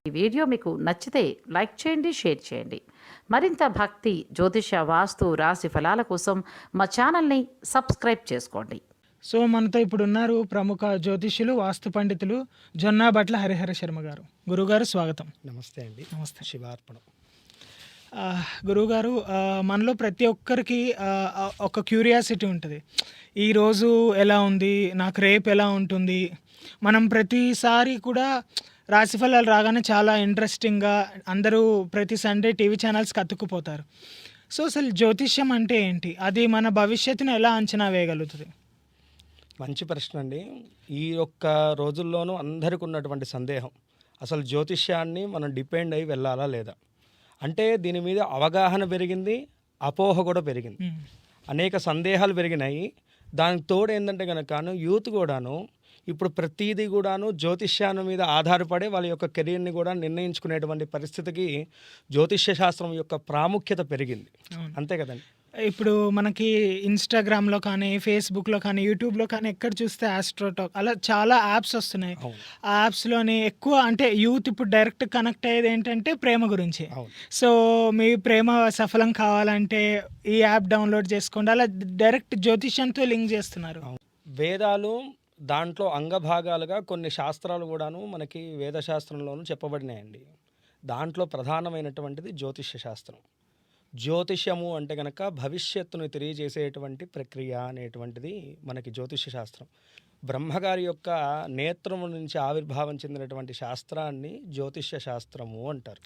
ఈ వీడియో మీకు నచ్చితే లైక్ చేయండి, షేర్ చేయండి. మరింత భక్తి, జ్యోతిష, వాస్తు, రాశి ఫలాల కోసం మా ఛానల్ని సబ్స్క్రైబ్ చేసుకోండి. సో మనతో ఇప్పుడు ఉన్నారు ప్రముఖ జ్యోతిష్యులు, వాస్తు పండితులు జొన్నాభట్ల హరిహర శర్మ గారు. గురువుగారు స్వాగతం. నమస్తే అండి. నమస్తే. శివార్పణం. గురువుగారు, మనలో ప్రతి ఒక్కరికి ఒక క్యూరియాసిటీ ఉంటుంది. ఈరోజు ఎలా ఉంది, నాకు రేపు ఎలా ఉంటుంది. మనం ప్రతిసారి కూడా రాశి ఫలాలు రాగానే చాలా ఇంట్రెస్టింగ్గా అందరూ ప్రతి సండే టీవీ ఛానల్స్కి అతుక్కుపోతారు. సో అసలు జ్యోతిష్యం అంటే ఏంటి, అది మన భవిష్యత్తును ఎలా అంచనా వేయగలుగుతుంది? మంచి ప్రశ్న అండి. ఈ యొక్క రోజుల్లోనూ అందరికీ ఉన్నటువంటి సందేహం, అసలు జ్యోతిష్యాన్ని మనం డిపెండ్ అయ్యి వెళ్ళాలా లేదా. అంటే దీని మీద అవగాహన పెరిగింది, అపోహ కూడా పెరిగింది, అనేక సందేహాలు పెరిగినాయి. దానికి తోడు ఏంటంటే కనుక యూత్ కూడాను ఇప్పుడు ప్రతిదీ కూడాను జ్యోతిష్యాన్ని మీద ఆధారపడే వాళ్ళ యొక్క కెరీర్ని కూడా నిర్ణయించుకునేటువంటి పరిస్థితికి జ్యోతిష్య శాస్త్రం యొక్క ప్రాముఖ్యత పెరిగింది. అంతే కదండి. ఇప్పుడు మనకి ఇన్స్టాగ్రామ్లో కానీ, ఫేస్బుక్లో కానీ, యూట్యూబ్లో కానీ ఎక్కడ చూస్తే ఆస్ట్రోటాక్ అలా చాలా యాప్స్ వస్తున్నాయి. ఆ యాప్స్లోని ఎక్కువ అంటే యూత్ ఇప్పుడు డైరెక్ట్ కనెక్ట్ అయ్యేది ఏంటంటే ప్రేమ గురించి. సో మీ ప్రేమ సఫలం కావాలంటే ఈ యాప్ డౌన్లోడ్ చేసుకోండి, అలా డైరెక్ట్ జ్యోతిష్యంతో లింక్ చేస్తున్నారు. వేదాలు దాంట్లో అంగభాగాలుగా కొన్ని శాస్త్రాలు కూడాను మనకి వేదశాస్త్రంలోనూ చెప్పబడినాయండి. దాంట్లో ప్రధానమైనటువంటిది జ్యోతిష్య శాస్త్రం. జ్యోతిష్యము అంటే కనుక భవిష్యత్తును తెలియజేసేటువంటి ప్రక్రియ అనేటువంటిది మనకి జ్యోతిష్య శాస్త్రం. బ్రహ్మగారి యొక్క నేత్రము నుంచి ఆవిర్భావం చెందినటువంటి శాస్త్రాన్ని జ్యోతిష్య శాస్త్రము అంటారు.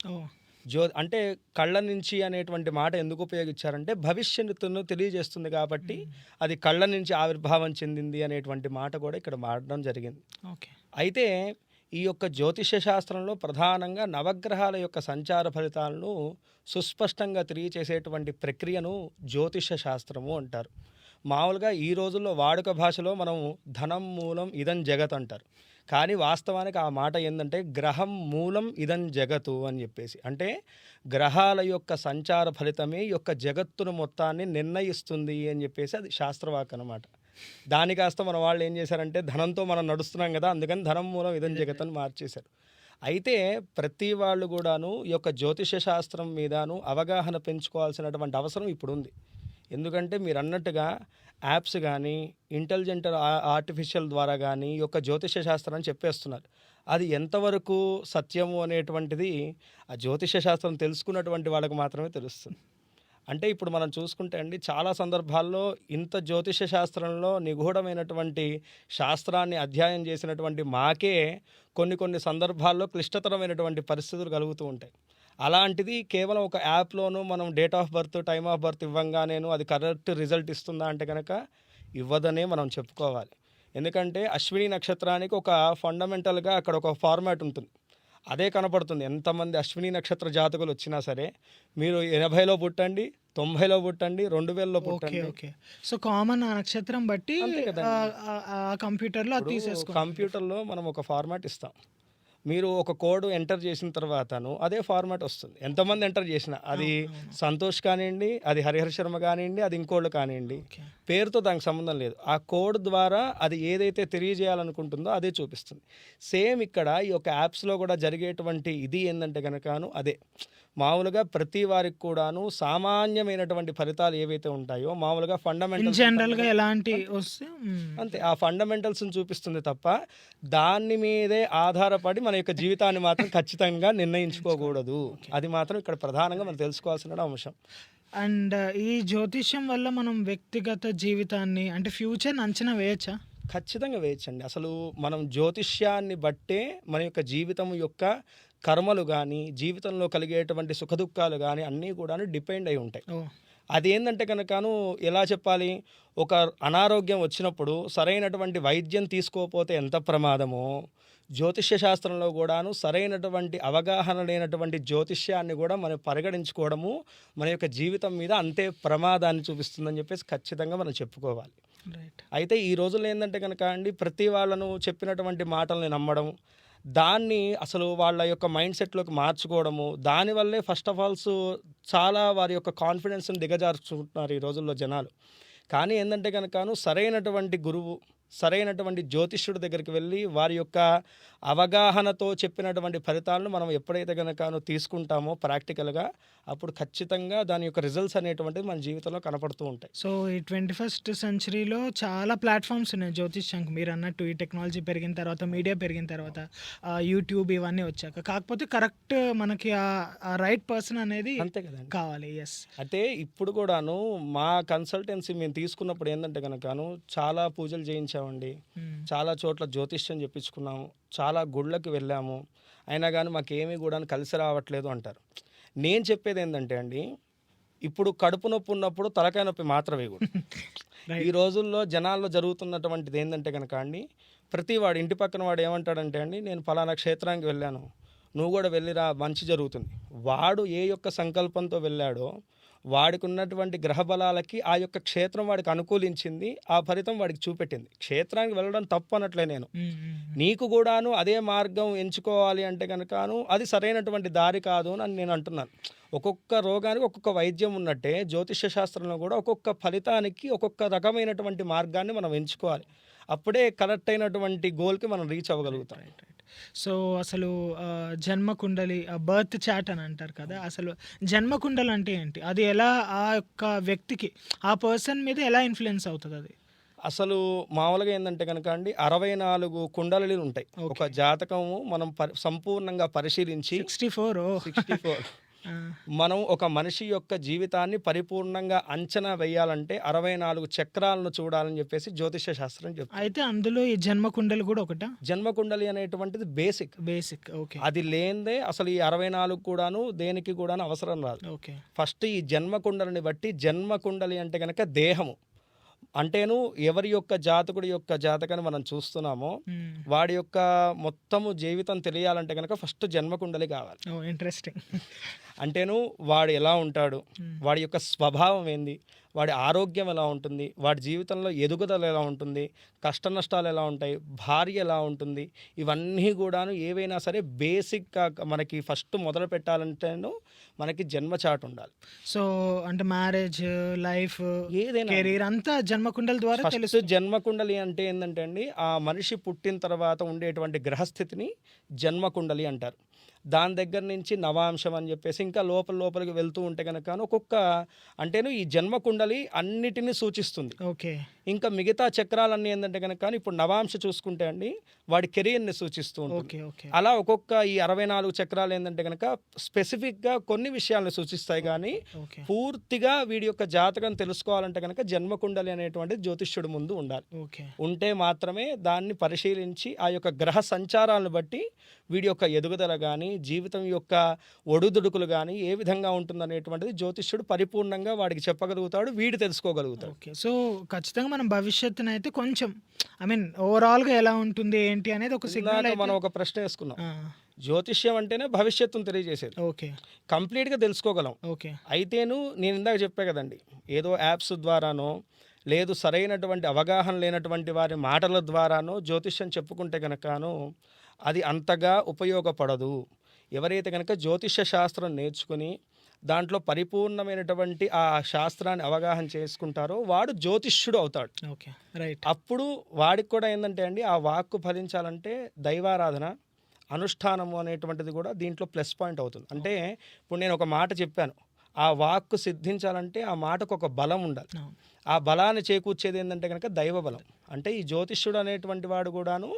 అంటే కళ్ళ నుంచి అనేటువంటి మాట ఎందుకు ఉపయోగించారంటే భవిష్యత్తును తెలియజేస్తుంది కాబట్టి అది కళ్ళ నుంచి ఆవిర్భావం చెందింది అనేటువంటి మాట కూడా ఇక్కడ వాడడం జరిగింది. అయితే ఈ యొక్క జ్యోతిష్య శాస్త్రంలో ప్రధానంగా నవగ్రహాల యొక్క సంచార ఫలితాలను సుస్పష్టంగా తెలియచేసేటువంటి ప్రక్రియను జ్యోతిష్య శాస్త్రము అంటారు. మామూలుగా ఈ రోజుల్లో వాడుక భాషలో మనం ధనం మూలం ఇదం జగత్ అంటారు. కానీ వాస్తవానికి ఆ మాట ఏంటంటే గ్రహం మూలం ఇదం జగత్తు అని చెప్పేసి, అంటే గ్రహాల యొక్క సంచార ఫలితమే ఈ యొక్క జగత్తును మొత్తాన్ని నిర్ణయిస్తుంది అని చెప్పేసి అది శాస్త్రవాక్ అనమాట. దాని కాస్త మన వాళ్ళు ఏం చేశారంటే ధనంతో మనం నడుస్తున్నాం కదా, అందుకని ధనం మూలం ఇదం జగత్ అని మార్చేశారు. అయితే ప్రతి వాళ్ళు కూడాను ఈ యొక్క జ్యోతిష శాస్త్రం మీదను అవగాహన పెంచుకోవాల్సినటువంటి అవసరం ఇప్పుడు ఉంది. ఎందుకంటే మీరు అన్నట్టుగా యాప్స్ కానీ ఇంటెలిజెంట్ ఆర్టిఫిషియల్ ద్వారా కానీ ఈ యొక్క జ్యోతిష శాస్త్రాన్ని చెప్పేస్తున్నారు. అది ఎంతవరకు సత్యము అనేటువంటిది ఆ జ్యోతిష శాస్త్రం తెలుసుకున్నటువంటి వాళ్ళకి మాత్రమే తెలుస్తుంది. అంటే ఇప్పుడు మనం చూసుకుంటే అండి, చాలా సందర్భాల్లో ఇంత జ్యోతిష శాస్త్రంలో నిగూఢమైనటువంటి శాస్త్రాన్ని అధ్యయనం చేసినటువంటి మాకే కొన్ని సందర్భాల్లో క్లిష్టతరమైనటువంటి పరిస్థితులు కలుగుతూ ఉంటాయి. అలాంటిది కేవలం ఒక యాప్లోనూ మనం date of birth, time of birth ఇవ్వంగానేను అది కరెక్ట్ రిజల్ట్ ఇస్తుందా అంటే కనుక ఇవ్వదనే మనం చెప్పుకోవాలి. ఎందుకంటే అశ్విని నక్షత్రానికి ఒక ఫండమెంటల్గా అక్కడ ఒక ఫార్మాట్ ఉంటుంది, అదే కనపడుతుంది. ఎంతమంది అశ్విని నక్షత్ర జాతకులు వచ్చినా సరే మీరు 80లో పుట్టండి, 90లో పుట్టండి, 2000లో పుట్టండి. సో కామన్ ఆ నక్షత్రం బట్టి కంప్యూటర్లో మనం ఒక ఫార్మాట్ ఇస్తాం. మీరు ఒక కోడ్ ఎంటర్ చేసిన తర్వాతను అదే ఫార్మాట్ వస్తుంది. ఎంతమంది ఎంటర్ చేసినా అది సంతోష్ కానివ్వండి, అది హరిహర శర్మ కానివ్వండి, అది ఇంకోళ్ళు కానివ్వండి, పేరుతో దానికి సంబంధం లేదు. ఆ కోడ్ ద్వారా అది ఏదైతే తెలియజేయాలనుకుంటుందో అదే చూపిస్తుంది. సేమ్ ఇక్కడ ఈ యొక్క యాప్స్లో కూడా జరిగేటువంటి ఇది ఏంటంటే కనుకను అదే మామూలుగా ప్రతి వారికి కూడాను సామాన్యమైనటువంటి ఫలితాలు ఏవైతే ఉంటాయో మామూలుగా ఫండమెంటల్స్ జనరల్గా ఎలాంటి అంతే ఆ ఫండమెంటల్స్ని చూపిస్తుంది తప్ప దాని మీదే ఆధారపడి మన యొక్క జీవితాన్ని మాత్రం ఖచ్చితంగా నిర్ణయించుకోకూడదు. అది మాత్రం ఇక్కడ ప్రధానంగా మనం తెలుసుకోవాల్సిన అంశం. అండ్ ఈ జ్యోతిష్యం వల్ల మనం వ్యక్తిగత జీవితాన్ని అంటే ఫ్యూచర్ని అంచనా వేయచ్చా? ఖచ్చితంగా వేయచ్చండి. అసలు మనం జ్యోతిష్యాన్ని బట్టే మన యొక్క జీవితం యొక్క కర్మలు కానీ జీవితంలో కలిగేటువంటి సుఖదుఖాలు కానీ అన్నీ కూడా డిపెండ్ అయి ఉంటాయి. అదేంటంటే కనుకను ఎలా చెప్పాలి, ఒక అనారోగ్యం వచ్చినప్పుడు సరైనటువంటి వైద్యం తీసుకోకపోతే ఎంత ప్రమాదమో, జ్యోతిష్య శాస్త్రంలో కూడాను సరైనటువంటి అవగాహన లేనటువంటి జ్యోతిష్యాన్ని కూడా మనం పరిగణించుకోవడము మన యొక్క జీవితం మీద అంతే ప్రమాదాన్ని చూపిస్తుందని చెప్పేసి ఖచ్చితంగా మనం చెప్పుకోవాలి. అయితే ఈ రోజుల్లో ఏంటంటే కనుక అండి, ప్రతి వాళ్ళను చెప్పినటువంటి మాటల్ని నమ్మడం, దాన్ని అసలు వాళ్ళ యొక్క మైండ్ సెట్లోకి మార్చుకోవడము, దానివల్లే ఫస్ట్ ఆఫ్ ఆల్స్ చాలా వారి యొక్క కాన్ఫిడెన్స్ని దిగజార్చుకుంటున్నారు ఈ రోజుల్లో జనాలు. కానీ ఏంటంటే కనుకను సరైనటువంటి గురువు, సరైనటువంటి జ్యోతిష్యుడి దగ్గరికి వెళ్ళి వారి యొక్క అవగాహనతో చెప్పినటువంటి ఫలితాలను మనం ఎప్పుడైతే కనుక తీసుకుంటామో ప్రాక్టికల్గా, అప్పుడు ఖచ్చితంగా దాని యొక్క రిజల్ట్స్ అనేటువంటిది మన జీవితంలో కనపడుతూ ఉంటాయి. సో ఈ 21st సెంచరీలో చాలా ప్లాట్ఫామ్స్ ఉన్నాయి జ్యోతిష్యంకి. మీరు అన్నట్టు ఈ టెక్నాలజీ పెరిగిన తర్వాత, మీడియా పెరిగిన తర్వాత, యూట్యూబ్ ఇవన్నీ వచ్చాక, కాకపోతే కరెక్ట్ మనకి ఆ రైట్ పర్సన్ అనేది అంతే కదండి. కావాలి. ఎస్. అయితే ఇప్పుడు కూడాను మా కన్సల్టెన్సీ మేము తీసుకున్నప్పుడు ఏంటంటే కనుకను చాలా పూజలు చేయించామండి, చాలా చోట్ల జ్యోతిష్యం చెప్పించుకున్నాము, చాలా గుళ్ళకి వెళ్ళాము, అయినా కానీ మాకేమీ కూడా కలిసి రావట్లేదు అంటారు. నేను చెప్పేది ఏంటంటే అండి, ఇప్పుడు కడుపు నొప్పి ఉన్నప్పుడు తలకాయ నొప్పి మాత్రం వేయకూడదు. ఈ రోజుల్లో జనాల్లో జరుగుతున్నటువంటిది ఏంటంటే కనుక అండి, ప్రతి వాడు ఇంటి పక్కన వాడు ఏమంటాడంటే అండి, నేను ఫలానా క్షేత్రానికి వెళ్ళాను, నువ్వు కూడా వెళ్ళిరా మంచి జరుగుతుంది. వాడు ఏ యొక్క సంకల్పంతో వెళ్ళాడో వాడికి ఉన్నటువంటి గ్రహ బలాలకి ఆ యొక్క క్షేత్రం వాడికి అనుకూలించింది, ఆ ఫలితం వాడికి చూపెట్టింది. క్షేత్రానికి వెళ్ళడం తప్పు అనట్లే నేను. నీకు కూడాను అదే మార్గం ఎంచుకోవాలి అంటే కనుకను అది సరైనటువంటి దారి కాదు అని నేను అంటున్నాను. ఒక్కొక్క రోగానికి ఒక్కొక్క వైద్యం ఉన్నట్టే జ్యోతిష్య శాస్త్రంలో కూడా ఒక్కొక్క ఫలితానికి ఒక్కొక్క రకమైనటువంటి మార్గాన్ని మనం ఎంచుకోవాలి. అప్పుడే కరెక్ట్ అయినటువంటి గోల్కి మనం రీచ్ అవ్వగలుగుతాం. సో అసలు జన్మకుండలి, బర్త్ చాట్ అని అంటారు కదా, అసలు జన్మకుండలి అంటే ఏంటి? అది ఎలా ఆ యొక్క వ్యక్తికి, ఆ పర్సన్ మీద ఎలా ఇన్ఫ్లుయెన్స్ అవుతుంది అది? అసలు మామూలుగా ఏంటంటే కనుక అండి 64 కుండలీలు ఉంటాయి. ఒక జాతకము మనం సంపూర్ణంగా పరిశీలించి 64 మనం ఒక మనిషి యొక్క జీవితాన్ని పరిపూర్ణంగా అంచనా వేయాలంటే 64 చక్రాలను చూడాలని చెప్పేసి జ్యోతిష శాస్త్రం చెప్తుంది. అయితే అందులో ఈ జన్మకుండలి కూడా ఒకటా? జన్మకుండలి అనేటువంటిది బేసిక్. ఓకే. అది లేనిదే అసలు ఈ 64 కూడాను దేనికి కూడా అవసరం రాదు. ఓకే. ఫస్ట్ ఈ జన్మకుండలిని బట్టి, జన్మకుండలి అంటే కనుక దేహము అంటేను ఎవరి యొక్క జాతకుడి యొక్క జాతకాన్ని మనం చూస్తున్నామో వాడి యొక్క మొత్తము జీవితం తెలియాలంటే కనుక ఫస్ట్ జన్మకుండలి కావాలి. ఇంట్రెస్టింగ్. అంటేను వాడు ఎలా ఉంటాడు, వాడి యొక్క స్వభావం ఏంది, వాడి ఆరోగ్యం ఎలా ఉంటుంది, వాడి జీవితంలో ఎదుగుదల ఎలా ఉంటుంది, కష్ట నష్టాలు ఎలా ఉంటాయి, భార్య ఎలా ఉంటుంది, ఇవన్నీ కూడాను ఏవైనా సరే బేసిక్గా మనకి ఫస్ట్ మొదలు పెట్టాలంటేను మనకి జన్మ చార్ట్ ఉండాలి. సో అంటే మ్యారేజ్ లైఫ్ ఏదైనా కెరీర్ అంతా జన్మకుండలి ద్వారా ఫస్ట్ తెలుసు. జన్మకుండలి అంటే ఏంటంటే అండి, ఆ మనిషి పుట్టిన తర్వాత ఉండేటువంటి గ్రహస్థితిని జన్మకుండలి అంటారు. దాని దగ్గర నుంచి నవాంశం అని చెప్పేసి ఇంకా లోపలికి వెళ్తూ ఉంటే కనుక ఒక్కొక్క అంటేను ఈ జన్మకుండలి అన్నిటినీ సూచిస్తుంది. ఓకే. ఇంకా మిగతా చక్రాలన్నీ ఏంటంటే కనుక ఇప్పుడు నవాంశ చూసుకుంటే అండి వాడి కెరీర్ని సూచిస్తూ ఉంటుంది. అలా ఒక్కొక్క ఈ 64 చక్రాలు ఏంటంటే కనుక స్పెసిఫిక్గా కొన్ని విషయాలను సూచిస్తాయి. కానీ పూర్తిగా వీడి యొక్క జాతకం తెలుసుకోవాలంటే కనుక జన్మకుండలి అనేటువంటి జ్యోతిష్యుడి ముందు ఉండాలి. ఉంటే మాత్రమే దాన్ని పరిశీలించి ఆ యొక్క గ్రహ సంచారాలను బట్టి వీడి యొక్క ఎదుగుదల కానీ జీవితం యొక్క ఒడుదుడుకులు కానీ ఏ విధంగా ఉంటుందనేటువంటిది జ్యోతిష్యుడు పరిపూర్ణంగా వాడికి చెప్పగలుగుతాడు, వీడు తెలుసుకోగలుగుతాడు. ఓకే. సో ఖచ్చితంగా మనం భవిష్యత్తును అయితే కొంచెం ఓవరాల్గా ఎలా ఉంటుంది ఏంటి అనేది ఒక సిగ్నల్. మనం ఒక ప్రశ్న వేసుకున్నాం, జ్యోతిష్యం అంటేనే భవిష్యత్తును తెలియజేసేది. ఓకే. కంప్లీట్గా తెలుసుకోగలం. ఓకే. అయితేను నేను ఇందాక చెప్పే కదండి, ఏదో యాప్స్ ద్వారానో లేదు సరైనటువంటి అవగాహన లేనటువంటి వారి మాటల ద్వారానో జ్యోతిష్యం చెప్పుకుంటే కనుకను అది అంతగా ఉపయోగపడదు. ఎవరైతే కనుక జ్యోతిష శాస్త్రం నేర్చుకుని దాంట్లో పరిపూర్ణమైనటువంటి ఆ శాస్త్రాన్ని అవగాహన చేసుకుంటారో వాడు జ్యోతిష్యుడు అవుతాడు. Okay, right. అప్పుడు వాడికి కూడా ఏంటంటే అండి ఆ వాక్కు ఫలించాలంటే దైవారాధన అనుష్ఠానము అనేటువంటిది కూడా దీంట్లో ప్లస్ పాయింట్ అవుతుంది. అంటే ఇప్పుడు నేను ఒక మాట చెప్పాను, ఆ వాక్కు సిద్ధించాలంటే ఆ మాటకు ఒక బలం ఉండాలి. ఆ బలాన్ని చేకూర్చేది ఏంటంటే కనుక దైవ బలం. అంటే ఈ జ్యోతిష్యుడు అనేటువంటి వాడు కూడాను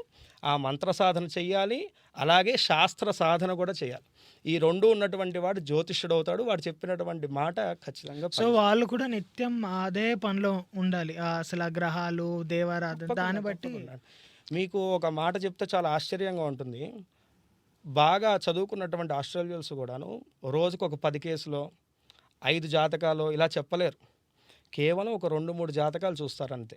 ఆ మంత్ర సాధన చెయ్యాలి, అలాగే శాస్త్ర సాధన కూడా చేయాలి. ఈ రెండు ఉన్నటువంటి వాడు జ్యోతిష్యుడు అవుతాడు. వాడు చెప్పినటువంటి మాట ఖచ్చితంగా. సో వాళ్ళు కూడా నిత్యం అదే పనిలో ఉండాలి. అసలు ఆ గ్రహాలు దేవారాధన దాన్ని బట్టి. మీకు ఒక మాట చెప్తే చాలా ఆశ్చర్యంగా ఉంటుంది. బాగా చదువుకున్నటువంటి ఆస్ట్రేలియన్స్ కూడాను రోజుకు ఒక 10 కేసులో 5 జాతకాలు ఇలా చెప్పలేరు. కేవలం ఒక 2-3 జాతకాలు చూస్తారంతే.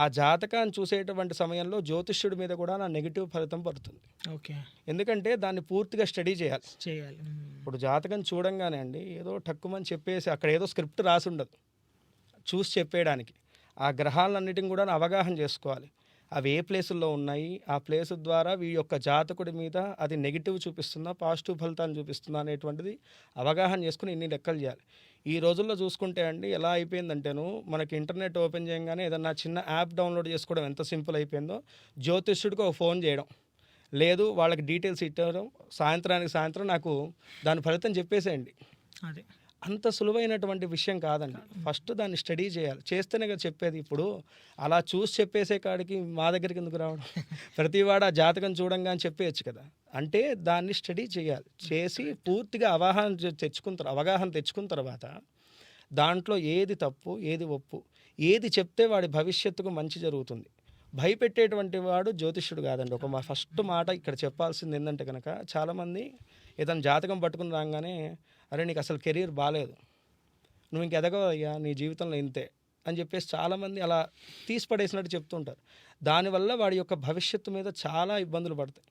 ఆ జాతకాన్ని చూసేటువంటి సమయంలో జ్యోతిష్యుడి మీద కూడా నా నెగిటివ్ ఫలితం పడుతుంది. ఓకే. ఎందుకంటే దాన్ని పూర్తిగా స్టడీ చేయాలి. ఇప్పుడు జాతకం చూడంగానే అండి ఏదో టక్కుమని చెప్పేసి అక్కడ ఏదో స్క్రిప్ట్ రాసి ఉండదు చూసి చెప్పేయడానికి. ఆ గ్రహాలన్నిటిని కూడా అవగాహన చేసుకోవాలి. అవి ఏ ప్లేసుల్లో ఉన్నాయి, ఆ ప్లేసు ద్వారా వీడి యొక్క జాతకుడి మీద అది నెగిటివ్ చూపిస్తుందా పాజిటివ్ ఫలితాన్ని చూపిస్తుందా అనేటువంటిది అవగాహన చేసుకుని ఇన్ని లెక్కలు చేయాలి. ఈ రోజుల్లో చూసుకుంటే అండి ఎలా అయిపోయిందంటేను మనకి ఇంటర్నెట్ ఓపెన్ చేయగానే ఏదన్నా చిన్న యాప్ డౌన్లోడ్ చేసుకోవడం ఎంత సింపుల్ అయిపోయిందో, జ్యోతిష్యుడికి ఒక ఫోన్ చేయడం, లేదు వాళ్ళకి డీటెయిల్స్ ఇట్టడం, సాయంత్రానికి సాయంత్రం నాకు దాని ఫలితం చెప్పేసేయండి. అదే అంత సులువైనటువంటి విషయం కాదండి. ఫస్ట్ దాన్ని స్టడీ చేయాలి, చేస్తేనే కదా చెప్పేది. ఇప్పుడు అలా చూసి చెప్పేసే కాడికి మా దగ్గరికి ఎందుకు రావడం? ప్రతివాడు ఆ జాతకం చూడంగా అని చెప్పేయచ్చు కదా. అంటే దాన్ని స్టడీ చేయాలి, చేసి పూర్తిగా అవగాహన తెచ్చుకున్న తర్వాత దాంట్లో ఏది తప్పు, ఏది ఒప్పు, ఏది చెప్తే వాడి భవిష్యత్తుకు మంచి జరుగుతుంది. భయపెట్టేటువంటి వాడు జ్యోతిష్యుడు కాదండి. ఫస్ట్ మాట ఇక్కడ చెప్పాల్సింది ఏంటంటే కనుక, చాలామంది ఏదైనా జాతకం పట్టుకుని రాగానే, అరే నీకు అసలు కెరీర్ బాగాలేదు, నువ్వు ఇంక ఎదగవయ్యా, నీ జీవితంలో ఇంతే అని చెప్పేసి చాలామంది అలా తీసి పడేసినట్టు చెప్తుంటారు. దానివల్ల వాడి యొక్క భవిష్యత్తు మీద చాలా ఇబ్బందులు పడతాయి.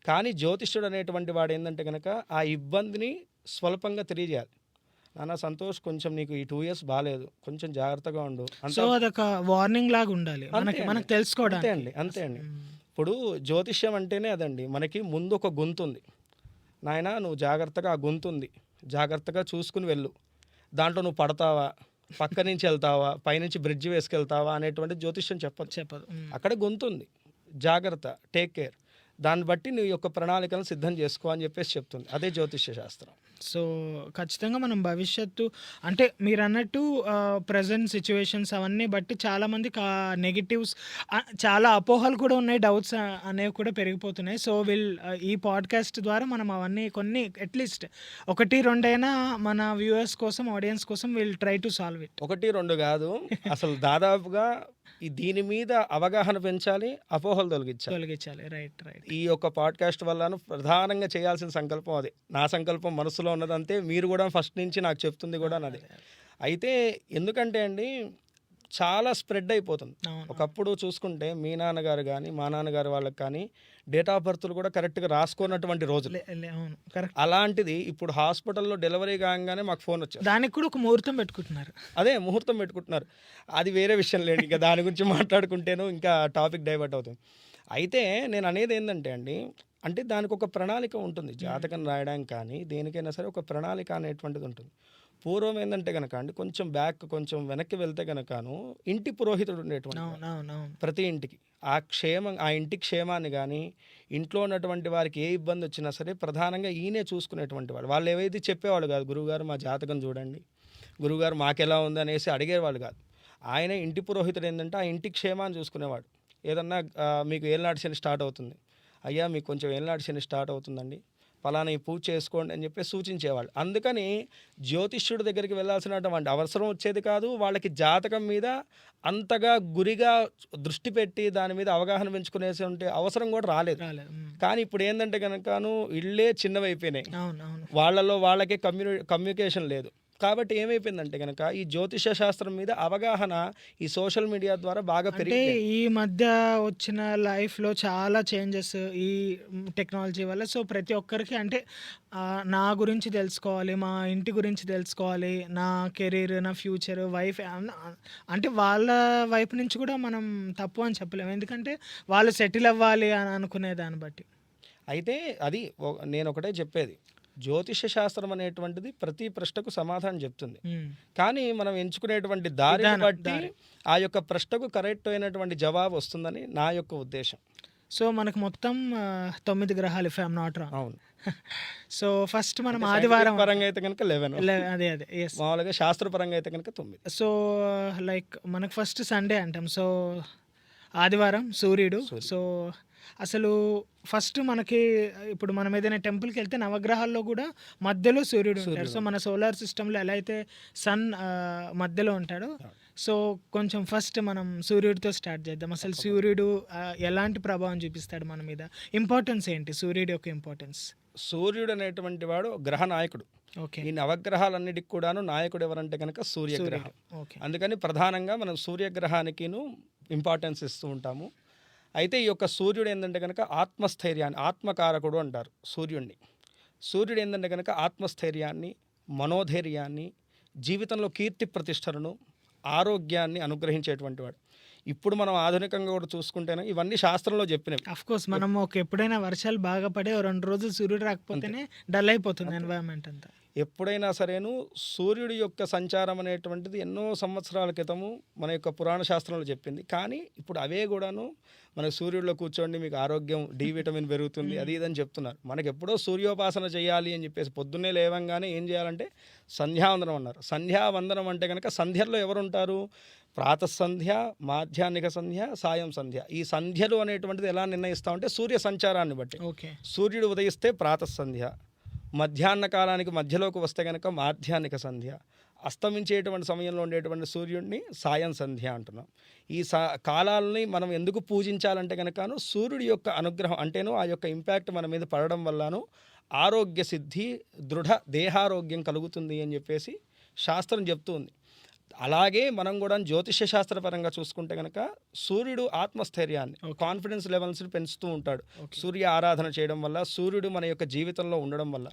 కానీ జ్యోతిష్యుడు అనేటువంటి వాడు ఏంటంటే కనుక ఆ ఇబ్బందిని స్వల్పంగా తెలియజేయాలి. నాన్న సంతోష్, కొంచెం నీకు ఈ 2 years బాగాలేదు, కొంచెం జాగ్రత్తగా ఉండు. సో అదొక వార్నింగ్ లాగా ఉండాలి మనకి తెలుసుకోవడానికి. అంతే అండి. ఇప్పుడు జ్యోతిష్యం అంటేనే అదండి. మనకి ముందు ఒక గొంతు ఉంది, నాయన నువ్వు జాగ్రత్తగా ఆ గొంతు ఉంది, జాగ్రత్తగా చూసుకుని వెళ్ళు, దాంట్లో నువ్వు పడతావా, పక్క నుంచి వెళ్తావా, పైనుంచి బ్రిడ్జ్ వేసుకెళ్తావా అనేటువంటి జ్యోతిష్యం చెప్పదు. అక్కడ గొంతు ఉంది, జాగ్రత్త, టేక్ కేర్, దాన్ని బట్టి నీ యొక్క ప్రణాళికలను సిద్ధం చేసుకో అని చెప్పేసి చెప్తుంది. అదే జ్యోతిష్య శాస్త్రం. సో ఖచ్చితంగా మనం భవిష్యత్తు అంటే మీరు అన్నట్టు ప్రజెంట్ సిచ్యువేషన్స్ అవన్నీ బట్టి చాలామంది నెగిటివ్స్, చాలా అపోహలు కూడా ఉన్నాయి, డౌట్స్ అనేవి కూడా పెరిగిపోతున్నాయి. సో ఈ పాడ్కాస్ట్ ద్వారా మనం అవన్నీ కొన్ని అట్లీస్ట్ 1-2 అయినా మన వ్యూవర్స్ కోసం, ఆడియన్స్ కోసం ట్రై టు సాల్వ్ ఇట్. 1-2 కాదు, అసలు దాదాపుగా దీని మీద అవగాహన పెంచాలి, అపోహలు తొలగించాలి. రైట్. ఈ యొక్క పాడ్కాస్ట్ వల్ల ప్రధానంగా చేయాల్సిన సంకల్పం అదే. నా సంకల్పం మనసులో ఉన్నదంతే, మీరు కూడా ఫస్ట్ నుంచి నాకు చెప్తుంది కూడా అదే. అయితే ఎందుకంటే అండి చాలా స్ప్రెడ్ అయిపోతుంది. ఒకప్పుడు చూసుకుంటే మీ నాన్నగారు కానీ మా నాన్నగారు వాళ్ళకి కానీ డేట్ ఆఫ్ బర్త్లు కూడా కరెక్ట్గా రాసుకున్నటువంటి రోజులు. అలాంటిది ఇప్పుడు హాస్పిటల్లో డెలివరీ కాగానే మాకు ఫోన్ వచ్చేది, దానికి కూడా ఒక ముహూర్తం పెట్టుకుంటున్నారు. అది వేరే విషయం లేండి, ఇంకా దాని గురించి మాట్లాడుకుంటేనూ ఇంకా టాపిక్ డైవర్ట్ అవుతుంది. అయితే నేను అనేది ఏంటంటే అండి, అంటే దానికి ఒక ప్రణాళిక ఉంటుంది. జాతకం రాయడానికి కానీ దేనికైనా సరే ఒక ప్రణాళిక అనేటువంటిది ఉంటుంది. పూర్వం ఏంటంటే కనుక అండి, కొంచెం వెనక్కి వెళ్తే కనుకను ఇంటి పురోహితుడు ఉండేటువంటి, ప్రతి ఇంటికి ఆ ఇంటి క్షేమాన్ని కానీ, ఇంట్లో ఉన్నటువంటి వారికి ఏ ఇబ్బంది వచ్చినా సరే ప్రధానంగా ఈయనే చూసుకునేటువంటి వాడు. వాళ్ళు ఏవైతే చెప్పేవాళ్ళు కాదు, గురువుగారు మా జాతకం చూడండి, గురువుగారు మాకెలా ఉంది అనేసి అడిగేవాళ్ళు కాదు. ఆయన ఇంటి పురోహితుడు ఏంటంటే ఆ ఇంటి క్షేమాన్ని చూసుకునేవాడు. ఏదన్నా మీకు ఏలినాటి శని స్టార్ట్ అవుతుంది, అయ్యా మీకు కొంచెం ఏలినాటి శని స్టార్ట్ అవుతుందండి, ఫలానా ఈ పూజ చేసుకోండి అని చెప్పి సూచించేవాళ్ళు. అందుకని జ్యోతిష్యుడి దగ్గరికి వెళ్ళాల్సినటువంటి అవసరం వచ్చేది కాదు. వాళ్ళకి జాతకం మీద అంతగా గురిగా దృష్టి పెట్టి దాని మీద అవగాహన పెంచుకునేసే అవసరం కూడా రాలేదు. కానీ ఇప్పుడు ఏంటంటే కనుకను ఇళ్ళే చిన్నవైపోయినాయి, వాళ్ళలో వాళ్ళకే కమ్యూనికేషన్ లేదు. కాబట్టి ఏమైపోయిందంటే కనుక ఈ జ్యోతిష శాస్త్రం మీద అవగాహన ఈ సోషల్ మీడియా ద్వారా బాగా పెరిగింది. ఈ మధ్య వచ్చిన లైఫ్లో చాలా చేంజెస్ ఈ టెక్నాలజీ వల్ల. సో ప్రతి ఒక్కరికి అంటే నా గురించి తెలుసుకోవాలి, మా ఇంటి గురించి తెలుసుకోవాలి, నా కెరీర్, నా ఫ్యూచర్, వైఫ్, అంటే వాళ్ళ వైపు నుంచి కూడా మనం తప్పు అని చెప్పలేము, ఎందుకంటే వాళ్ళు సెటిల్ అవ్వాలి అని అనుకునే దాన్ని బట్టి. అయితే అది నేను ఒకటే చెప్పేది, జ్యోతిష శాస్త్రం అనేటువంటిది ప్రతి ప్రశ్నకు సమాధానం చెప్తుంది. కానీ మనం ఎంచుకునేటువంటి దారిని బట్టి ఆ యొక్క ప్రశ్నకు కరెక్ట్ అయినటువంటి జవాబు వస్తుందని నా యొక్క ఉద్దేశం. సో మనకు మొత్తం 9 గ్రహాలు, ఇఫ్ ఐఎమ్ నాట్ రాంగ్. అవును. సో ఫస్ట్ మనం ఆదివారం పరంగా అయితే కనుక 11, అదే మామూలుగా శాస్త్రపరంగా అయితే కనుక 9. సో లైక్ మనకు ఫస్ట్ సండే అంటాం, సో ఆదివారం సూర్యుడు. సో అసలు ఫస్ట్ మనకి ఇప్పుడు మనం ఏదైనా టెంపుల్కి వెళ్తే నవగ్రహాల్లో కూడా మధ్యలో సూర్యుడు ఉంటాడు. సో మన సోలార్ సిస్టంలో ఎలా అయితే సన్ మధ్యలో ఉంటాడో, సో కొంచెం ఫస్ట్ మనం సూర్యుడితో స్టార్ట్ చేద్దాం. అసలు సూర్యుడు ఎలాంటి ప్రభావం చూపిస్తాడు మన మీద, ఇంపార్టెన్స్ ఏంటి సూర్యుడి యొక్క ఇంపార్టెన్స్? సూర్యుడు అనేటువంటి వాడు గ్రహ నాయకుడు. ఈ నవగ్రహాలన్నిటికి కూడాను నాయకుడు ఎవరంటే కనుక సూర్యగ్రహం. అందుకని ప్రధానంగా మనం సూర్యగ్రహానికిను ఇంపార్టెన్స్ ఇస్తూ ఉంటాము. అయితే ఈ యొక్క సూర్యుడు ఏంటంటే కనుక ఆత్మస్థైర్యాన్ని, ఆత్మకారకుడు అంటారు సూర్యుడిని. సూర్యుడు ఏంటంటే కనుక ఆత్మస్థైర్యాన్ని, మనోధైర్యాన్ని, జీవితంలో కీర్తి ప్రతిష్టలను, ఆరోగ్యాన్ని అనుగ్రహించేటువంటి వాడు. ఇప్పుడు మనం ఆధునికంగా కూడా చూసుకుంటేనే ఇవన్నీ శాస్త్రంలో చెప్పినవి. అఫ్కోర్స్ మనం ఎప్పుడైనా వర్షాలు బాగా పడే 2 రోజులు సూర్యుడు రాకపోతేనే డల్ అయిపోతుంది ఎన్వైరన్మెంట్ అంతా. ఎప్పుడైనా సరేను సూర్యుడి యొక్క సంచారం అనేటువంటిది ఎన్నో సంవత్సరాల క్రితము మన యొక్క పురాణ శాస్త్రంలో చెప్పింది. కానీ ఇప్పుడు అవే కూడాను మన సూర్యుడిలో కూర్చోండి మీకు ఆరోగ్యం డి విటమిన్ పెరుగుతుంది అది ఇదని చెప్తున్నారు. మనకి ఎప్పుడో సూర్యోపాసన చేయాలి అని చెప్పేసి పొద్దున్నే లేవంగానే ఏం చేయాలంటే సంధ్యావందనం అన్నారు. సంధ్యావందనం అంటే కనుక సంధ్యల్లో ఎవరు ఉంటారు? ప్రాతఃసంధ్య, మాధ్యాహ్నిక సంధ్య, సాయం సంధ్య. ఈ సంధ్యలు అనేటువంటిది ఎలా నిర్ణయిస్తామంటే సూర్య సంచారాన్ని బట్టి. ఓకే. సూర్యుడు ఉదయిస్తే ప్రాతఃసంధ్య, మధ్యాహ్న కాలానికి మధ్యలోకి వస్తే కనుక మాధ్యాహ్నిక సంధ్య, అస్తమించేటువంటి సమయంలో ఉండేటువంటి సూర్యుడిని సాయం సంధ్య అంటున్నాం. ఈ కాలాలని మనం ఎందుకు పూజించాలంటే కనుకను సూర్యుడి యొక్క అనుగ్రహం అంటేను ఆ యొక్క ఇంపాక్ట్ మన మీద పడడం వల్లను ఆరోగ్య సిద్ధి, దృఢ దేహారోగ్యం కలుగుతుంది అని చెప్పేసి శాస్త్రం చెప్తుంది. అలాగే మనం కూడా జ్యోతిష్య శాస్త్రపరంగా చూసుకుంటే కనుక సూర్యుడు ఆత్మస్థైర్యాన్ని, కాన్ఫిడెన్స్ లెవెల్స్ని పెంచుతూ ఉంటాడు. సూర్య ఆరాధన చేయడం వల్ల, సూర్యుడు మన యొక్క జీవితంలో ఉండడం వల్ల.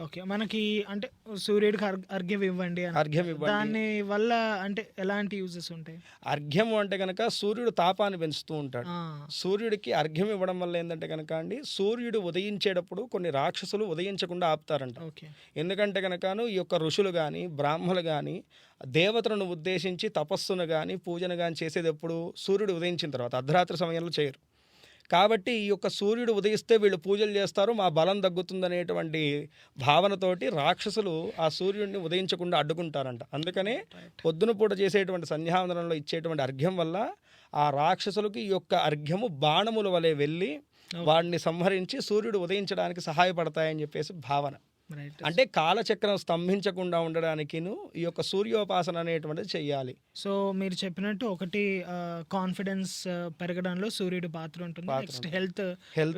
ఓకే. మనకి అంటే సూర్యుడికి అర్ఘ్యం ఇవ్వండి అని. అర్ఘ్యం ఇవ్వండి. దాని వల్ల అంటే ఎలాంటి యూజెస్ ఉంటాయి? అర్ఘ్యం అంటే కనుక సూర్యుడు తాపాన్ని పెంచుతూ ఉంటాడు. ఆ, సూర్యుడికి అర్ఘ్యం ఇవ్వడం వల్ల ఏంటంటే కనుక అండి సూర్యుడు ఉదయించేటప్పుడు కొన్ని రాక్షసులు ఉదయించకుండా ఆపుతారంట. ఓకే. ఎందుకంటే కనుకను ఈ యొక్క ఋషులు కానీ బ్రాహ్మలు కానీ దేవతలను ఉద్దేశించి తపస్సును కానీ పూజను కానీ చేసేది ఎప్పుడు సూర్యుడు ఉదయించిన తర్వాత, అర్ధరాత్రి సమయంలో చేయరు. కాబట్టి ఈ యొక్క సూర్యుడు ఉదయిస్తే వీళ్ళు పూజలు చేస్తారు, మా బలం తగ్గుతుందనేటువంటి భావనతోటి రాక్షసులు ఆ సూర్యుడిని ఉదయించకుండా అడ్డుకుంటారంట. అందుకనే పొద్దున పూట చేసేటువంటి సంధ్యావందనంలో ఇచ్చేటువంటి అర్ఘ్యం వల్ల ఆ రాక్షసులకి ఈ యొక్క అర్ఘ్యము బాణముల వలె వెళ్ళి వాడిని సంహరించి సూర్యుడు ఉదయించడానికి సహాయపడతాయని చెప్పేసి భావన. రైట్. అంటే కాలచక్రం స్తంభించకుండా ఉండడానికి ఈ యొక్క సూర్యోపాసన అనేటువంటిది చెయ్యాలి. సో మీరు చెప్పినట్టు ఒకటి కాన్ఫిడెన్స్ పెరగడంలో సూర్యుడి పాత్ర ఉంటుంది. నెక్స్ట్ హెల్త్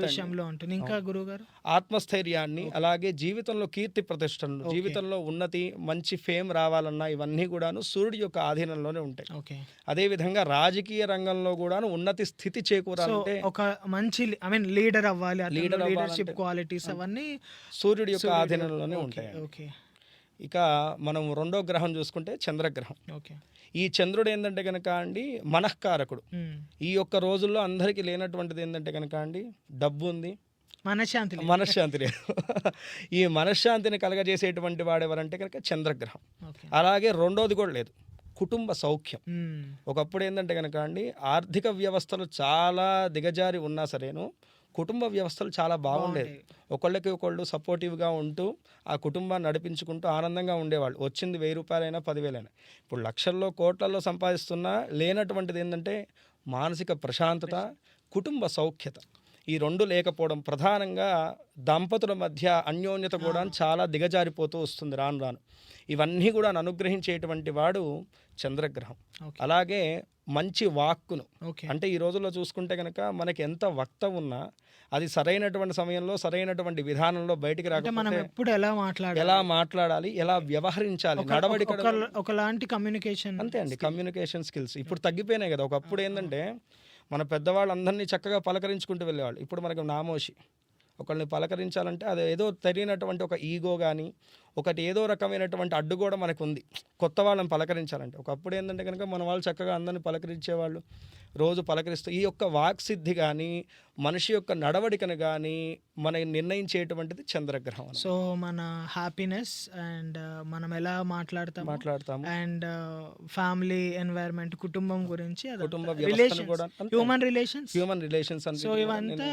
విషయంలో ఉంటుంది. ఇంకా గురువు గారు? ఆత్మస్థైర్యాన్ని, అలాగే జీవితంలో కీర్తి ప్రతిష్టలు, జీవితంలో ఉన్నతి, మంచి ఫేమ్ రావాలన్నా ఇవన్నీ కూడాను సూర్యుడి యొక్క ఆధీనంలోనే ఉంటాయి. ఓకే. అదేవిధంగా రాజకీయ రంగంలో కూడాను ఉన్నతి స్థితి చేకూరాలంటే ఒక మంచి లీడర్ అవ్వాలి, లీడర్షిప్ క్వాలిటీస్ అవన్నీ సూర్యుడి యొక్క ఆధీనంలోనే ఉంటాయి. ఓకే. ఇక మనం రెండో గ్రహం చూసుకుంటే చంద్రగ్రహం. ఓకే. ఈ చంద్రుడు ఏంటంటే కనుక అండి మనఃకారకుడు. ఈ యొక్క రోజుల్లో అందరికీ లేనటువంటిది ఏంటంటే కనుక అండి డబ్బు ఉంది, మనశ్శాంతి లేదు. ఈ మనశ్శాంతిని కలగజేసేటువంటి వాడు ఎవరంటే కనుక చంద్రగ్రహం. అలాగే రెండోది కూడా లేదు, కుటుంబ సౌఖ్యం. ఒకప్పుడు ఏంటంటే కనుక అండి ఆర్థిక వ్యవస్థలు చాలా దిగజారి ఉన్నా సరేను కుటుంబ వ్యవస్థలు చాలా బాగుండేది. ఒకళ్ళకి ఒకళ్ళు సపోర్టివ్గా ఉంటూ ఆ కుటుంబాన్ని నడిపించుకుంటూ ఆనందంగా ఉండేవాళ్ళు. వచ్చింది 1000 రూపాయలైనా 10,000 ఇప్పుడు లక్షల్లో కోట్లలో సంపాదిస్తున్నా లేనటువంటిది ఏంటంటే మానసిక ప్రశాంతత, కుటుంబ సౌఖ్యత. ఈ రెండు లేకపోవడం ప్రధానంగా దంపతుల మధ్య అన్యోన్యత కూడా చాలా దిగజారిపోతూ వస్తుంది రాను రాను. ఇవన్నీ కూడా అనుగ్రహించేటువంటి వాడు చంద్రగ్రహం. అలాగే మంచి వాక్కును, అంటే ఈ రోజుల్లో చూసుకుంటే కనుక మనకి ఎంత వక్త ఉన్నా అది సరైనటువంటి సమయంలో సరైనటువంటి విధానంలో బయటికి రాకపోతే ఎలా మాట్లాడాలి, ఎలా వ్యవహరించాలి, నడవడిక ఒకలాంటి కమ్యూనికేషన్. అంతే అండి, కమ్యూనికేషన్ స్కిల్స్ ఇప్పుడు తగ్గిపోయినాయి కదా. ఒకప్పుడు ఏంటంటే మన పెద్దవాళ్ళందరినీ చక్కగా పలకరించుకుంటూ వెళ్ళేవాళ్ళు. ఇప్పుడు మనకి నామోషి. ఒకళ్ళని పలకరించాలంటే అది ఏదో తెలియనటువంటి ఒక ఈగో కానీ ఒకటి ఏదో రకమైనటువంటి అడ్డు కూడా మనకు ఉంది కొత్త వాళ్ళని పలకరించాలంటే. ఒకప్పుడు ఏంటంటే కనుక మన వాళ్ళు చక్కగా అందరిని పలకరించేవాళ్ళు, రోజు పలకరిస్తూ. ఈ యొక్క వాక్సిద్ధి కానీ మనిషి యొక్క నడవడికను కానీ మనకి నిర్ణయించేటువంటిది చంద్రగ్రహం. సో మన హ్యాపీనెస్ అండ్ మనం ఎలా మాట్లాడతాము అండ్ ఫ్యామిలీ ఎన్వైరన్మెంట్, కుటుంబం గురించి, కుటుంబ హ్యూమన్ రిలేషన్స్ అంటే సో ఇవంతా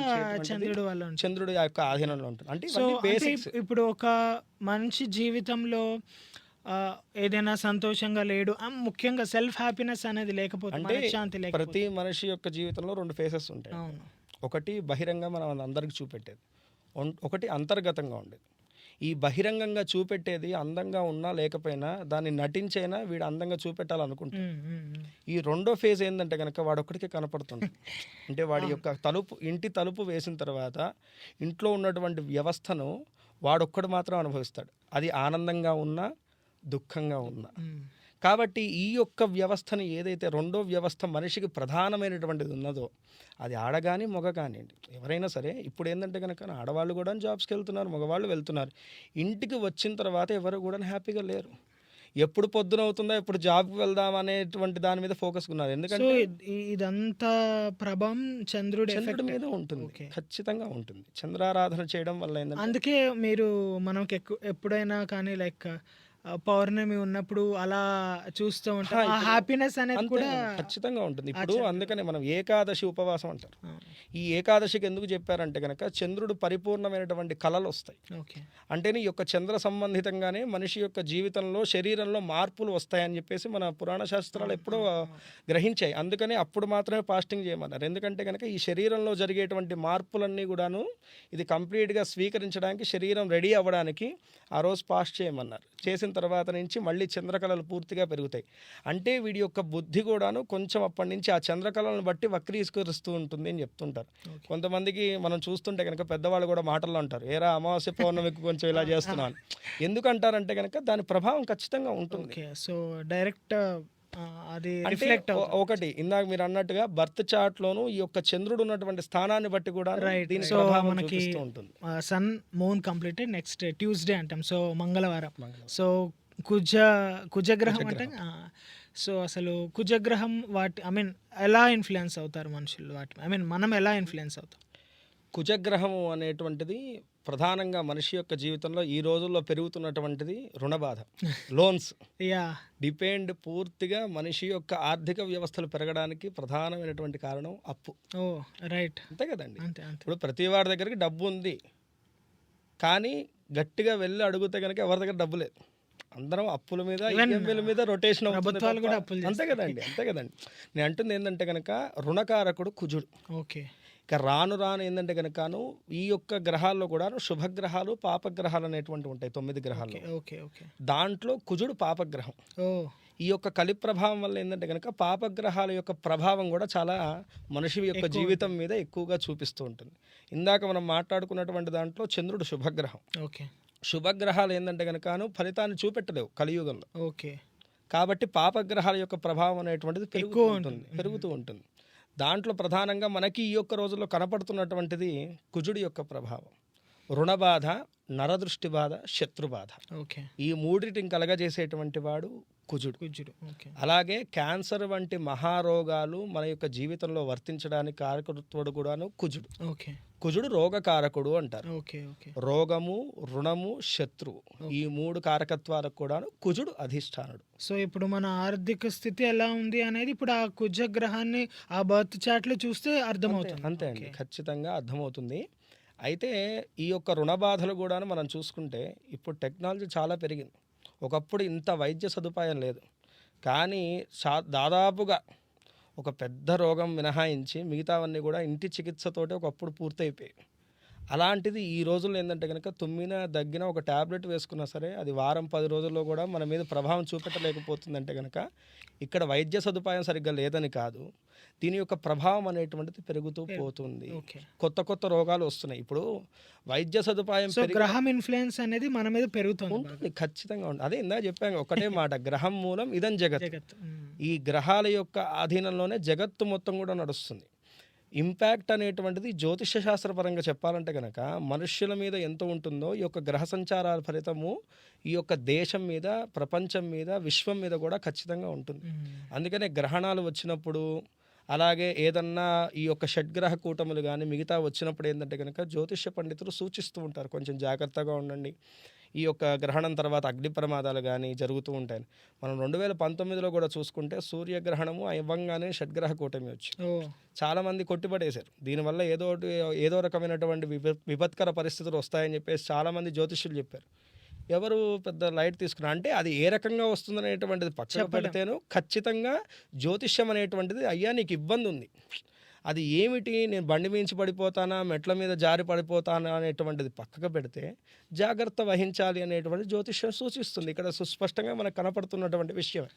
చంద్రుడు వల్ల, చంద్రుడు యొక్క ఆధీనంలో ఉంటుంది. అంటే ఇప్పుడు ఒక మనిషి జీవితంలో ఏదైనా సంతోషంగా లేడు, ముఖ్యంగా సెల్ఫ్ హ్యాపీనెస్ అనేది లేకపోతే, శాంతి లేకపోతే, ప్రతి మనిషి యొక్క జీవితంలో 2 ఫేసెస్ ఉంటాయి. ఒకటి బహిరంగంగా మనం అందరికి చూపెట్టేది, ఒకటి అంతర్గతంగా ఉండేది. ఈ బహిరంగంగా చూపెట్టేది అందంగా ఉన్నా లేకపోయినా దాన్ని నటించైనా వీడు అందంగా చూపెట్టాలనుకుంటాడు. ఈ రెండో ఫేజ్ ఏంటంటే కనుక వాడు ఒక్కడికే కనపడుతుంది. అంటే వాడి యొక్క ఇంటి తలుపు వేసిన తర్వాత ఇంట్లో ఉన్నటువంటి వ్యవస్థను వాడొక్కడు మాత్రం అనుభవిస్తాడు, అది ఆనందంగా ఉన్నా దుఃఖంగా ఉన్నా. కాబట్టి ఈ యొక్క వ్యవస్థని ఏదైతే రెండో వ్యవస్థ మనిషికి ప్రధానమైనటువంటిది ఉన్నదో అది ఆడ కానీ మగ కానివ్వండి ఎవరైనా సరే. ఇప్పుడు ఏంటంటే కనుక ఆడవాళ్ళు కూడా జాబ్స్కి వెళ్తున్నారు, మగవాళ్ళు వెళ్తున్నారు. ఇంటికి వచ్చిన తర్వాత ఎవరు కూడా హ్యాపీగా లేరు. ఎప్పుడు పొద్దున అవుతుందా, ఎప్పుడు జాబ్కి వెళ్దాం అనేటువంటి దాని మీద ఫోకస్ ఉన్నారు. సో ఎందుకంటే ఇదంతా ప్రభావం చంద్రుడి చంద్రుడి ఎఫెక్ట్. మీద ఉంటుంది, ఓకే. ఖచ్చితంగా ఉంటుంది. చంద్రారాధన చేయడం వల్ల ఏంటంటే అందుకే మీరు మనకి ఎప్పుడైనా కానీ లైక్ పౌర్ణమి ఉన్నప్పుడు అలా చూస్తూ ఉంటాం, ఆ ఇప్పుడు హ్యాపీనెస్ అనేది అంతే కూడా. ఖచ్చితంగా ఉంటుంది. ఇప్పుడు చంద్రుడు. అందుకనే మనం ఏకాదశి ఉపవాసం అంటారు. ఆ, ఈ ఏకాదశికి ఎందుకు చెప్పారంటే కనుక చంద్రుడు పరిపూర్ణమైనటువంటి కళలు వస్తాయి. ఓకే. అంటేనే ఈ యొక్క చంద్ర సంబంధితంగానే మనిషి యొక్క జీవితంలో శరీరంలో మార్పులు వస్తాయని చెప్పేసి మన పురాణ శాస్త్రాలు ఎప్పుడో గ్రహించాయి. అందుకనే అప్పుడు మాత్రమే ఫాస్టింగ్ చేయమన్నారు. ఎందుకంటే కనుక ఈ శరీరంలో జరిగేటువంటి మార్పులన్నీ కూడాను ఇది కంప్లీట్గా స్వీకరించడానికి, శరీరం రెడీ అవ్వడానికి ఆ రోజు ఫాస్ట్ చేయమన్నారు. చేసిన తర్వాత నుంచి మళ్ళీ చంద్రకళలు పూర్తిగా పెరుగుతాయి. అంటే వీడి యొక్క బుద్ధి కూడాను కొంచెం అప్పటి నుంచి ఆ చంద్రకళలను బట్టి వక్రీకరిస్తూ ఉంటుంది అని చెప్తుంటారు. కొంతమందికి మనం చూస్తుంటే కనుక పెద్దవాళ్ళు కూడా మాటల్లో అంటారు, ఏరా అమావాస్య పౌర్ణమికి కొంచెం ఇలా చేస్తున్నాను. ఎందుకంటారంటే కనుక దాని ప్రభావం ఖచ్చితంగా ఉంటుంది. ఓకే. సో డైరెక్ట్ అది అంటే రిఫ్లెక్ట్ ఒకటి ఇందాక మీరు అన్నట్టుగా బర్త్ చార్ట్ లోను ఈ యొక్క చంద్రుడు ఉన్నటువంటి స్థానాన్ని బట్టి కూడా రైట్. దీని సో ప్రభావం మనకి చూపిస్తూ ఉంటుంది. Sun moon completed next Tuesday అంటాం, సో మంగళవారం. సో కుజగ్రహం అంటే సో అసలు కుజగ్రహం వాటి ఎలా ఇన్ఫ్లుయెన్స్ అవుతారు మనుషులు వాటి మనం ఎలా ఇన్ఫ్లుయెన్స్ అవుతాం? కుజగ్రహము అనేటువంటిది ప్రధానంగా మనిషి యొక్క జీవితంలో ఈ రోజుల్లో పెరుగుతున్నటువంటిది రుణబాధ, లోన్స్. యా. డిపెండ్ పూర్తిగా మనిషి యొక్క ఆర్థిక వ్యవస్థలు పెరగడానికి ప్రధానమైనటువంటి కారణం అప్పు. ఓ రైట్. అంతే కదండి. అంతే అంతే. ఇప్పుడు ప్రతి వాడి దగ్గరికి డబ్బు ఉంది, కానీ గట్టిగా వెళ్ళి అడిగితే కనుక ఎవరి దగ్గర డబ్బు లేదు. అందరం అప్పుల మీద, ఈఎంఐల మీద రొటేషన్ ప్రభుత్వాలు కూడా అప్పులు అంతే కదండి. అంతే కదండి. నేను అంటుంది ఏంటంటే కనుక రుణకారకుడు కుజుడు. ఓకే. ఇక రాను ఏంటంటే కనుకను ఈ యొక్క గ్రహాల్లో కూడా శుభగ్రహాలు, పాపగ్రహాలు అనేటువంటి ఉంటాయి 9 గ్రహాలు. ఓకే. ఓకే. దాంట్లో కుజుడు పాపగ్రహం. ఓ. ఈ యొక్క కలి ప్రభావం వల్ల ఏంటంటే కనుక పాపగ్రహాల యొక్క ప్రభావం కూడా చాలా మనిషి యొక్క జీవితం మీద ఎక్కువగా చూపిస్తూ ఉంటుంది. ఇందాక మనం మాట్లాడుకున్నటువంటి దాంట్లో చంద్రుడు శుభగ్రహం. ఓకే. శుభగ్రహాలు ఏంటంటే కనుకను ఫలితాన్ని చూపెట్టలేవు కలియుగంలో. ఓకే. కాబట్టి పాపగ్రహాల యొక్క ప్రభావం అనేటువంటిది పెరుగుతూ ఉంటుంది. దాంట్లో ప్రధానంగా మనకి ఈ యొక్క రోజుల్లో కనపడుతున్నటువంటిది కుజుడి యొక్క ప్రభావం. రుణబాధ, నరదృష్టి బాధ, శత్రుబాధ, ఓకే. ఈ మూడింటిని కలగజేసేటువంటి వాడు కుజుడు. ఓకే. అలాగే క్యాన్సర్ వంటి మహారోగాలు మన యొక్క జీవితంలో వర్తించడానికి కారకత్వుడు కూడాను కుజుడు. ఓకే. కుజుడు రోగకారకుడు అంటారు. ఓకే. ఓకే. రోగము, రుణము, శత్రువు, ఈ 3 కారకత్వాలకు కూడాను కుజుడు అధిష్టానుడు. సో ఇప్పుడు మన ఆర్థిక స్థితి ఎలా ఉంది అనేది ఇప్పుడు ఆ కుజగ్రహాన్ని ఆ బర్త్ చార్ట్లో చూస్తే అర్థమవుతుంది. అంతే అండి, ఖచ్చితంగా అర్థమవుతుంది. అయితే ఈ యొక్క రుణ బాధలు కూడా మనం చూసుకుంటే ఇప్పుడు టెక్నాలజీ చాలా పెరిగింది. ఒకప్పుడు ఇంత వైద్య సదుపాయం లేదు, కానీ దాదాపుగా ఒక పెద్ద రోగం మినహాయించి మిగతావన్నీ కూడా ఇంటి చికిత్సతోటి ఒకప్పుడు పూర్తయిపోయాయి. అలాంటిది ఈ రోజుల్లో ఏంటంటే కనుక తుమ్మిన దగ్గిన ఒక ట్యాబ్లెట్ వేసుకున్నా సరే అది వారం 10 రోజుల్లో కూడా మన మీద ప్రభావం చూపెట్టలేకపోతుందంటే కనుక ఇక్కడ వైద్య సదుపాయం సరిగ్గా లేదని కాదు, దీని యొక్క ప్రభావం అనేటువంటిది పెరుగుతూ పోతుంది. కొత్త రోగాలు వస్తున్నాయి. ఇప్పుడు వైద్య సదుపాయం గ్రహం ఇన్ఫ్లుయెన్స్ అనేది మన మీద పెరుగుతుంది, ఖచ్చితంగా ఉంటుంది. అదే ఇందా చెప్పాను ఒకటే మాట, గ్రహం మూలం ఇదం జగత్. ఈ గ్రహాల యొక్క ఆధీనంలోనే జగత్తు మొత్తం కూడా నడుస్తుంది. ఇంపాక్ట్ అనేటువంటిది జ్యోతిష శాస్త్రపరంగా చెప్పాలంటే కనుక మనుష్యుల మీద ఎంత ఉంటుందో ఈ యొక్క గ్రహ సంచారాల ఫలితము ఈ యొక్క దేశం మీద, ప్రపంచం మీద, విశ్వం మీద కూడా ఖచ్చితంగా ఉంటుంది. అందుకనే గ్రహణాలు వచ్చినప్పుడు, అలాగే ఏదన్నా ఈ యొక్క షడ్గ్రహ కూటములు కానీ మిగతా వచ్చినప్పుడు ఏంటంటే కనుక జ్యోతిష పండితులు సూచిస్తూ ఉంటారు, కొంచెం జాగ్రత్తగా ఉండండి, ఈ యొక్క గ్రహణం తర్వాత అగ్ని ప్రమాదాలు కానీ జరుగుతూ ఉంటాయి. మనం 2019లో కూడా చూసుకుంటే సూర్యగ్రహణము అవ్వంగానే షడ్గ్రహ కూటమి వచ్చి చాలామంది కొట్టిపడేశారు. దీనివల్ల ఏదో రకమైనటువంటి విపత్కర పరిస్థితులు వస్తాయని చెప్పేసి చాలామంది జ్యోతిష్యులు చెప్పారు. ఎవరు పెద్ద లైట్ తీసుకున్నారు అంటే అది ఏ రకంగా వస్తుందనేటువంటిది పక్కన పెడితేను ఖచ్చితంగా జ్యోతిష్యం అనేటువంటిది అయ్యా నీకు ఇబ్బంది ఉంది, అది ఏమిటి, నేను బండి మించి పడిపోతానా, మెట్ల మీద జారి పడిపోతానా అనేటువంటిది పక్కకు పెడితే జాగ్రత్త వహించాలి అనేటువంటి జ్యోతిష్యం సూచిస్తుంది. ఇక్కడ సుస్పష్టంగా మనకు కనపడుతున్నటువంటి విషయం.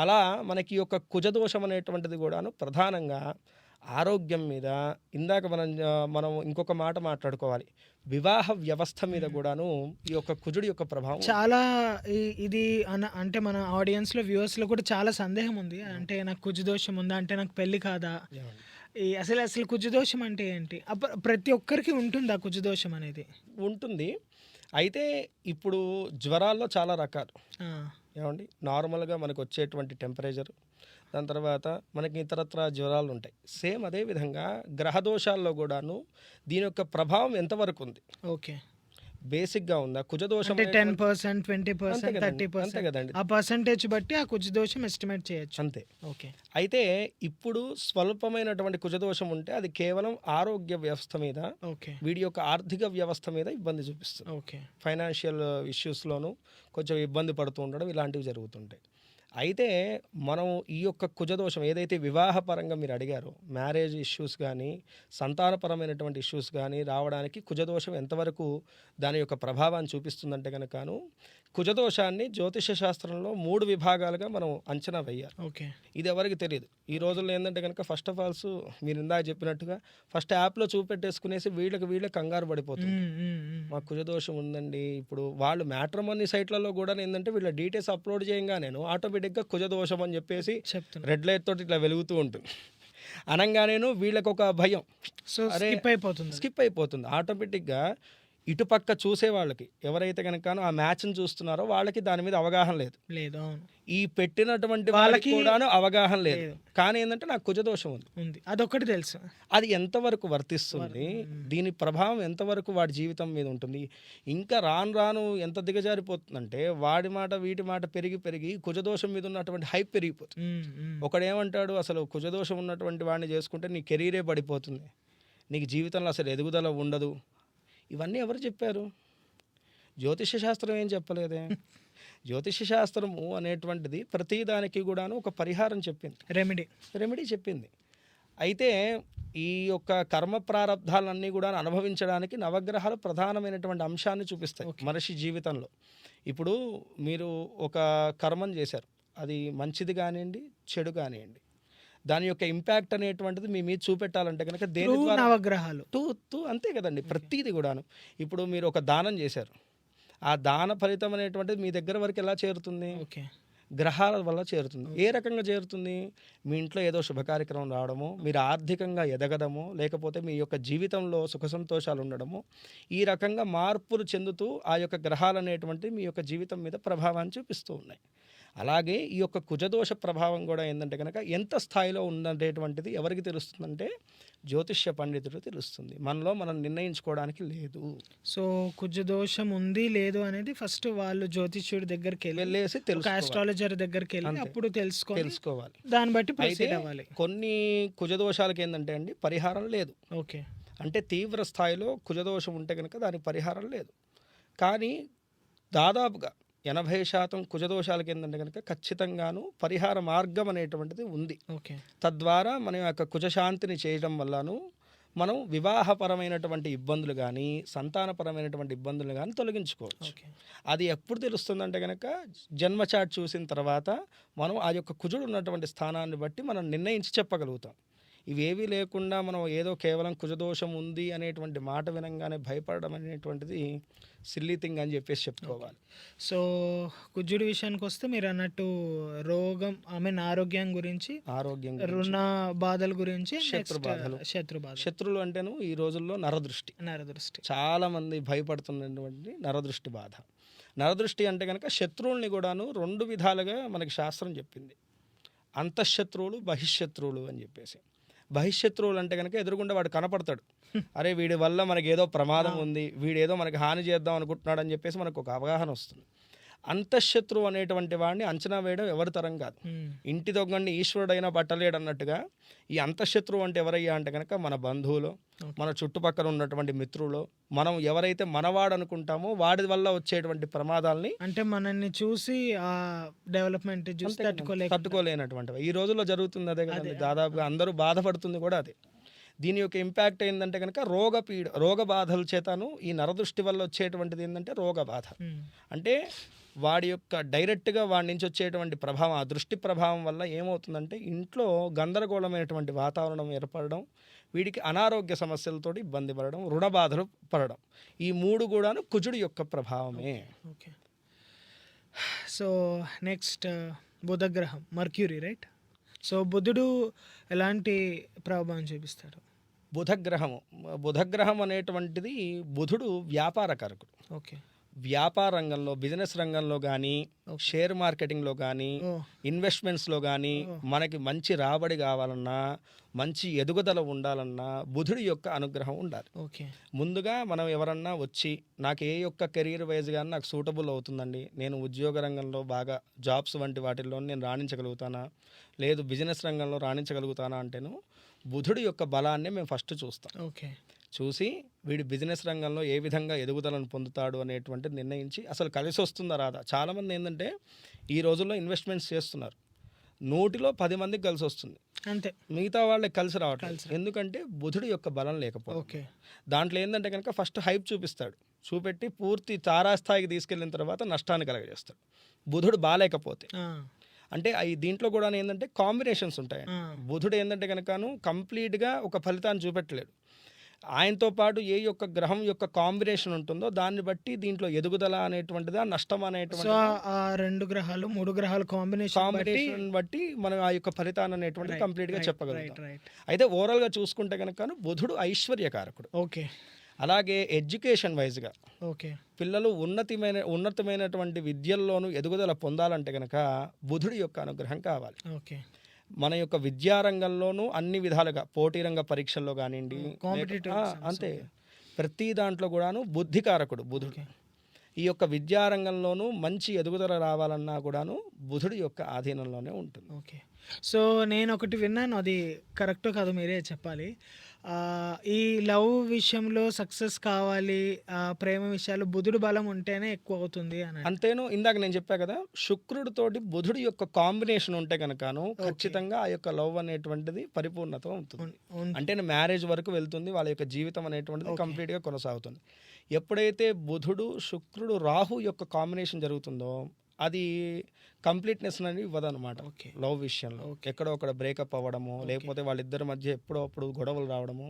అలా మనకి యొక్క కుజదోషం అనేటువంటిది కూడాను ప్రధానంగా ఆరోగ్యం మీద, ఇందాక మనం ఇంకొక మాట మాట్లాడుకోవాలి, వివాహ వ్యవస్థ మీద కూడాను ఈ యొక్క కుజుడి యొక్క ప్రభావం చాలా. ఇది అంటే మన ఆడియన్స్లో, వ్యూవర్స్లో కూడా చాలా సందేహం ఉంది. అంటే నాకు కుజదోషం ఉందా, అంటే నాకు పెళ్ళి కాదా, అసలు కుజదోషం అంటే ఏంటి? ప్రతి ఒక్కరికి ఉంటుంది ఆ కుజదోషం అనేది. ఉంటుంది. అయితే ఇప్పుడు జ్వరాల్లో చాలా రకాలు. ఏమండి నార్మల్గా మనకు వచ్చేటువంటి టెంపరేచర్, దాని తర్వాత మనకి ఇతరత్ర జ్వరాలు ఉంటాయి. సేమ్ అదే విధంగా గ్రహదోషాల్లో కూడాను దీని యొక్క ప్రభావం ఎంతవరకు ఉంది, ఓకే. బేసిక్గా ఉందా కుజదోషం అంటే అనేటువంటి- 10%, అంతే 20%, కదండి, 30%. అంతే కదండి, ఆ పర్సంటేజ్ బట్టి ఆ కుజ దోషం ఎస్టిమేట్ చేయొచ్చు. అంతే. ఓకే. అయితే ఇప్పుడు స్వల్పమైనటువంటి కుజదోషం ఉంటే అది కేవలం ఆరోగ్య వ్యవస్థ మీద, ఓకే. వీడి యొక్క ఆర్థిక వ్యవస్థ మీద ఇబ్బంది చూపిస్తుంది. ఓకే. ఫైనాన్షియల్ ఇష్యూస్లోనూ కొంచెం ఇబ్బంది పడుతూ ఉండడం ఇలాంటివి జరుగుతుంటాయి. అయితే మనం ఈ యొక్క కుజదోషం ఏదైతే వివాహపరంగా మీరు అడిగారో, మ్యారేజ్ ఇష్యూస్ కానీ సంతానపరమైనటువంటి ఇష్యూస్ కానీ రావడానికి కుజదోషం ఎంతవరకు దాని యొక్క ప్రభావాన్ని చూపిస్తుందంటే కనుకను, కుజదోషాన్ని జ్యోతిష శాస్త్రంలో 3 విభాగాలుగా మనం అంచనా వేయాలి. ఓకే. ఇది ఎవరికి తెలియదు ఈ రోజుల్లో. ఏంటంటే కనుక ఫస్ట్ ఆఫ్ ఆల్స్ మీరు ఇందాక చెప్పినట్టుగా ఫస్ట్ యాప్లో చూపెట్టేసుకునేసి వీళ్ళకి కంగారు పడిపోతుంది. మాకు కుజదోషం ఉందండి. ఇప్పుడు వాళ్ళు మ్యాట్రిమోనీ సైట్లలో కూడా ఏంటంటే వీళ్ళ డీటెయిల్స్ అప్లోడ్ చేయగానే ఆటోమేటిక్గా కుజదోషం అని చెప్పేసి చెప్తున్నా. రెడ్ లైట్ తోటి ఇట్లా వెలుగుతూ ఉంటుంది. అనగానేను వీళ్ళకి ఒక భయం, సో అరే స్కిప్ అయిపోతుంది ఆటోమేటిక్గా. ఇటుపక్క చూసే వాళ్ళకి ఎవరైతే కనుక ఆ మ్యాచ్ని చూస్తున్నారో వాళ్ళకి దాని మీద అవగాహన లేదు. అవును. ఈ పెట్టినటువంటి వాళ్ళకి కూడాను అవగాహన లేదు. కానీ ఏంటంటే నాకు కుజదోషం ఉంది, అదొక్కటి తెలుసు. అది ఎంతవరకు వర్తిస్తుంది, దీని ప్రభావం ఎంతవరకు వాడి జీవితం మీద ఉంటుంది, ఇంకా రాను ఎంత దిగజారిపోతుందంటే వాడి మాట వీటి మాట పెరిగి కుజదోషం మీద ఉన్నటువంటి హైప్ పెరిగిపోతుంది. ఒకడేమంటాడు, అసలు కుజదోషం ఉన్నటువంటి వాడిని చేసుకుంటే నీ కెరీరే పడిపోతుంది, నీకు జీవితంలో అసలు ఎదుగుదల ఉండదు. ఇవన్నీ ఎవరు చెప్పారు? జ్యోతిష శాస్త్రం ఏం చెప్పలేదే. జ్యోతిష శాస్త్రము అనేటువంటిది ప్రతిదానికి కూడాను ఒక పరిహారం చెప్పింది, రెమెడీ చెప్పింది. అయితే ఈ యొక్క కర్మ ప్రారంధాలన్నీ కూడా అనుభవించడానికి నవగ్రహాలు ప్రధానమైనటువంటి అంశాన్ని చూపిస్తాయి మనిషి జీవితంలో. ఇప్పుడు మీరు ఒక కర్మం చేశారు, అది మంచిది కానివ్వండి చెడు కానివ్వండి, దాని యొక్క ఇంపాక్ట్ అనేటువంటిది మీ మీద చూపెట్టాలంటే కనుక దేని ద్వారా, నవగ్రహాలు అంతే కదండి. ప్రతిదీ కూడాను ఇప్పుడు మీరు ఒక దానం చేశారు, ఆ దాన ఫలితం అనేటువంటిది మీ దగ్గర వరకు ఎలా చేరుతుంది? గ్రహాల వల్ల చేరుతుంది. ఏ రకంగా చేరుతుంది? మీ ఇంట్లో ఏదో శుభ కార్యక్రమం రావడము, మీరు ఆర్థికంగా ఎదగడము, లేకపోతే మీ యొక్క జీవితంలో సుఖ సంతోషాలు ఉండడము, ఈ రకంగా మార్పులు చెందుతూ ఆ యొక్క గ్రహాలు అనేటువంటివి మీ యొక్క జీవితం మీద ప్రభావాన్ని చూపిస్తూ ఉన్నాయి. అలాగే ఈ యొక్క కుజదోష ప్రభావం కూడా ఏంటంటే కనుక ఎంత స్థాయిలో ఉందనేటువంటిది ఎవరికి తెలుస్తుందంటే జ్యోతిష్య పండితుడు తెలుస్తుంది. మనలో మనం నిర్ణయించుకోవడానికి లేదు. సో కుజదోషం ఉంది లేదు అనేది ఫస్ట్ వాళ్ళు జ్యోతిష్యుడి దగ్గరికి వెళ్ళేసి ఆస్ట్రాలజర్ దగ్గరికి వెళ్ళి అప్పుడు తెలుసుకోవాలి. దాన్ని బట్టి ప్రొసీడ్ అవ్వాలి. కొన్ని కుజదోషాలకి ఏంటంటే అండి పరిహారం లేదు. ఓకే. అంటే తీవ్ర స్థాయిలో కుజదోషం ఉంటే కనుక దానికి పరిహారం లేదు. కానీ దాదాపుగా 80% కుజదోషాలకి ఏంటంటే కనుక ఖచ్చితంగాను పరిహార మార్గం అనేటువంటిది ఉంది. తద్వారా మన యొక్క కుజశాంతిని చేయడం వల్లను మనం వివాహపరమైనటువంటి ఇబ్బందులు కానీ సంతానపరమైనటువంటి ఇబ్బందులు కానీ తొలగించుకోవచ్చు. అది ఎప్పుడు తెలుస్తుందంటే కనుక జన్మచాట్ చూసిన తర్వాత మనం ఆ యొక్క కుజుడు ఉన్నటువంటి స్థానాన్ని బట్టి మనం నిర్ణయించి చెప్పగలుగుతాం. ఇవేవీ లేకుండా మనం ఏదో కేవలం కుజదోషం ఉంది అనేటువంటి మాట వినంగానే భయపడడం అనేటువంటిది సిల్లీ థింగ్ అని చెప్పేసి చెప్పుకోవాలి. సో కుజుడి విషయానికి వస్తే మీరు అన్నట్టు రోగం ఆరోగ్యం గురించి, రుణ బాధల గురించి, శత్రువులు అంటేను ఈ రోజుల్లో నరదృష్టి చాలా మంది భయపడుతున్నటువంటి నరదృష్టి బాధ. నరదృష్టి అంటే కనుక శత్రువుల్ని కూడాను 2 విధాలుగా మనకి శాస్త్రం చెప్పింది. అంతఃశత్రువులు, బహిష్శత్రువులు అని చెప్పేసి. బహిష్శత్రువులు అంటే కనుక ఎదురుగుండా వాడు కనపడతాడు, అరే వీడి వల్ల మనకి ఏదో ప్రమాదం ఉంది, వీడేదో మనకి హాని చేద్దాం అనుకుంటున్నాడు అని చెప్పేసి మనకు ఒక అవగాహన వస్తుంది. అంతఃశత్రువు అనేటువంటి వాడిని అంచనా వేయడం ఎవరి తరం కాదు. ఇంటి దొంగని ఈశ్వరుడైనా పట్టలేడు అన్నట్టుగా ఈ అంతఃశత్రువు అంటే ఎవరయ్యా అంటే కనుక మన బంధువులు, మన చుట్టుపక్కల ఉన్నటువంటి మిత్రులు, మనం ఎవరైతే మనవాడు అనుకుంటామో వాడి వల్ల వచ్చేటువంటి ప్రమాదాలని, అంటే మనల్ని చూసి డెవలప్మెంట్ తట్టుకోలేనటువంటి ఈ రోజుల్లో జరుగుతుంది అదే కదండి. దాదాపుగా అందరూ బాధపడుతుంది కూడా అదే. దీని యొక్క ఇంపాక్ట్ ఏంటంటే కనుక రోగ బాధల చేతను ఈ నరదృష్టి వల్ల వచ్చేటువంటిది ఏంటంటే రోగ బాధ. అంటే వాడి యొక్క డైరెక్ట్గా వాడి నుంచి వచ్చేటువంటి ప్రభావం, ఆ దృష్టి ప్రభావం వల్ల ఏమవుతుందంటే ఇంట్లో గందరగోళమైనటువంటి వాతావరణం ఏర్పడడం, వీడికి అనారోగ్య సమస్యలతోటి ఇబ్బంది పడడం, రుణ బాధలు పడడం, ఈ 3 కూడాను కుజుడి యొక్క ప్రభావమే. ఓకే. సో నెక్స్ట్ బుధగ్రహం, మర్క్యూరీ, రైట్? సో బుధుడు ఎలాంటి ప్రభావం చూపిస్తాడు? బుధగ్రహం అనేటువంటిది బుధుడు వ్యాపారకారకుడు. ఓకే. వ్యాపార రంగంలో, బిజినెస్ రంగంలో కానీ, షేర్ మార్కెటింగ్లో కానీ, ఓ ఇన్వెస్ట్మెంట్స్లో కానీ మనకి మంచి రాబడి కావాలన్నా, మంచి ఎదుగుదల ఉండాలన్నా బుధుడి యొక్క అనుగ్రహం ఉండాలి. ఓకే. ముందుగా మనం ఎవరన్నా వచ్చి నాకు ఏ యొక్క కెరీర్ వైజ్ కానీ నాకు సూటబుల్ అవుతుందండి, నేను ఉద్యోగ రంగంలో బాగా జాబ్స్ వంటి వాటిల్లో నేను రాణించగలుగుతానా, లేదు బిజినెస్ రంగంలో రాణించగలుగుతానా అంటేను బుధుడి యొక్క బలాన్ని మేము ఫస్ట్ చూస్తాం. ఓకే. చూసి వీడి బిజినెస్ రంగంలో ఏ విధంగా ఎదుగుదలను పొందుతాడు అనేటువంటిది నిర్ణయించి అసలు కలిసి వస్తుందా రాదా. చాలామంది ఏంటంటే ఈ రోజుల్లో ఇన్వెస్ట్మెంట్స్ చేస్తున్నారు, 100లో 10 మందికి కలిసి వస్తుంది, అంతే. మిగతా వాళ్ళకి కలిసి రావట్లేదు. ఎందుకంటే బుధుడి యొక్క బలం లేకపోతే. ఓకే. దాంట్లో ఏంటంటే కనుక ఫస్ట్ హైప్ చూపిస్తాడు, చూపెట్టి పూర్తి తారాస్థాయికి తీసుకెళ్ళిన తర్వాత నష్టాన్ని కలగజేస్తాడు బుధుడు బాగాలేకపోతే. ఆ, అంటే దీంట్లో కూడా ఏంటంటే కాంబినేషన్స్ ఉంటాయి. ఆ, బుధుడు ఏంటంటే కనుకను కంప్లీట్గా ఒక ఫలితాన్ని చూపెట్టలేడు. ఆయనతో పాటు ఏ యొక్క గ్రహం యొక్క కాంబినేషన్ ఉంటుందో దాన్ని బట్టి దీంట్లో ఎదుగుదల అనేటువంటిదా, నష్టం సో అనేటువంటి ఆ 2 గ్రహాలు 3 గ్రహాలు కాంబినేషన్ బట్టి మనం ఆ యొక్క ఫలితాన్ని అనేటువంటిది కంప్లీట్గా చెప్పగలుగుతాం. రైట్. అయితే ఓవరాల్గా చూసుకుంటే కనుక బుధుడు ఐశ్వర్యకారకుడు. ఓకే. అలాగే ఎడ్యుకేషన్ వైజ్గా ఓకే. పిల్లలు ఉన్నతమైనటువంటి విద్యల్లోనూ ఎదుగుదల పొందాలంటే కనుక బుధుడి యొక్క అనుగ్రహం కావాలి. ఓకే. మన యొక్క విద్యారంగంలోనూ అన్ని విధాలుగా పోటీ రంగ పరీక్షల్లో కానివ్వండి, కాంపిటేటివ్ అంతే ప్రతి దాంట్లో కూడాను బుద్ధికారకుడు బుధుడు. ఈ యొక్క విద్యారంగంలోనూ మంచి ఎదుగుదల రావాలన్నా కూడాను బుధుడి యొక్క ఆధీనంలోనే ఉంటుంది. ఓకే. సో నేను ఒకటి విన్నాను, అది కరెక్టో కాదో మీరే చెప్పాలి. ఈ లవ్ విషయంలో సక్సెస్ కావాలి, ప్రేమ విషయాలు బుధుడు బలం ఉంటేనే ఎక్కువ అవుతుంది అని. అంతేను, ఇందాక నేను చెప్పా కదా, శుక్రుడితోటి బుధుడి యొక్క కాంబినేషన్ ఉంటే కనుకను ఖచ్చితంగా ఆ యొక్క లవ్ అనేటువంటిది పరిపూర్ణత ఉంటుంది. అంటే మ్యారేజ్ వరకు వెళ్తుంది, వాళ్ళ యొక్క జీవితం అనేటువంటిది కంప్లీట్గా కొనసాగుతుంది. ఎప్పుడైతే బుధుడు శుక్రుడు రాహు యొక్క కాంబినేషన్ జరుగుతుందో అది కంప్లీట్నెస్ అనేది ఇవ్వదన్నమాట. లవ్ విషయంలో ఎక్కడో అక్కడ బ్రేకప్ అవ్వడము, లేకపోతే వాళ్ళిద్దరి మధ్య ఎప్పుడో అప్పుడు గొడవలు రావడము,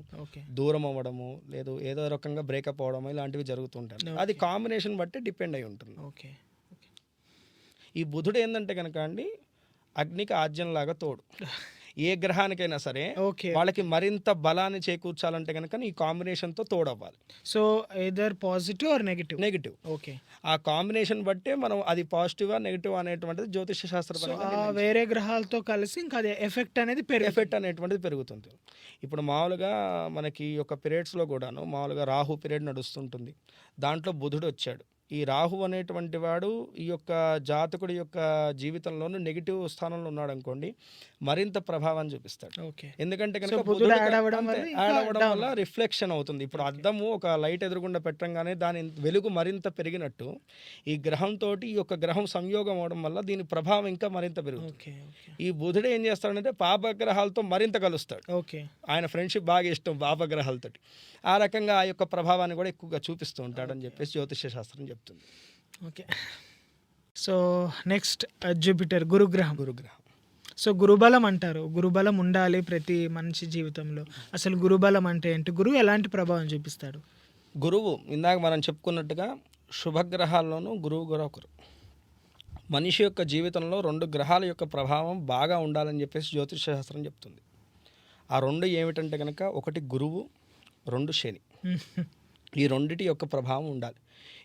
దూరం అవ్వడము, లేదు ఏదో రకంగా బ్రేకప్ అవ్వడము, ఇలాంటివి జరుగుతుంటాయి. అది కాంబినేషన్ బట్టి డిపెండ్ అయి ఉంటుంది. ఈ బుధుడు ఏంటంటే కనుక అండి అగ్నికి ఆజ్యంలాగా తోడు. ఏ గ్రహానికైనా సరే వాళ్ళకి మరింత బలాన్ని చేకూర్చాలంటే కనుక ఈ కాంబినేషన్తో తోడవ్వాలి. So either positive or negative. Okay. ఆ కాంబినేషన్ బట్టే మనం అది పాజిటివా నెగిటివ్ అనేటువంటిది జ్యోతిష శాస్త్రపరంగా వేరే గ్రహాలతో కలిసి ఇంకా అది ఎఫెక్ట్ అనేటువంటిది పెరుగుతుంది. ఇప్పుడు మామూలుగా మనకి ఒక పీరియడ్స్లో కూడాను మామూలుగా రాహు పీరియడ్ నడుస్తుంటుంది, దాంట్లో బుధుడు వచ్చాడు. ఈ రాహు అనేటువంటి వాడు ఈ యొక్క జాతకుడి యొక్క జీవితంలోనూ నెగిటివ్ స్థానంలో ఉన్నాడు అనుకోండి, మరింత ప్రభావం చూపిస్తాడు. ఎందుకంటే కనుక యాడ్ అవ్వడం వల్ల రిఫ్లెక్షన్ అవుతుంది. ఇప్పుడు అద్దము ఒక లైట్ ఎదురుగుండా పెట్టంగానే దాని వెలుగు మరింత పెరిగినట్టు ఈ గ్రహంతో ఈ యొక్క గ్రహం సంయోగం అవడం వల్ల దీని ప్రభావం ఇంకా మరింత పెరుగుతుంది. ఈ బుధుడు ఏం చేస్తాడంటే పాపగ్రహాలతో మరింత కలుస్తాడు. ఆయన ఫ్రెండ్షిప్ బాగా ఇష్టం పాపగ్రహాలతో, ఆ రకంగా ఆ యొక్క ప్రభావాన్ని కూడా ఎక్కువగా చూపిస్తూ ఉంటాడని చెప్పేసి జ్యోతిష్య శాస్త్రం చెప్తుంది. ఓకే. సో నెక్స్ట్ జూపిటర్ గురుగ్రహం. సో గురుబలం అంటారు, గురుబలం ఉండాలి ప్రతి మనిషి జీవితంలో. అసలు గురుబలం అంటే ఏంటి, గురువు ఎలాంటి ప్రభావం చూపిస్తాడు? గురువు ఇందాక మనం చెప్పుకున్నట్టుగా శుభగ్రహాల్లోనూ గురువు కూడా ఒకరు. మనిషి యొక్క జీవితంలో 2 గ్రహాల యొక్క ప్రభావం బాగా ఉండాలని చెప్పేసి జ్యోతిష శాస్త్రం చెప్తుంది. ఆ 2 ఏమిటంటే కనుక, ఒకటి గురువు, 2 శని. ఈ రెండిటి యొక్క ప్రభావం ఉండాలి.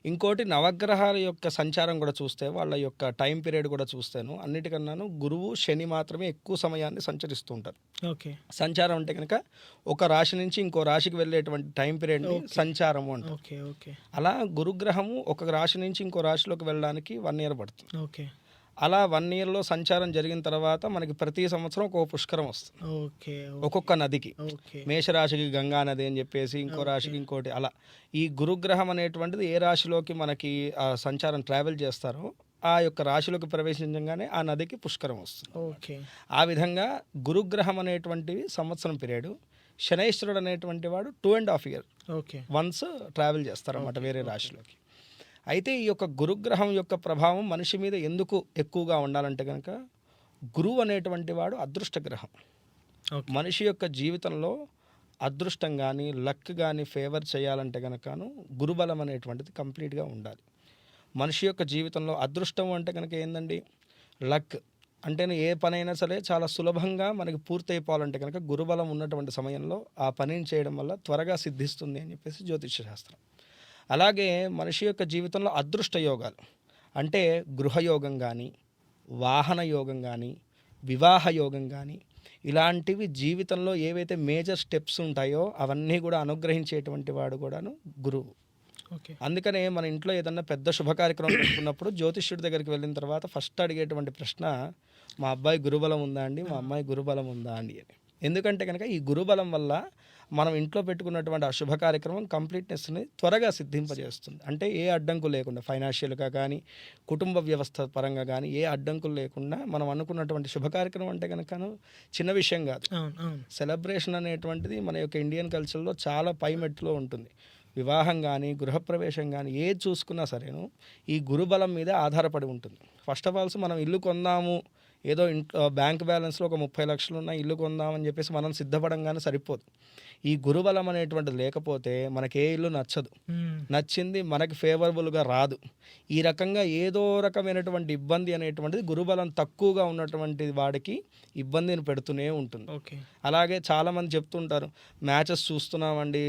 ఇంకోటి నవగ్రహాల యొక్క సంచారం కూడా చూస్తే, వాళ్ళ యొక్క టైం పీరియడ్ కూడా చూస్తేను అన్నిటికన్నాను గురువు శని మాత్రమే ఎక్కువ సమయాన్ని సంచరిస్తూ ఉంటారు. సంచారం అంటే కనుక ఒక రాశి నుంచి ఇంకో రాశికి వెళ్ళేటువంటి టైం పీరియడ్ సంచారము అంటారు. అలా గురుగ్రహము ఒక రాశి నుంచి ఇంకో రాశిలోకి వెళ్ళడానికి 1 year పడుతుంది. అలా 1 yearలో సంచారం జరిగిన తర్వాత మనకి ప్రతి సంవత్సరం ఒక పుష్కరం వస్తుంది ఒక్కొక్క నదికి. మేషరాశికి గంగా నది అని చెప్పేసి, ఇంకో రాశికి ఇంకోటి. అలా ఈ గురుగ్రహం అనేటువంటిది ఏ రాశిలోకి మనకి ఆ సంచారం ట్రావెల్ చేస్తారో ఆ యొక్క రాశిలోకి ప్రవేశించగానే ఆ నదికి పుష్కరం వస్తుంది. ఆ విధంగా గురుగ్రహం అనేటువంటివి సంవత్సరం పీరియడ్, శనైశ్వరుడు అనేటువంటి వాడు 2.5 years వన్స్ ట్రావెల్ చేస్తారన్నమాట వేరే రాశిలోకి. అయితే ఈ యొక్క గురుగ్రహం యొక్క ప్రభావం మనిషి మీద ఎందుకు ఎక్కువగా ఉండాలంటే కనుక, గురువు అనేటువంటి వాడు అదృష్ట గ్రహం. మనిషి యొక్క జీవితంలో అదృష్టం కానీ లక్ కానీ ఫేవర్ చేయాలంటే కనుకను గురుబలం అనేటువంటిది కంప్లీట్గా ఉండాలి. మనిషి యొక్క జీవితంలో అదృష్టం అంటే కనుక ఏందండి, లక్ అంటే ఏ పనైనా సరే చాలా సులభంగా మనకి పూర్తి అయిపోవాలంటే కనుక గురుబలం ఉన్నటువంటి సమయంలో ఆ పనిని చేయడం వల్ల త్వరగా సిద్ధిస్తుంది అని చెప్పేసి జ్యోతిష శాస్త్రం. అలాగే మనిషి యొక్క జీవితంలో అదృష్ట యోగాలు అంటే గృహయోగం కానీ, వాహన యోగం కానీ, వివాహ యోగం కానీ, ఇలాంటివి జీవితంలో ఏవైతే మేజర్ స్టెప్స్ ఉంటాయో అవన్నీ కూడా అనుగ్రహించేటువంటి వాడు కూడాను గురువు. ఓకే. అందుకనే మన ఇంట్లో ఏదన్నా పెద్ద శుభ కార్యక్రమం పెట్టుకున్నప్పుడు జ్యోతిష్యుడి దగ్గరికి వెళ్ళిన తర్వాత ఫస్ట్ అడిగేటువంటి ప్రశ్న, మా అబ్బాయి గురుబలం ఉందా అండి, మా అమ్మాయి గురుబలం ఉందా అండి అని. ఎందుకంటే కనుక ఈ గురుబలం వల్ల మనం ఇంట్లో పెట్టుకున్నటువంటి ఆ శుభ కార్యక్రమం కంప్లీట్నెస్ని త్వరగా సిద్ధింపజేస్తుంది. అంటే ఏ అడ్డంకు లేకుండా ఫైనాన్షియల్గా కానీ, కుటుంబ వ్యవస్థ పరంగా కానీ ఏ అడ్డంకులు లేకుండా మనం అనుకున్నటువంటి శుభ కార్యక్రమం అంటే కనుక చిన్న విషయం కాదు. అవును, అవును. సెలబ్రేషన్ అనేటువంటిది మన యొక్క ఇండియన్ కల్చర్లో చాలా పైమెట్లో ఉంటుంది. వివాహం కానీ, గృహప్రవేశం కానీ ఏది చూసుకున్నా సరేను ఈ గురుబలం మీద ఆధారపడి ఉంటుంది. ఫస్ట్ ఆఫ్ ఆల్స్ మనం ఇల్లు కొందాము, ఏదో ఇంట్లో బ్యాంక్ బ్యాలెన్స్లో ఒక 30 లక్షలు ఉన్న ఇల్లు కొందామని చెప్పేసి మనం సిద్ధపడంగానే సరిపోదు. ఈ గురుబలం అనేటువంటిది లేకపోతే మనకి ఏ ఇల్లు నచ్చదు, నచ్చింది మనకి ఫేవరబుల్గా రాదు. ఈ రకంగా ఏదో రకమైనటువంటి ఇబ్బంది అనేటువంటిది గురుబలం తక్కువగా ఉన్నటువంటి వాడికి ఇబ్బందిని పెడుతూనే ఉంటుంది. ఓకే. అలాగే చాలామంది చెప్తుంటారు, మ్యాచెస్ చూస్తున్నామండి,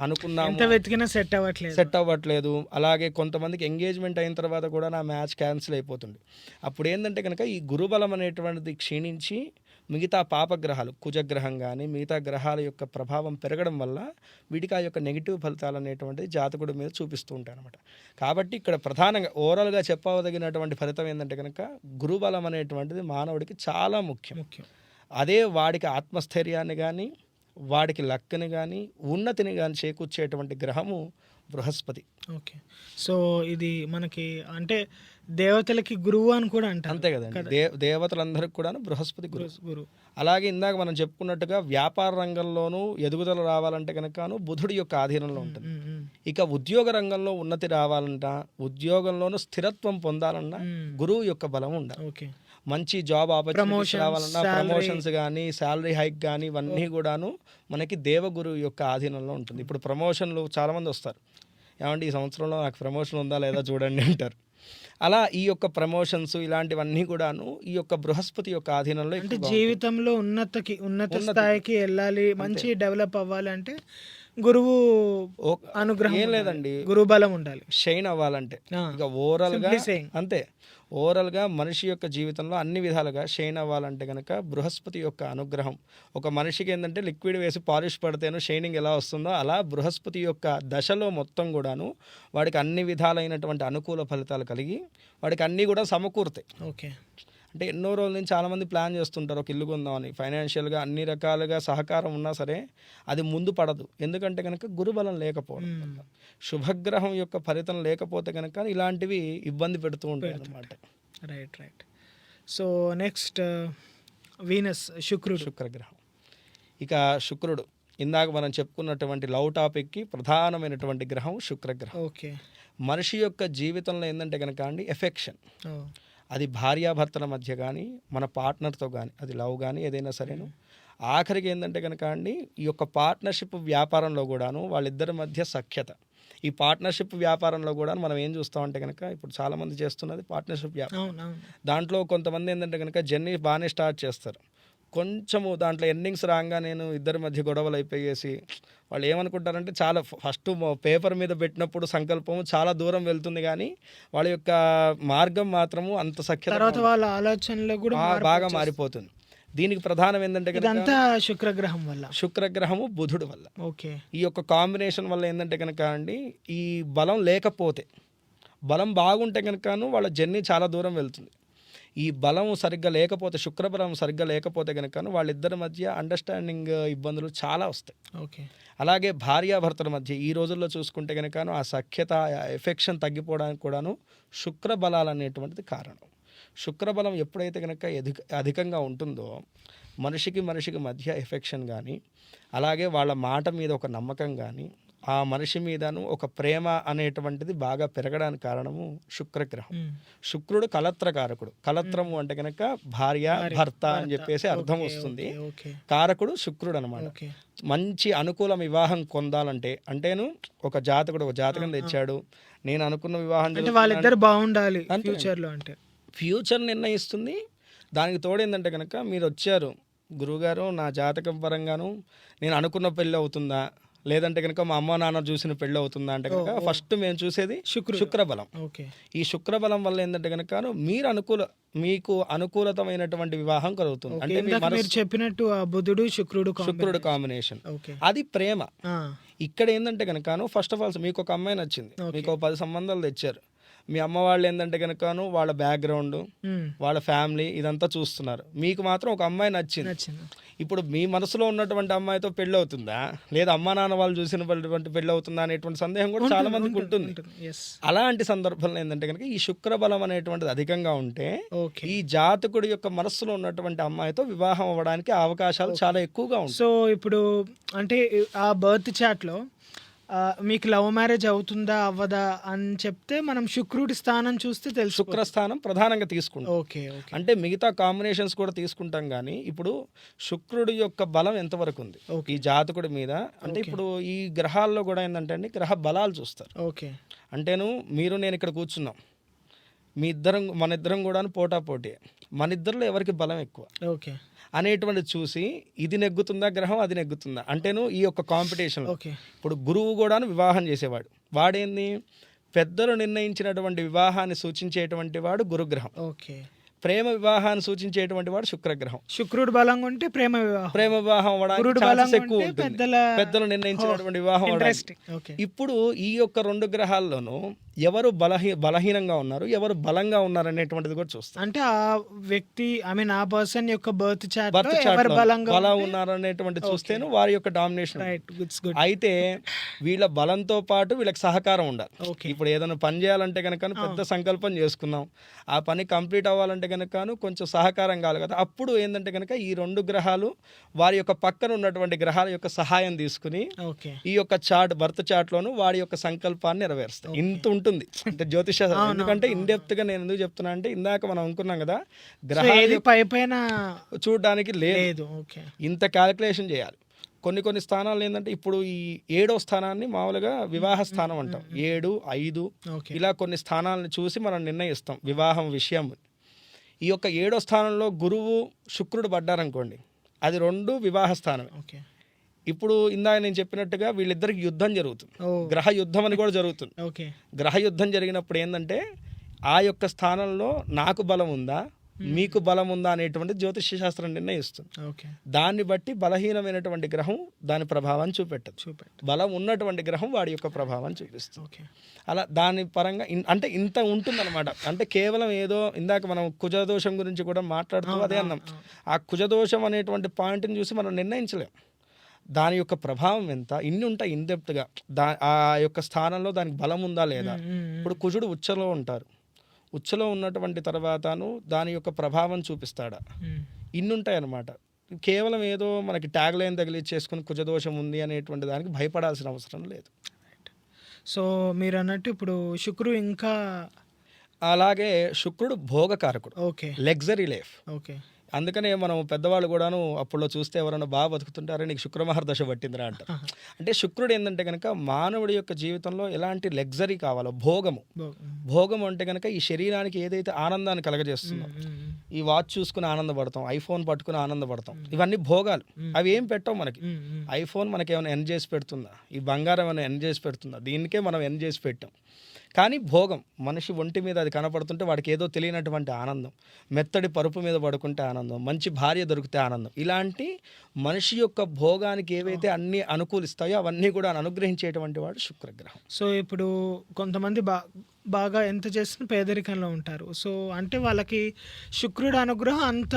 అనుకున్నాము ఎంత వెతికినా సెట్ అవ్వట్లేదు. అలాగే కొంతమందికి ఎంగేజ్మెంట్ అయిన తర్వాత కూడా నా మ్యాచ్ క్యాన్సిల్ అయిపోతుంది. అప్పుడు ఏంటంటే కనుక ఈ గురుబలం అనేటువంటిది క్షీణించి మిగతా పాపగ్రహాలు, కుజగ్రహం కానీ మిగతా గ్రహాల యొక్క ప్రభావం పెరగడం వల్ల వీటికి ఆ యొక్క నెగిటివ్ ఫలితాలు అనేటువంటిది జాతకుడి మీద చూపిస్తూ ఉంటాయి అన్నమాట. కాబట్టి ఇక్కడ ప్రధానంగా ఓవరాల్గా చెప్పదగినటువంటి ఫలితం ఏంటంటే కనుక గురుబలం అనేటువంటిది మానవుడికి చాలా ముఖ్యం. అదే వాడికి ఆత్మస్థైర్యాన్ని కానీ, వాడికి లక్కని కానీ, ఉన్నతిని కానీ చేకూర్చేటువంటి గ్రహము బృహస్పతి. ఓకే. సో ఇది మనకి అంటే దేవతలకి గురువు అని కూడా అంటారు. అంతే కదండి, దేవతలందరికీ కూడా బృహస్పతి గురువు. అలాగే ఇందాక మనం చెప్పుకున్నట్టుగా వ్యాపార రంగంలోనూ ఎదుగుదల రావాలంటే కనుకను బుధుడి యొక్క ఆధీనంలో ఉంటుంది. ఇక ఉద్యోగ రంగంలో ఉన్నతి రావాలంట, ఉద్యోగంలోనూ స్థిరత్వం పొందాలన్నా గురువు యొక్క బలం ఉండాలి. ఓకే. మంచి జాబ్ ఆపర్చునిటీస్ రావాలన్నా, ప్రమోషన్స్ కానీ, శాలరీ హైక్ కానీ ఇవన్నీ కూడాను మనకి దేవగురువు యొక్క ఆధీనంలో ఉంటుంది. ఇప్పుడు ప్రమోషన్లు చాలామంది వస్తారు, ఏమంటే ఈ సంవత్సరంలో నాకు ప్రమోషన్ ఉందా లేదా చూడండి అంటారు. అలా ఈ యొక్క ప్రమోషన్స్ ఇలాంటివన్నీ కూడాను ఈ యొక్క బృహస్పతి యొక్క ఆధీనంలో. అంటే జీవితంలో ఉన్నత స్థాయికి వెళ్ళాలి, మంచి డెవలప్ అవ్వాలి అంటే గురువు అనుగ్రహం ఏం లేదండి, గురువు బలం ఉండాలి షైన్ అవ్వాలంటే. ఇక ఓవరాల్గా అంతే, ఓవరాల్గా మనిషి యొక్క జీవితంలో అన్ని విధాలుగా షైన్ అవ్వాలంటే కనుక బృహస్పతి యొక్క అనుగ్రహం. ఒక మనిషికి ఏంటంటే లిక్విడ్ వేసి పాలిష్ పడితేనో షైనింగ్ ఎలా వస్తుందో అలా బృహస్పతి యొక్క దశలో మొత్తం కూడాను వాడికి అన్ని విధాలైనటువంటి అనుకూల ఫలితాలు కలిగి వాడికి అన్నీ కూడా సమకూరుతాయి. ఓకే. అంటే ఎన్నో రోజుల నుంచి చాలామంది ప్లాన్ చేస్తుంటారు ఒక ఇల్లు కొందామని, ఫైనాన్షియల్గా అన్ని రకాలుగా సహకారం ఉన్నా సరే అది ముందు పడదు. ఎందుకంటే కనుక గురుబలం లేకపోవడం వల్ల, శుభగ్రహం యొక్క ఫలితం లేకపోతే కనుక ఇలాంటివి ఇబ్బంది పెడుతూ ఉంటాయి అన్నమాట. రైట్. సో నెక్స్ట్ వీనస్, శుక్రగ్రహం. ఇక శుక్రుడు ఇందాక మనం చెప్పుకున్నటువంటి లవ్ టాపిక్కి ప్రధానమైనటువంటి గ్రహం శుక్రగ్రహం. ఓకే. మనిషి యొక్క జీవితంలో ఏంటంటే కనుక అండి ఎఫెక్షన్, అది భార్యాభర్తల మధ్య కానీ, మన పార్ట్నర్తో కానీ, అది లవ్ కానీ ఏదైనా సరేను. ఆఖరికి ఏంటంటే కనుక అండి ఈ యొక్క పార్ట్నర్షిప్ వ్యాపారంలో కూడాను వాళ్ళిద్దరి మధ్య సఖ్యత. ఈ పార్ట్నర్షిప్ వ్యాపారంలో కూడా మనం ఏం చూస్తామంటే కనుక ఇప్పుడు చాలామంది చేస్తున్నది పార్ట్నర్షిప్ వ్యాపారం. దాంట్లో కొంతమంది ఏంటంటే కనుక జర్నీ బాగానే స్టార్ట్ చేస్తారు, కొంచెము దాంట్లో ఎండింగ్స్ రాగా నేను ఇద్దరి మధ్య గొడవలు అయిపోయేసి వాళ్ళు ఏమనుకుంటారంటే చాలా ఫస్ట్ పేపర్ మీద పెట్టినప్పుడు సంకల్పము చాలా దూరం వెళ్తుంది కానీ వాళ్ళ యొక్క మార్గం మాత్రము అంత సఖ్యత, తర్వాత వాళ్ళ ఆలోచనలు కూడా బాగా మారిపోతుంది. దీనికి ప్రధానం ఏంటంటే ఇదంతా శుక్రగ్రహం వల్ల, శుక్రగ్రహము బుధుడు వల్ల. ఓకే. ఈ యొక్క కాంబినేషన్ వల్ల ఏంటంటే కనుక అండి ఈ బలం లేకపోతే, బలం బాగుంటే కనుకను వాళ్ళ జర్నీ చాలా దూరం వెళ్తుంది. ఈ బలం సరిగ్గా లేకపోతే, శుక్రబలం సరిగ్గా లేకపోతే కనుక వాళ్ళిద్దరి మధ్య అండర్స్టాండింగ్ ఇబ్బందులు చాలా వస్తాయి. ఓకే. అలాగే భార్యాభర్తల మధ్య ఈ రోజుల్లో చూసుకుంటే కనుక ఆ సఖ్యత, ఎఫెక్షన్ తగ్గిపోవడానికి కూడాను శుక్రబలాలు అనేటువంటిది కారణం. శుక్రబలం ఎప్పుడైతే కనుక అధికంగా ఉంటుందో మనిషికి మధ్య ఎఫెక్షన్ కానీ, అలాగే వాళ్ళ మాట మీద ఒక నమ్మకం కానీ, ఆ మనిషి మీదను ఒక ప్రేమ అనేటువంటిది బాగా పెరగడానికి కారణము శుక్రగ్రహం. శుక్రుడు కలత్రకారకుడు. కలత్రము అంటే కనుక భార్య భర్త అని చెప్పేసి అర్థం వస్తుంది. కారకుడు శుక్రుడు అనమాట. మంచి అనుకూల వివాహం పొందాలంటే అంటేను ఒక జాతకం తెచ్చాడు, నేను అనుకున్న వివాహం వాళ్ళిద్దరు బాగుండాలి ఫ్యూచర్లో, అంటే ఫ్యూచర్ నిర్ణయిస్తుంది. దానికి తోడేందంటే కనుక మీరు వచ్చారు గురువుగారు నా జాతకం పరంగాను నేను అనుకున్న పెళ్ళి అవుతుందా లేదంటే కనుక మా అమ్మ నాన్న చూసిన పెళ్ళి అవుతుందా అంటే కనుక ఫస్ట్ మేము చూసేది శుక్రబలం. ఓకే. ఈ శుక్రబలం వల్ల ఏంటంటే కనుక మీకు అనుకూలతమైనటువంటి వివాహం కలుగుతుంది. అంటే మీ ఇందాక మీరు చెప్పినట్టు ఆ బుధుడు శుక్రుడు శుక్రుడు కాంబినేషన్, ఓకే. అది ప్రేమ. ఆ, ఇక్కడ ఏంటంటే కనుక ఫస్ట్ ఆఫ్ ఆల్ మీకు ఒక అమ్మాయి నచ్చింది, మీకు 10 సంబంధాలు తెచ్చారు. మీ అమ్మ వాళ్ళు ఏంటంటే కనుకను వాళ్ళ బ్యాక్గ్రౌండ్, వాళ్ళ ఫ్యామిలీ ఇదంతా చూస్తున్నారు. మీకు మాత్రం ఒక అమ్మాయి నచ్చింది. ఇప్పుడు మీ మనసులో ఉన్నటువంటి అమ్మాయితో పెళ్ళి అవుతుందా, లేదా అమ్మా నాన్న వాళ్ళు చూసినటువంటి పెళ్ళి అవుతుందా అనేటువంటి సందేహం కూడా చాలా మందికి ఉంటుంది. అలాంటి సందర్భంలో ఏంటంటే కనుక ఈ శుక్రబలం అనేటువంటిది అధికంగా ఉంటే ఈ జాతకుడి యొక్క మనస్సులో ఉన్నటువంటి అమ్మాయితో వివాహం అవ్వడానికి అవకాశాలు చాలా ఎక్కువగా ఉంటాయి. సో ఇప్పుడు అంటే ఆ బర్త్ చాట్లో మీకు లవ్ మ్యారేజ్ అవుతుందా అవ్వదా అని చెప్తే మనం శుక్రుడి స్థానం చూస్తే తెలుసు. శుక్రస్థానం ప్రధానంగా తీసుకుంటాం. ఓకే. అంటే మిగతా కాంబినేషన్స్ కూడా తీసుకుంటాం, కానీ ఇప్పుడు శుక్రుడి యొక్క బలం ఎంతవరకు ఉంది ఈ జాతకుడి మీద అంటే ఇప్పుడు ఈ గ్రహాల్లో కూడా ఏంటంటే అండి గ్రహ బలాలు చూస్తారు. ఓకే. అంటేను నేను ఇక్కడ కూర్చున్నాం, మన ఇద్దరం కూడా పోటాపోటీ, మన ఇద్దరిలో ఎవరికి బలం ఎక్కువ ఓకే అనేటువంటి చూసి ఇది నెగ్గుతుందా గ్రహం, అది నెగ్గుతుందా అంటేను ఈ యొక్క కాంపిటీషన్. ఇప్పుడు గురువు కూడా వివాహం చేసేవాడు, వాడేంది పెద్దలు నిర్ణయించినటువంటి వివాహాన్ని సూచించేటువంటి వాడు గురుగ్రహం. ఓకే. ప్రేమ వివాహాన్ని సూచించేటువంటి వాడు శుక్రగ్రహం. శుక్రుడు బలంగా ఉంటే ప్రేమ వివాహం అవ్వడానికి ఛాన్సెస్ ఎక్కువ ఉంటుంది, పెద్దలు నిర్ణయించినటువంటి వివాహం అవ్వడానికి. ఇప్పుడు ఈ యొక్క 2 గ్రహాల్లోనూ ఎవరు బలహీనంగా ఉన్నారు, ఎవరు బలంగా ఉన్నారు అనేటువంటిది కూడా చూస్తారు. అంటే ఆ వ్యక్తి ఆ పర్సన్ యొక్క బర్త్ చార్ట్ బలం ఉన్నారు అనేటువంటి చూస్తేను వారి యొక్క డామినేషన్. అయితే వీళ్ళ బలంతో పాటు వీళ్ళకి సహకారం ఉండాలి. ఇప్పుడు ఏదైనా పని చేయాలంటే కనుక పెద్ద సంకల్పం చేసుకున్నాం, ఆ పని కంప్లీట్ అవ్వాలంటే కనుక కొంచెం సహకారం కావాలి కదా. అప్పుడు ఏంటంటే కనుక ఈ 2 గ్రహాలు వారి యొక్క పక్కన ఉన్నటువంటి గ్రహాల యొక్క సహాయం తీసుకుని ఈ యొక్క బర్త్ చార్ట్ లోను వారి యొక్క సంకల్పాన్ని నెరవేరుస్తాయి. ఇంత ఉంటుంది అంటే జ్యోతిష. ఎందుకంటే ఇన్డెప్త్ గా నేను ఎందుకు చెప్తున్నా అంటే ఇందాక మనం అనుకున్నాం కదా గ్రహాలు పైపైన చూడడానికి లేదు, ఇంత క్యాలిక్యులేషన్ చేయాలి. కొన్ని స్థానాలు ఏంటంటే ఇప్పుడు ఈ 7వ స్థానాన్ని మామూలుగా వివాహ స్థానం అంటాం. 7, 5 ఇలా కొన్ని స్థానాలను చూసి మనం నిర్ణయిస్తాం వివాహం విషయం. ఈ యొక్క 7వ స్థానంలో గురువు శుక్రుడు పడ్డారనుకోండి, అది 2 వివాహ స్థానమే. ఇప్పుడు ఇందాక నేను చెప్పినట్టుగా వీళ్ళిద్దరికి యుద్ధం జరుగుతుంది, గ్రహ యుద్ధం అని కూడా జరుగుతుంది. గ్రహ యుద్ధం జరిగినప్పుడు ఏంటంటే ఆ యొక్క స్థానంలో నాకు బలం ఉందా, మీకు బలం ఉందా అనేటువంటి జ్యోతిష్య శాస్త్రం నిర్ణయిస్తుంది. దాన్ని బట్టి బలహీనమైనటువంటి గ్రహం దాని ప్రభావాన్ని చూపెట్టదు, బలం ఉన్నటువంటి గ్రహం వాడి యొక్క ప్రభావాన్ని చూపిస్తుంది. అలా దాని పరంగా అంటే ఇంత ఉంటుందన్నమాట. అంటే కేవలం ఏదో ఇందాక మనం కుజదోషం గురించి కూడా మాట్లాడుతూ అదే అన్నాం, ఆ కుజదోషం అనేటువంటి పాయింట్ని చూసి మనం నిర్ణయించలేం దాని యొక్క ప్రభావం ఎంత. ఇన్ని ఉంటాయి ఇన్డెప్త్గా ఆ యొక్క స్థానంలో దానికి బలం ఉందా లేదా. ఇప్పుడు కుజుడు ఉచ్చలో ఉంటారు, ఉచ్చలో ఉన్నటువంటి తర్వాతను దాని యొక్క ప్రభావం చూపిస్తాడా, ఇన్ని ఉంటాయి అన్నమాట. కేవలం ఏదో మనకి ట్యాగ్ లైన్ తగిలిచ్చేసుకుని కుజదోషం ఉంది అనేటువంటి దానికి భయపడాల్సిన అవసరం లేదు. సో మీరు అన్నట్టు ఇప్పుడు శుక్రుడు ఇంకా అలాగే శుక్రుడు భోగకారకుడు, లగ్జరీ లైఫ్. అందుకనే మనం పెద్దవాళ్ళు కూడాను అప్పుడులో చూస్తే ఎవరైనా బాగా బతుకుతుంటారో నీకు శుక్రమహర్దశ పట్టిందిరా అంటారు. అంటే శుక్రుడు ఏంటంటే కనుక మానవుడి యొక్క జీవితంలో ఎలాంటి లగ్జరీ కావాలో, భోగం అంటే కనుక ఈ శరీరానికి ఏదైతే ఆనందాన్ని కలగజేస్తుందో, ఈ వాచ్ చూసుకుని ఆనందపడతాం, ఐఫోన్ పట్టుకుని ఆనందపడతాం, ఇవన్నీ భోగాలు. అవి ఏం పెట్టవు మనకి. ఐఫోన్ మనకి ఏమైనా ఎన్ చేసి పెడుతుందా, ఈ బంగారం ఏమైనా ఎన్ చేసి పెడుతుందా, దీనికే మనం ఎన్ చేసి పెట్టాం. కానీ భోగం మనిషి ఒంటి మీద అది కనపడుతుంటే వాడికి ఏదో తెలియనటువంటి ఆనందం, మెత్తడి పరుపు మీద పడుకుంటే ఆనందం, మంచి భార్య దొరికితే ఆనందం, ఇలాంటి మనిషి యొక్క భోగానికి ఏవైతే అన్ని అనుకూలిస్తాయో అవన్నీ కూడా అనుగ్రహించేటువంటి వాడు శుక్రగ్రహం. సో ఇప్పుడు కొంతమంది బాగా ఎంత చేసినా పేదరికంలో ఉంటారు. సో అంటే వాళ్ళకి శుక్రుడు అనుగ్రహం అంత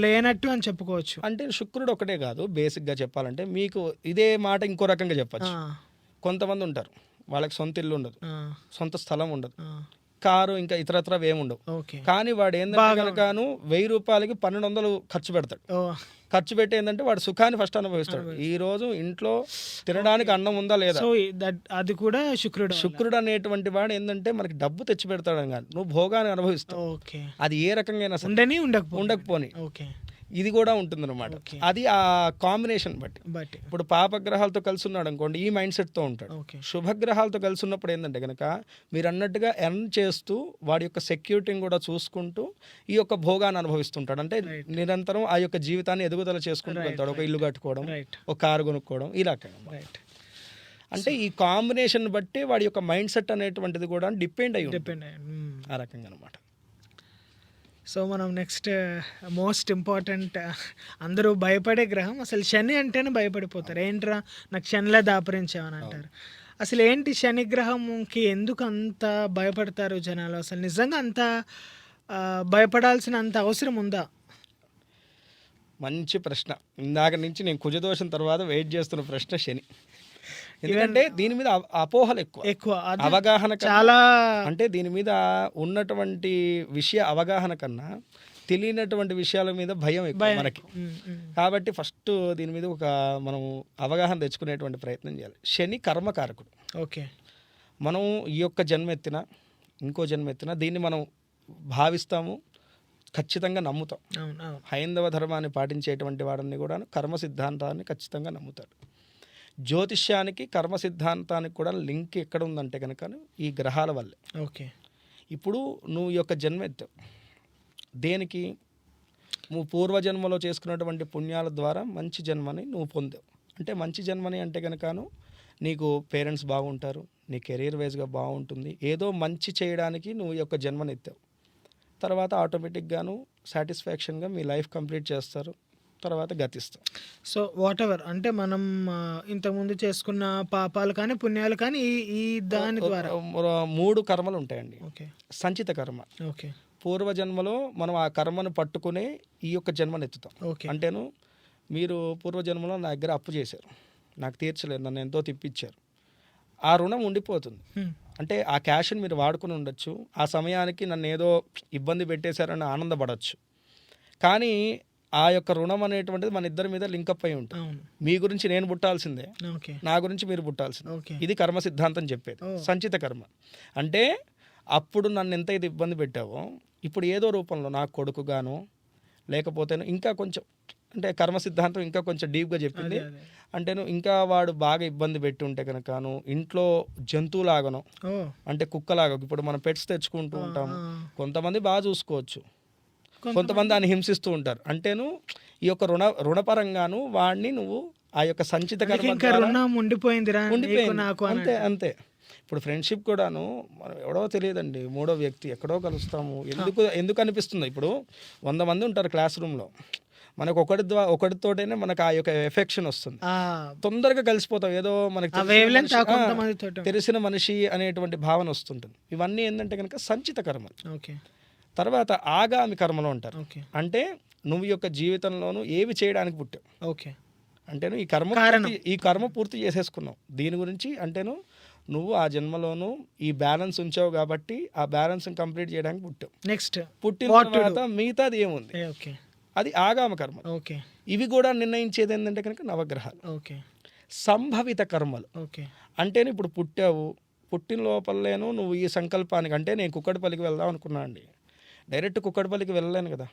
లేనట్టు అని చెప్పుకోవచ్చు. అంటే శుక్రుడు ఒకటే కాదు, బేసిక్గా చెప్పాలంటే మీకు ఇదే మాట ఇంకో రకంగా చెప్పచ్చు. కొంతమంది ఉంటారు వాళ్ళకి సొంత ఇల్లు ఉండదు, సొంత స్థలం ఉండదు, కారు ఇంకా ఇతరత్ర ఏముండవు. కానీ వాడు ఏంటంటే కనుకను 1000 రూపాయలకి 1200 ఖర్చు పెడతాడు. ఖర్చు పెట్టి ఏంటంటే వాడు సుఖాన్ని ఫస్ట్ అనుభవిస్తాడు. ఈ రోజు ఇంట్లో తినడానికి అన్నం ఉందా లేదా, అది కూడా శుక్రుడు అనేటువంటి వాడు ఏంటంటే మనకి డబ్బు తెచ్చి పెడతాడు కానీ నువ్వు భోగాన్ని అనుభవిస్తావు. అది ఏ రకంగా ఉండకపోని ఇది కూడా ఉంటుందన్నమాట. అది ఆ కాంబినేషన్ బట్టి. ఇప్పుడు పాపగ్రహాలతో కలిసి ఉన్నాడు అనుకోండి, ఈ మైండ్ సెట్తో ఉంటాడు. శుభగ్రహాలతో కలిసి ఉన్నప్పుడు ఏంటంటే కనుక మీరు అన్నట్టుగా ఎర్న్ చేస్తూ వాడి యొక్క సెక్యూరిటీని కూడా చూసుకుంటూ ఈ యొక్క భోగాన్ని అనుభవిస్తుంటాడు. అంటే నిరంతరం ఆ యొక్క జీవితాన్ని ఎదుగుదల చేసుకుంటూ వెళ్తాడు. ఒక ఇల్లు కట్టుకోవడం, ఒక కారు కొనుక్కోవడం, ఇలా. అంటే ఈ కాంబినేషన్ బట్టి వాడి యొక్క మైండ్ సెట్ అనేటువంటిది కూడా డిపెండ్ అయ్యి ఉంటుంది. డిపెండ్ అయ్యి. ఆ రకంగా అనమాట. సో మనం నెక్స్ట్ మోస్ట్ ఇంపార్టెంట్, అందరూ భయపడే గ్రహం అసలు శని అంటేనే భయపడిపోతారు. ఏంట్రా నాకు శనిలా దాపరించామని అంటారు. అసలు ఏంటి శని గ్రహంకి ఎందుకు అంత భయపడతారు జనాలు? అసలు నిజంగా అంత భయపడాల్సిన అంత అవసరం ఉందా? మంచి ప్రశ్న. ఇందాక నుంచి నేను కుజదోషం తర్వాత వెయిట్ చేస్తున్న ప్రశ్న శని. ఎందుకంటే దీని మీద అపోహలు ఎక్కువ, అవగాహన చాలా. అంటే దీని మీద ఉన్నటువంటి విషయ అవగాహన కన్నా తెలియనటువంటి విషయాల మీద భయం ఎక్కువ మనకి. కాబట్టి ఫస్ట్ దీని మీద ఒక మనం అవగాహన తెచ్చుకునేటువంటి ప్రయత్నం చేయాలి. శని కర్మకారకుడు. ఓకే. మనం ఈ యొక్క జన్మెత్తిన ఇంకో జన్మెత్తిన దీన్ని మనం భావిస్తాము, ఖచ్చితంగా నమ్ముతాం. హైందవ ధర్మాన్ని పాటించేటువంటి వాడిని కూడా కర్మ సిద్ధాంతాన్ని ఖచ్చితంగా నమ్ముతాడు. జ్యోతిష్యానికి కర్మ సిద్ధాంతానికి కూడా లింక్ ఎక్కడ ఉందంటే కనుక ఈ గ్రహాల వల్లే. ఓకే. ఇప్పుడు నువ్వు ఈ యొక్క జన్మ ఎత్తావు దేనికి? నువ్వు పూర్వజన్మలో చేసుకున్నటువంటి పుణ్యాల ద్వారా మంచి జన్మని నువ్వు పొందావు. అంటే మంచి జన్మని అంటే కనుకను నీకు పేరెంట్స్ బాగుంటారు, నీ కెరీర్ వైజ్గా బాగుంటుంది, ఏదో మంచి చేయడానికి నువ్వు ఈ యొక్క జన్మని ఎత్తావు. తర్వాత ఆటోమేటిక్గాను సాటిస్ఫాక్షన్గా మీ లైఫ్ కంప్లీట్ చేస్తారు, తర్వాత గతిస్తాం. సో వాట్ ఎవర్ అంటే మనం ఇంతకుముందు చేసుకున్న పాపాలు కానీ పుణ్యాలు కానీ ఈ దాని ద్వారా 3 కర్మలు ఉంటాయండి. ఓకే. సంచిత కర్మ. ఓకే. పూర్వజన్మలో మనం ఆ కర్మను పట్టుకునే ఈ యొక్క జన్మను ఎత్తుతాం. ఓకే. అంటేను మీరు పూర్వజన్మలో నా దగ్గర అప్పు చేశారు, నాకు తీర్చలేదు, నన్ను ఎంతో తిప్పించారు, ఆ రుణం ఉండిపోతుంది. అంటే ఆ క్యాష్ని మీరు వాడుకుని ఉండొచ్చు, ఆ సమయానికి నన్ను ఏదో ఇబ్బంది పెట్టేశారని ఆనందపడవచ్చు, కానీ ఆ యొక్క రుణం అనేటువంటిది మన ఇద్దరి మీద లింకప్ అయి ఉంటుంది. మీ గురించి నేను పుట్టాల్సిందే, నా గురించి మీరు పుట్టాల్సిందే. ఇది కర్మ సిద్ధాంతం చెప్పేది. సంచిత కర్మ అంటే అప్పుడు నన్ను ఎంత ఇది ఇబ్బంది పెట్టావో ఇప్పుడు ఏదో రూపంలో నా కొడుకుగాను లేకపోతే ఇంకా కొంచెం, అంటే కర్మ సిద్ధాంతం ఇంకా కొంచెం డీప్గా చెప్పింది. అంటే ఇంకా వాడు బాగా ఇబ్బంది పెట్టి ఉంటే కనుకను ఇంట్లో జంతువులాగను, అంటే కుక్కలాగా, ఇప్పుడు మనం పెట్స్ తెచ్చుకుంటూ ఉంటాము, కొంతమంది బాగా చూసుకోవచ్చు, కొంతమంది దాన్ని హింసిస్తూ ఉంటారు. అంటేను ఈ యొక్క రుణపరంగాను వాడిని నువ్వు ఆ యొక్క సంచిత ఉండిపోయింది. అంతే. ఇప్పుడు ఫ్రెండ్షిప్ కూడాను మనం ఎవడో తెలియదండి, 3వ వ్యక్తి ఎక్కడో కలుస్తాము. ఎందుకు అనిపిస్తుంది? ఇప్పుడు 100 మంది ఉంటారు క్లాస్ రూమ్లో, మనకు ఒకటితోటనే మనకు ఆ యొక్క ఎఫెక్షన్ వస్తుంది, తొందరగా కలిసిపోతాం, ఏదో మనకి తెలిసిన మనిషి అనేటువంటి భావన వస్తుంటుంది. ఇవన్నీ ఏంటంటే కనుక సంచిత కర్మలు. తర్వాత ఆగామి కర్మలు అంటారు. అంటే నువ్వు యొక్క జీవితంలోనూ ఏవి చేయడానికి పుట్టావు. ఓకే. అంటేను ఈ కర్మ పూర్తి చేసేసుకున్నావు దీని గురించి. అంటేను నువ్వు ఆ జన్మలోనూ ఈ బ్యాలెన్స్ ఉంచావు కాబట్టి ఆ బ్యాలెన్స్ కంప్లీట్ చేయడానికి పుట్టావు. నెక్స్ట్ పుట్టిన తర్వాత మిగతాది ఏముంది, అది ఆగామ కర్మ. ఇవి కూడా నిర్ణయించేది ఏంటంటే కనుక నవగ్రహాలు. సంభవిత కర్మలు అంటేనే ఇప్పుడు పుట్టావు, పుట్టిన లోపలేను నువ్వు ఈ సంకల్పానికి, అంటే నేను కుక్కడపల్లికి వెళ్దాం అనుకున్నా అండి, డైరెక్ట్ కుక్కడపల్లికి వెళ్ళలేను కదా,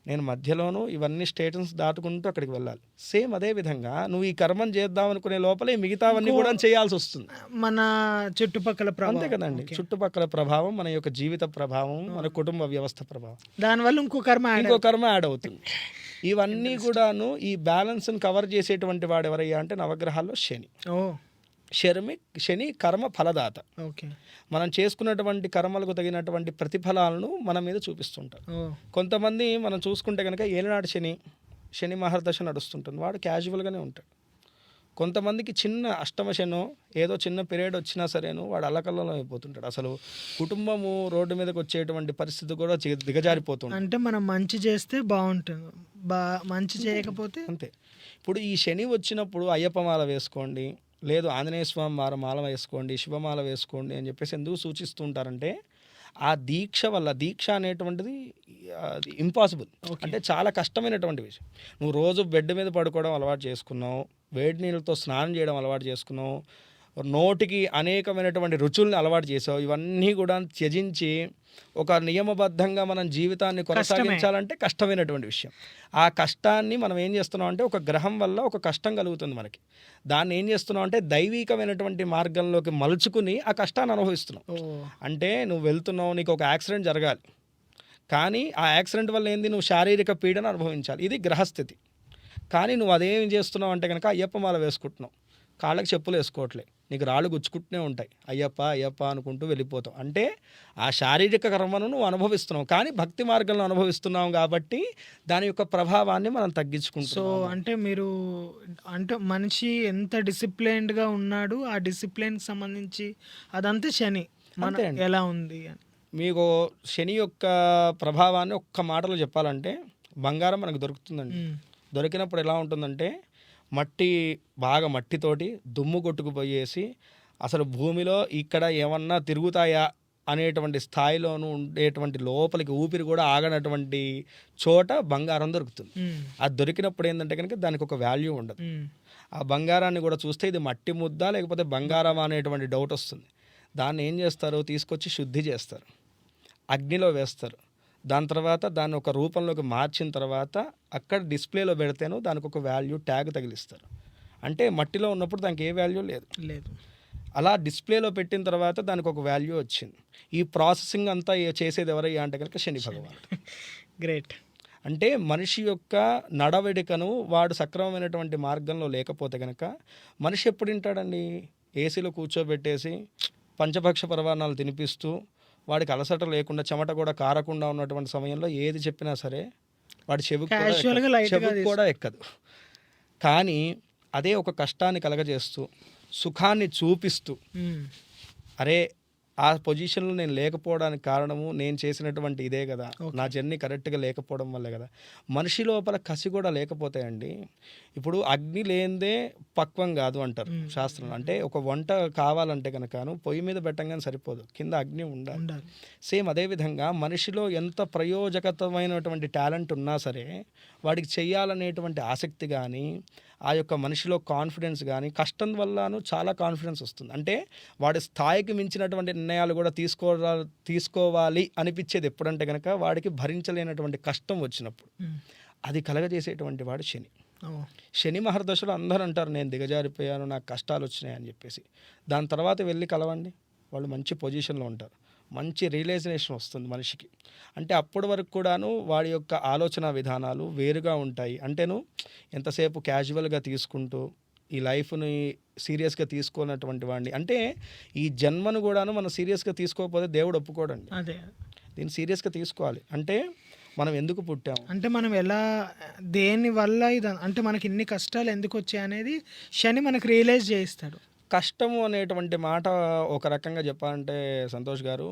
నేను మధ్యలోనూ ఇవన్నీ స్టేషన్స్ దాటుకుంటూ అక్కడికి వెళ్ళాలి. సేమ్ అదే విధంగా నువ్వు ఈ కర్మం చేద్దాం అనుకునే లోపలే మిగతావన్నీ కూడా చేయాల్సి వస్తుంది. మన చుట్టుపక్కల అంతే కదండి, చుట్టుపక్కల ప్రభావం, మన యొక్క జీవిత ప్రభావం, మన కుటుంబ వ్యవస్థ ప్రభావం, దానివల్ల ఇంకో కర్మ యాడ్ అవుతుంది. ఇవన్నీ కూడాను ఈ బ్యాలెన్స్ని కవర్ చేసేటువంటి వాడు ఎవరయ్యా అంటే నవగ్రహాల్లో శని. శని కర్మ ఫలదాత. మనం చేసుకున్నటువంటి కర్మలకు తగినటువంటి ప్రతిఫలాలను మన మీద చూపిస్తుంటారు. కొంతమంది మనం చూసుకుంటే కనుక ఏలినాడు శని మహర్దశ నడుస్తుంటుంది, వాడు క్యాజువల్గానే ఉంటాడు. కొంతమందికి చిన్న అష్టమ శనో ఏదో చిన్న పీరియడ్ వచ్చినా సరేను వాడు అల్లకల్లలో అయిపోతుంటాడు. అసలు కుటుంబము రోడ్డు మీదకి వచ్చేటువంటి పరిస్థితి కూడా దిగజారిపోతుంది. అంటే మనం మంచి చేస్తే బాగుంటుంది, మంచి చేయకపోతే అంతే. ఇప్పుడు ఈ శని వచ్చినప్పుడు అయ్యప్ప మాల వేసుకోండి, లేదు ఆంజనేయ స్వామి మాల వేసుకోండి, శివమాల వేసుకోండి అని చెప్పేసి ఎందుకు సూచిస్తూ ఉంటారంటే ఆ దీక్ష వల్ల, దీక్ష అనేటువంటిది అది ఇంపాసిబుల్, అంటే చాలా కష్టమైనటువంటి విషయం. నువ్వు రోజు బెడ్ మీద పడుకోవడం అలవాటు చేసుకున్నావు, వేడి నీళ్ళతో స్నానం చేయడం అలవాటు చేసుకున్నావు, నోటికి అనేకమైనటువంటి రుచుల్ని అలవాటు చేసావు, ఇవన్నీ కూడా త్యజించి ఒక నియమబద్ధంగా మనం జీవితాన్ని కొనసాగించాలంటే కష్టమైనటువంటి విషయం. ఆ కష్టాన్ని మనం ఏం చేస్తున్నాం అంటే ఒక గ్రహం వల్ల ఒక కష్టం కలుగుతుంది మనకి, దాన్ని ఏం చేస్తున్నాం అంటే దైవికమైనటువంటి మార్గంలోకి మలుచుకుని ఆ కష్టాన్ని అనుభవిస్తున్నాం. అంటే నువ్వు వెళ్తున్నావు, నీకు ఒక యాక్సిడెంట్ జరగాలి, కానీ ఆ యాక్సిడెంట్ వల్ల ఏంది, నువ్వు శారీరక పీడన అనుభవించాలి, ఇది గ్రహస్థితి. కానీ నువ్వు అదేం చేస్తున్నావు అంటే కనుక అయ్యప్ప మాల వేసుకుంటున్నావు, కాళ్ళకి చెప్పులు వేసుకోవట్లే, నీకు రాళ్ళు గుచ్చుకుంటూనే ఉంటాయి, అయ్యప్ప అయ్యప్ప అనుకుంటూ వెళ్ళిపోతావు. అంటే ఆ శారీరక కర్మను నువ్వు అనుభవిస్తున్నావు, కానీ భక్తి మార్గంలో అనుభవిస్తున్నావు కాబట్టి దాని యొక్క ప్రభావాన్ని మనం సో తగ్గించుకుంటున్నాం. అంటే మీరు అంటే మనిషి ఎంత డిసిప్లైన్డ్గా ఉన్నాడు, ఆ డిసిప్లిన్కి సంబంధించి అదంతా శని మన అంతే అండి. ఎలా ఉంది అని. మీకు శని యొక్క ప్రభావాన్ని ఒక్క మాటలో చెప్పాలంటే, బంగారం మనకు దొరుకుతుందండి. మ్మ్. దొరికినప్పుడు ఎలా ఉంటుందంటే, మట్టి బాగా మట్టితోటి దుమ్ము కొట్టుకుపోయేసి అసలు భూమిలో ఇక్కడ ఏమన్నా తిరుగుతాయా అనేటువంటి స్థాయిలోనూ ఉండేటువంటి లోపలికి ఊపిరి కూడా ఆగనటువంటి చోట బంగారం దొరుకుతుంది. మ్మ్. అది దొరికినప్పుడు ఏంటంటే కనుక దానికి ఒక వాల్యూ ఉండదు. మ్మ్. ఆ బంగారాన్ని కూడా చూస్తే ఇది మట్టి ముద్ద లేకపోతే బంగారం అనేటువంటి డౌట్ వస్తుంది. దాన్ని ఏం చేస్తారు, తీసుకొచ్చి శుద్ధి చేస్తారు, అగ్నిలో వేస్తారు. దాని తర్వాత దాన్ని ఒక రూపంలోకి మార్చిన తర్వాత అక్కడ డిస్ప్లేలో పెడితేనో దానికి ఒక వాల్యూ ట్యాగ్ తగిలిస్తారు. అంటే మట్టిలో ఉన్నప్పుడు దానికి ఏ వాల్యూ లేదు. లేదు. అలా డిస్ప్లేలో పెట్టిన తర్వాత దానికి ఒక వాల్యూ వచ్చింది. ఈ ప్రాసెసింగ్ అంతా చేసేది ఎవరయ్యా అంటే కనుక శని భగవానుడు. గ్రేట్. అంటే మనిషి యొక్క నడవడికను వాడు సక్రమమైనటువంటి మార్గంలో లేకపోతే కనుక మనిషి ఎప్పుడు వింటాడండి? ఏసీలో కూర్చోబెట్టేసి పంచభక్ష పరమాన్నాలు తినిపిస్తూ వాడికి అలసట లేకుండా చెమట కూడా కారకుండా ఉన్నటువంటి సమయంలో ఏది చెప్పినా సరే వాడి Casualగా lightగా చెవికి కూడా ఎక్కదు. కానీ అదే ఒక కష్టాన్ని కలగజేస్తూ సుఖాన్ని చూపిస్తూ, మ్మ్. అరే ఆ పొజిషన్లో నేను లేకపోవడానికి కారణము నేను చేసినటువంటి ఇదే కదా, నా జర్నీ కరెక్ట్గా లేకపోవడం వల్లే కదా. మనిషి లోపల కసి కూడా లేకపోతే అండి, ఇప్పుడు అగ్ని లేనిదే పక్వం కాదు అంటారు శాస్త్రంలో. అంటే ఒక వంట కావాలంటే కనుకను పొయ్యి మీద పెట్టంగానే సరిపోదు, కింద అగ్ని ఉండాలి. ఉండాలి. సేమ్ అదేవిధంగా మనిషిలో ఎంత ప్రయోజకతమైనటువంటి టాలెంట్ ఉన్నా సరే వాడికి చెయ్యాలనేటువంటి ఆసక్తి కానీ ఆ యొక్క మనిషిలో కాన్ఫిడెన్స్ కానీ, కష్టం వల్లను చాలా కాన్ఫిడెన్స్ వస్తుంది. అంటే వాడి స్థాయికి మించినటువంటి నిర్ణయాలు కూడా తీసుకోవాలి అనిపించేది ఎప్పుడంటే కనుక వాడికి భరించలేనటువంటి కష్టం వచ్చినప్పుడు. మ్మ్. అది కలగజేసేటువంటి వాడు శని. ఓ. శని మహర్దశలో అందరూ అంటారు నేను దిగజారిపోయాను, నాకు కష్టాలు వచ్చినాయి అని చెప్పేసి. దాని తర్వాత వెళ్ళి కలవండి, వాళ్ళు మంచి పొజిషన్లో ఉంటారు, మంచి రియలైజేషన్ వస్తుంది మనిషికి. అంటే అప్పటి వరకు కూడాను వాడి యొక్క ఆలోచన విధానాలు వేరుగా ఉంటాయి. అంటేను ఎంతసేపు క్యాజువల్గా తీసుకుంటూ ఈ లైఫ్ని సీరియస్గా తీసుకోనటువంటి వాడిని, అంటే ఈ జన్మను కూడాను మనం సీరియస్గా తీసుకోకపోతే దేవుడు ఒప్పుకోడండి. అదే దీన్ని సీరియస్గా తీసుకోవాలి. అంటే మనం ఎందుకు పుట్టాము, అంటే మనం ఎలా దేని వల్ల ఇది అంటే మనకి ఇన్ని కష్టాలు ఎందుకు వచ్చాయి అనేది శని మనకు రియలైజ్ చేయిస్తాడు. కష్టము అనేటువంటి మాట ఒక రకంగా చెప్పాలంటే సంతోష్ గారు,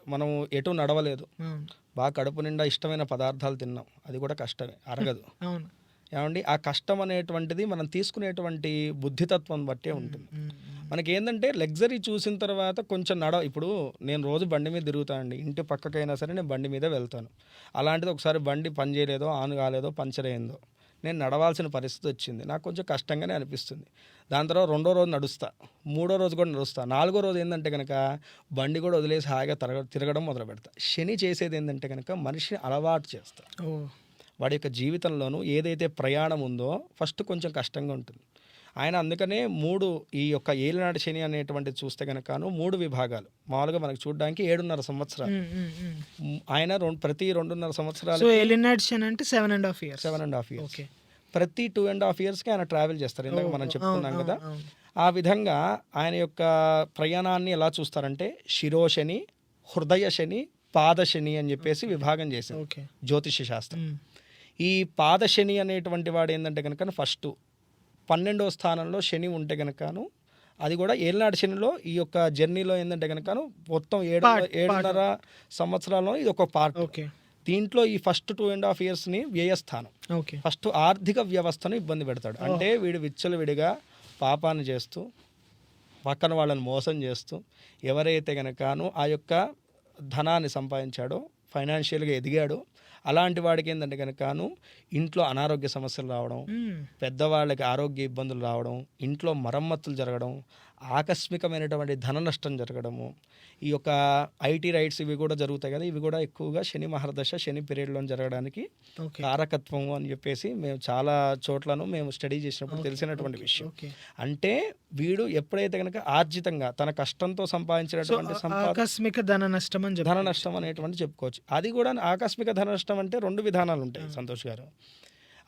మనం ఎటు నడవలేదు, అవును. బాగా కడుపు నిండా ఇష్టమైన పదార్థాలు తిన్నాం, అది కూడా కష్టమే, అరగదు. అవును. ఏమండి, ఆ కష్టం అనేటువంటిది మనం తీసుకునేటువంటి బుద్ధితత్వం బట్టే ఉంటుంది. మ్మ్. మనకి ఏంటంటే లగ్జరీ చూసిన తర్వాత కొంచెం ఇప్పుడు నేను రోజు బండి మీద తిరుగుతానండి, ఇంటి పక్కకైనా సరే నేను బండి మీద వెళ్తాను. అలాంటిది ఒకసారి బండి పని చేయలేదో, ఆన్ కాలేదో, పంచర్ అయిందో, నేను నడవాల్సిన పరిస్థితి వచ్చింది, నాకు కొంచెం కష్టంగానే అనిపిస్తుంది. దాని తర్వాత రెండో రోజు నడుస్తా, మూడో రోజు కూడా నడుస్తా, నాలుగో రోజు ఏంటంటే కనుక బండి కూడా వదిలేసి హాయిగా తిరగడం మొదలు పెడతా. శని చేసేది ఏంటంటే కనుక మనిషిని అలవాటు చేస్తా. ఓ. వాడి యొక్క జీవితంలోనూ ఏదైతే ప్రయాణం ఉందో ఫస్ట్ కొంచెం కష్టంగా ఉంటుంది. ఆయన అందుకనే ఈ యొక్క ఏలినాటి శని అనేటువంటిది చూస్తే కనుకను 3 విభాగాలు. మామూలుగా మనకు చూడడానికి 7.5 సంవత్సరాలు. ఆయన ప్రతి 2.5 సంవత్సరాలు, సో ఎలినాడ్ శని అంటే 7.5 years. 7.5 years. ఓకే. ప్రతి 2.5 yearsకి ఆయన ట్రావెల్ చేస్తారు. ఇందాక మనం చెప్పుకున్నాం కదా. ఆ విధంగా ఆయన యొక్క ప్రయాణాన్ని ఎలా చూస్తారంటే శిరోశని, హృదయ శని, పాదశని అని చెప్పేసి విభాగం చేశారు ఓకే. జ్యోతిష శాస్త్రం. ఈ పాదశని అనేటువంటి వాడు ఏంటంటే కనుక ఫస్ట్ 12వ స్థానంలో శని ఉంటే కనుకను, అది కూడా ఏలినాటి శనిలో ఈ యొక్క జర్నీలో ఏంటంటే కనుకను మొత్తం 7.5 సంవత్సరాల్లో ఇది ఒక పార్ట్. ఓకే. దీంట్లో ఈ ఫస్ట్ 2.5 yearsని వ్యయస్థానం. ఓకే. ఫస్ట్ ఆర్థిక వ్యవస్థను ఇబ్బంది పెడతాడు. అంటే వీడు విచ్చలవిడిగా పాపాన్ని చేస్తూ పక్కన వాళ్ళని మోసం చేస్తూ ఎవరైతే కనుకను ఆ యొక్క ధనాన్ని సంపాదించాడో, ఫైనాన్షియల్గా ఎదిగాడో, అలాంటి వాడికి ఏంటంటే కనుకను ఇంట్లో అనారోగ్య సమస్యలు రావడం, పెద్దవాళ్ళకి ఆరోగ్య ఇబ్బందులు రావడం, ఇంట్లో మరమ్మతులు జరగడం, ఆకస్మికమైనటువంటి ధన నష్టం జరగడము, ఈ యొక్క ఐటీ రైట్స్ ఇవి కూడా జరుగుతాయి కదా, ఇవి కూడా ఎక్కువగా శని మహర్దశ, శని పీరియడ్లో జరగడానికి కారకత్వము అని చెప్పేసి మేము చాలా చోట్లను మేము స్టడీ చేసినప్పుడు తెలిసినటువంటి విషయం. అంటే వీడు ఎప్పుడైతే కనుక ఆర్జితంగా తన కష్టంతో సంపాదించినటువంటి ఆకస్మిక ధన నష్టం అనేటువంటి చెప్పుకోవచ్చు. అది కూడా ఆకస్మిక ధన నష్టం అంటే 2 విధానాలు ఉంటాయి సంతోష్ గారు.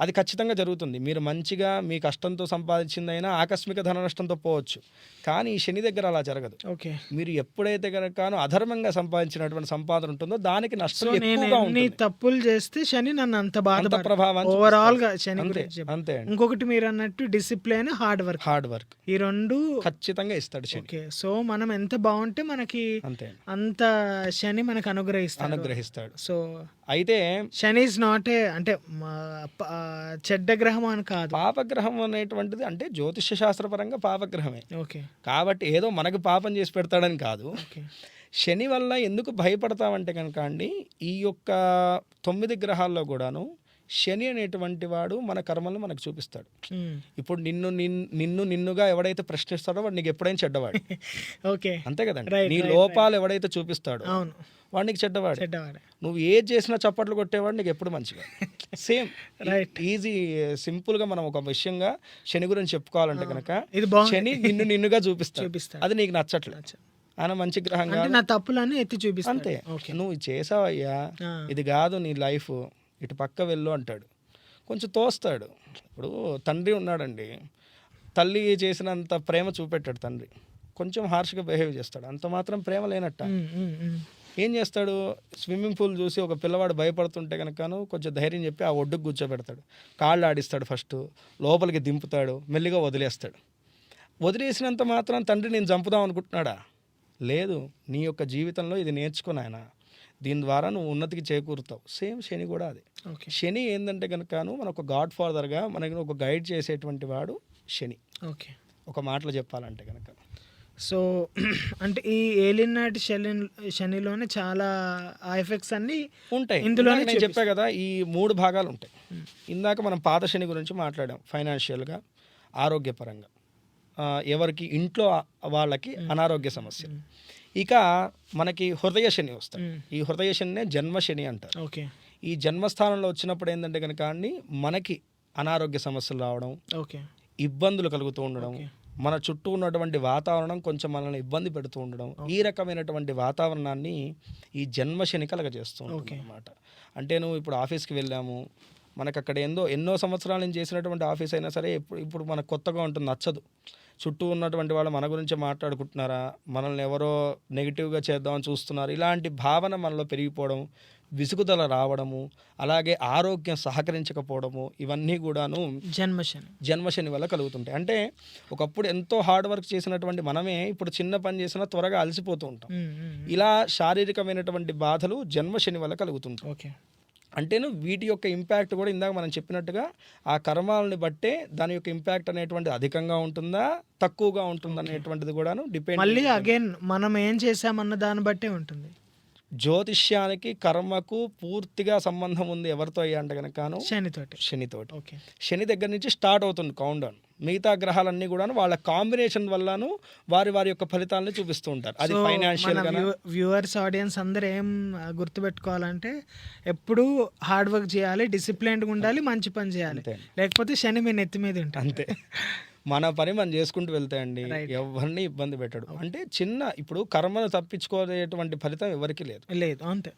అది ఖచ్చితంగా జరుగుతుంది. మీరు మంచిగా మీ కష్టంతో సంపాదించిందైనా ఆకస్మిక ధన నష్టంతో పోవచ్చు. కానీ ఈ శని దగ్గర అలా జరగదు. ఓకే. మీరు ఎప్పుడైతే కనుక అధర్మంగా సంపాదించినటువంటి సంపాదన ఉంటుందో దానికి సో నష్టం నేను ఎక్కువగా ఎన్ని ఉంటుంది. తప్పులు చేస్తే శని నన్ను అంత అంత బాధ ప్రభావాన్ని ఓవరాల్ గా చూపిస్తుంది. శని అంతే గురించి చెప్పు. అంతే అండి. ఇంకొకటి మీరు అన్నట్టు discipline, hard work, hard work ఈ రెండు. ఖచ్చితంగా ఇస్తాడు శని. ఓకే. సో మనం ఎంత బాగుంటే మనకి అంతే అండి. అంత శని మనకు అనుగ్రహిస్తాడు. సో అయితే శని ఇస్ నాట్ ఏ అంటే చెడ్డ గ్రహం అని కాదు. పాపగ్రహం అనేటువంటిది అంటే జ్యోతిష్య శాస్త్రపరంగా పాపగ్రహమే. ఓకే. కాబట్టి ఏదో మనకు పాపం చేసి పెడతాడని కాదు. ఓకే. శని వల్ల ఎందుకు భయపడతామంటే కనుక అండి, ఈ యొక్క 9 గ్రహాల్లో కూడాను శని అనేటువంటి వాడు మన కర్మలను మనకు చూపిస్తాడు. ఇప్పుడు నిన్నుగా ఎవడైతే ప్రశ్నిస్తాడో వాడు నీకు ఎప్పుడైనా చెడ్డవాడు. ఓకే. అంతే కదండి. నీ లోపాలు ఎవడైతే చూపిస్తాడో అవును, వాడు నీకు చెడ్డవాడు. చెడ్డవాడే. నువ్వు ఏది చేసినా చప్పట్లు కొట్టేవాడు నీకు ఎప్పుడు మంచిగా. సేమ్ ఈజీ సింపుల్గా మనం ఒక విషయంగా శని గురించి చెప్పుకోవాలంటే కనుక ఇది బాగుంది. శని నిన్నుగా చూపిస్తాడు. అది నీకు నచ్చట్లేదు. ఆయన మంచి గ్రహం అంటే కాదు. నా తప్పులన్నీ ఎత్తి చూపిస్తాడు. అంతే. ఓకే. నువ్వు చేసావయ్యా, ఇది కాదు నీ లైఫ్, ఇటు పక్క వెళ్ళు అంటాడు. కొంచెం తోస్తాడు. ఇప్పుడు తండ్రి ఉన్నాడండి, తల్లి చేసినంత ప్రేమ చూపెట్టాడు తండ్రి, కొంచెం హార్ష్గా బిహేవ్ చేస్తాడు. అంత మాత్రం ప్రేమ లేనట్ట. ఏం చేస్తాడు, స్విమ్మింగ్ పూల్ చూసి ఒక పిల్లవాడు భయపడుతుంటే కనుకను కొంచెం ధైర్యం చెప్పి ఆ ఒడ్డుకు కూర్చోబెడతాడు, కాళ్ళు ఆడిస్తాడు, ఫస్ట్ లోపలికి దింపుతాడు, మెల్లిగా వదిలేస్తాడు. వదిలేసినంత మాత్రం తండ్రి నేను చంపుదాం అనుకుంటున్నాడా? లేదు, నీ యొక్క జీవితంలో ఇది నేర్చుకుని ఆయన, దీని ద్వారా నువ్వు ఉన్నతికి చేకూరుతావు. సేమ్ శని కూడా అదే. శని ఏంటంటే కనుకను మన ఒక గాడ్ ఫాదర్గా మనకి ఒక గైడ్ చేసేటువంటి వాడు శని. ఓకే. ఒక మాటలో చెప్పాలంటే కనుక. సో అంటే ఈ ఏలినాటి శనిలోనే చాలా ఎఫెక్ట్స్ అన్ని ఉంటాయి. ఇందులోనే నేను చెప్పా కదా, ఈ 3 భాగాలు ఉంటాయి. ఇందాక మనం పాత శని గురించి మాట్లాడాం, ఫైనాన్షియల్గా, ఆరోగ్యపరంగా, ఎవరికి ఇంట్లో వాళ్ళకి అనారోగ్య సమస్య. ఇక మనకి హృదయ శని వస్తాయి. ఈ హృదయ శనినే జన్మ శని అంటారు. ఓకే. ఈ జన్మస్థానంలో వచ్చినప్పుడు ఏంటంటే కనుక అండి మనకి అనారోగ్య సమస్యలు రావడం, ఓకే, ఇబ్బందులు కలుగుతూ ఉండడం, మన చుట్టూ ఉన్నటువంటి వాతావరణం కొంచెం మనల్ని ఇబ్బంది పెడుతూ ఉండడం, ఈ రకమైనటువంటి వాతావరణాన్ని ఈ జన్మశని కలగజేస్తూ ఉంటుంది అన్నమాట. అంటే నువ్వు ఇప్పుడు ఆఫీస్కి వెళ్ళాము, మనకు అక్కడ ఎన్నో సంవత్సరాల నుంచి చేసినటువంటి ఆఫీస్ అయినా సరే ఇప్పుడు మనకు కొత్తగా ఉంటుంది, నచ్చదు. చుట్టూ ఉన్నటువంటి వాళ్ళు మన గురించి మాట్లాడుకుంటున్నారా, మనల్ని ఎవరో నెగిటివ్గా చేద్దామని చూస్తున్నారు, ఇలాంటి భావన మనలో పెరిగిపోవడం, విసుగుదల రావడము, అలాగే ఆరోగ్యం సహకరించకపోవడము, ఇవన్నీ కూడాను జన్మశని వల్ల కలుగుతుంటాయి. అంటే ఒకప్పుడు ఎంతో హార్డ్ వర్క్ చేసినటువంటి మనమే ఇప్పుడు చిన్న పని చేసినా త్వరగా అలసిపోతూ ఉంటాం. ఇలా శారీరకమైనటువంటి బాధలు జన్మశని వల్ల కలుగుతుంటాయి. ఓకే. అంటేను వీటి యొక్క ఇంపాక్ట్ కూడా ఇందాక మనం చెప్పినట్టుగా ఆ కర్మాలని బట్టే దాని యొక్క ఇంపాక్ట్ అనేటువంటిది అధికంగా ఉంటుందా తక్కువగా ఉంటుందా అనేటువంటిది కూడాను డిపెండ్. మళ్ళీ అగైన్ మనం ఏం చేసామన్న దాన్ని బట్టే ఉంటుంది. జ్యోతిష్యానికి కర్మకు పూర్తిగా సంబంధం ఉంది. ఎవరితో అయ్యా అంటే కనుక శనితోటి. ఓకే. శని దగ్గర నుంచి స్టార్ట్ అవుతుంది కౌంట్ డౌన్. మిగతా గ్రహాలన్నీ కూడా వాళ్ళ కాంబినేషన్ వల్లను వారి యొక్క ఫలితాలను చూపిస్తూ ఉంటారు. అది ఫైనాన్షియల్ వ్యూవర్స్, ఆడియన్స్ అందరూ ఏం గుర్తుపెట్టుకోవాలంటే ఎప్పుడు హార్డ్ వర్క్ చేయాలి, డిసిప్లైన్డ్గా ఉండాలి, మంచి పని చేయాలి, లేకపోతే శని మీ నెత్తి మీద ఉంటుంది. అంతే. మన పని మనం చేసుకుంటూ వెళ్తాయండి, ఎవరిని ఇబ్బంది పెట్టడు. అంటే ఇప్పుడు కర్మను తప్పించుకోలేటువంటి ఫలితం ఎవరికి లేదు. అంతే.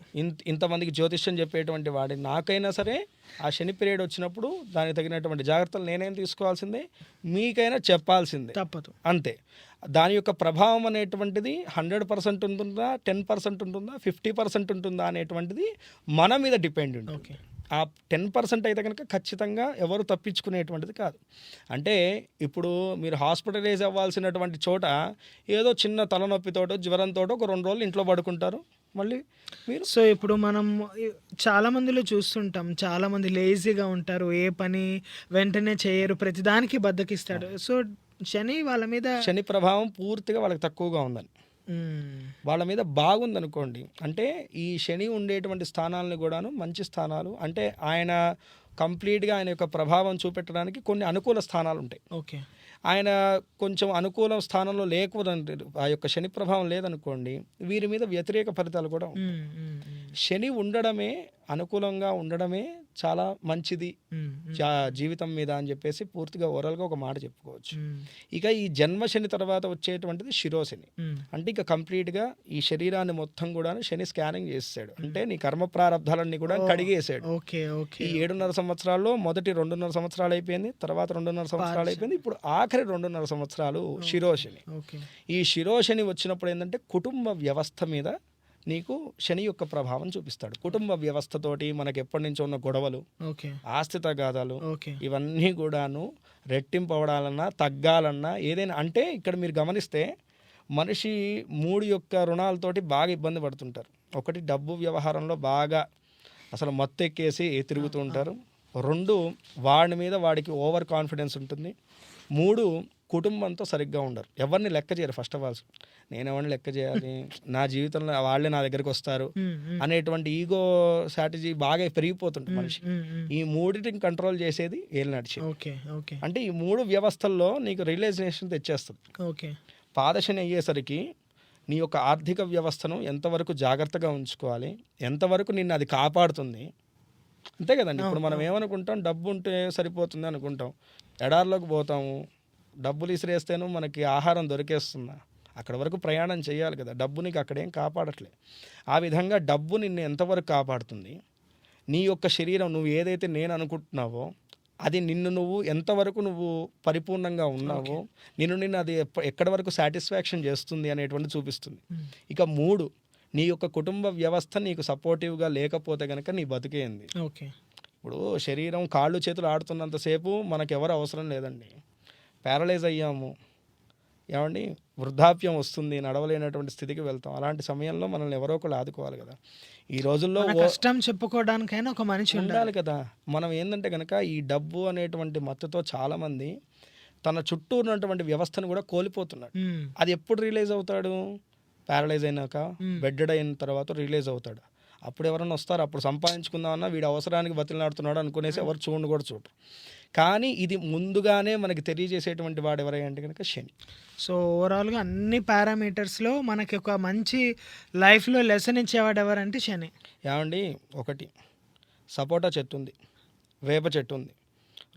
ఇంతమందికి జ్యోతిష్యం చెప్పేటువంటి వాడి నాకైనా సరే ఆ శని పీరియడ్ వచ్చినప్పుడు దానికి తగినటువంటి జాగ్రత్తలు నేనేం తీసుకోవాల్సిందే, మీకైనా చెప్పాల్సిందే, తప్పదు. అంతే. దాని యొక్క ప్రభావం అనేటువంటిది 100% ఉంటుందా, 10% ఉంటుందా, 50% ఉంటుందా అనేటువంటిది మన మీద డిపెండ్ ఉంటుంది. ఆ 10% అయితే కనుక ఖచ్చితంగా ఎవరు తప్పించుకునేటువంటిది కాదు. అంటే ఇప్పుడు మీరు హాస్పిటలైజ్ అవ్వాల్సినటువంటి చోట ఏదో చిన్న తలనొప్పితోటో జ్వరంతో ఒక 2 రోజులు ఇంట్లో పడుకుంటారు, మళ్ళీ మీరు. సో ఇప్పుడు మనం చాలా మందిలో చూస్తుంటాం, చాలా మంది లేజీగా ఉంటారు, ఏ పని వెంటనే చేయరు, ప్రతిదానికి బద్దకిస్తాడు. సో శని ప్రభావం పూర్తిగా వాళ్ళకి తక్కువగా ఉందని, వాళ్ళ మీద బాగుందనుకోండి. అంటే ఈ శని ఉండేటువంటి స్థానాలను కూడాను మంచి స్థానాలు, అంటే ఆయన కంప్లీట్గా ఆయన యొక్క ప్రభావం చూపెట్టడానికి కొన్ని అనుకూల స్థానాలు ఉంటాయి. ఓకే. ఆయన కొంచెం అనుకూల స్థానంలో లేకపోతే ఆ యొక్క శని ప్రభావం లేదనుకోండి, వీరి మీద వ్యతిరేక ఫలితాలు కూడా ఉంటాయి. శని ఉండడమే, అనుకూలంగా ఉండడమే చాలా మంచిది జీవితం మీద అని చెప్పేసి పూర్తిగా ఓవరాల్గా ఒక మాట చెప్పుకోవచ్చు. ఇక ఈ జన్మ శని తర్వాత వచ్చేటువంటిది శిరోశని. అంటే ఇక కంప్లీట్గా ఈ శరీరాన్ని మొత్తం కూడా శని స్కానింగ్ చేసాడు. అంటే నీ కర్మ ప్రారంధాలన్నీ కూడా కడిగేసాడు. ఈ 7.5 సంవత్సరాల్లో మొదటి 2.5 సంవత్సరాలు అయిపోయింది, తర్వాత 2.5 సంవత్సరాలు అయిపోయింది, ఇప్పుడు ఆఖరి 2.5 సంవత్సరాలు శిరోశని. ఈ శిరోశని వచ్చినప్పుడు ఏంటంటే కుటుంబ వ్యవస్థ మీద నీకు శని యొక్క ప్రభావం చూపిస్తాడు. కుటుంబ వ్యవస్థతోటి మనకి ఎప్పటి నుంచో ఉన్న గొడవలు, ఆస్తి తగాదాలు, ఇవన్నీ కూడాను రెట్టింపు అవడాలన్నా తగ్గాలన్నా ఏదైనా, అంటే ఇక్కడ మీరు గమనిస్తే మనిషి 3 యొక్క రుణాలతోటి బాగా ఇబ్బంది పడుతుంటారు. ఒకటి డబ్బు వ్యవహారంలో బాగా అసలు మత్తెక్కేసి తిరుగుతూ ఉంటారు. 2 వాడి మీద వాడికి ఓవర్ కాన్ఫిడెన్స్ ఉంటుంది. 3 కుటుంబంతో సరిగ్గా ఉండరు, ఎవరిని లెక్క చేయరు. ఫస్ట్ ఆఫ్ ఆల్ నేను ఎవరిని లెక్క చేయాలి, నా జీవితంలో వాళ్ళే నా దగ్గరికి వస్తారు అనేటువంటి ఈగో స్ట్రాటజీ బాగా పెరిగిపోతుంది మనిషి. ఈ 3టిని కంట్రోల్ చేసేది ఏలినాటి. అంటే ఈ 3 వ్యవస్థల్లో నీకు రియలైజేషన్ తెచ్చేస్తుంది. పాదశని అయ్యేసరికి నీ యొక్క ఆర్థిక వ్యవస్థను ఎంతవరకు జాగ్రత్తగా ఉంచుకోవాలి, ఎంతవరకు నిన్ను అది కాపాడుతుంది, అంతే కదండి. ఇప్పుడు మనం ఏమనుకుంటాం, డబ్బు ఉంటే సరిపోతుంది అనుకుంటాం, ఎడారిలోకి పోతాము, డబ్బులు ఇసిరేస్తేనూ మనకి ఆహారం దొరికేస్తుందా, అక్కడ వరకు ప్రయాణం చేయాలి కదా, డబ్బు నీకు అక్కడేం కాపాడట్లే. ఆ విధంగా డబ్బు నిన్ను ఎంతవరకు కాపాడుతుంది, నీ యొక్క శరీరం నువ్వు ఏదైతే నేను అనుకుంటున్నావో అది నిన్ను నువ్వు ఎంతవరకు నువ్వు పరిపూర్ణంగా ఉన్నావో, నిన్ను అది ఎక్కడి వరకు సాటిస్ఫాక్షన్ చేస్తుంది అనేటువంటి చూపిస్తుంది. ఇక 3 నీ యొక్క కుటుంబ వ్యవస్థ నీకు సపోర్టివ్గా లేకపోతే కనుక నీ బతికేంది. ఇప్పుడు శరీరం కాళ్ళు చేతులు ఆడుతున్నంతసేపు మనకెవరు అవసరం లేదండి. ప్యారలైజ్ అయ్యాము ఏమండి, వృద్ధాప్యం వస్తుంది, నడవలేనటువంటి స్థితికి వెళ్తాం. అలాంటి సమయంలో మనల్ని ఎవరో ఒకళ్ళు ఆదుకోవాలి కదా. ఈ రోజుల్లో కష్టం చెప్పుకోవడానికైనా ఒక మనిషి ఉండాలి కదా. మనం ఏంటంటే కనుక ఈ డబ్బు అనేటువంటి మత్తుతో చాలామంది తన చుట్టూ ఉన్నటువంటి వ్యవస్థను కూడా కోల్పోతున్నాడు. అది ఎప్పుడు రిలీజ్ అవుతాడు, ప్యారలైజ్ అయినాక, బెడ్డెడ్ అయిన తర్వాత రిలీజ్ అవుతాడు. అప్పుడు ఎవరైనా వస్తారు, అప్పుడు సంపాదించుకుందామన్నా వీడు అవసరానికి బతిలాడుతున్నాడు అనుకునేసి ఎవరు చూడండి కూడా చూడరు. కానీ ఇది ముందుగానే మనకి తెలియజేసేటువంటి వాడు ఎవరంటే కనుక శని. సో ఓవరాల్గా అన్ని పారామీటర్స్లో మనకి ఒక మంచి లైఫ్లో లెసన్ ఇచ్చేవాడు ఎవరంటే శని. ఏమండి, ఒకటి సపోటా చెట్టు ఉంది, వేప చెట్టు ఉంది,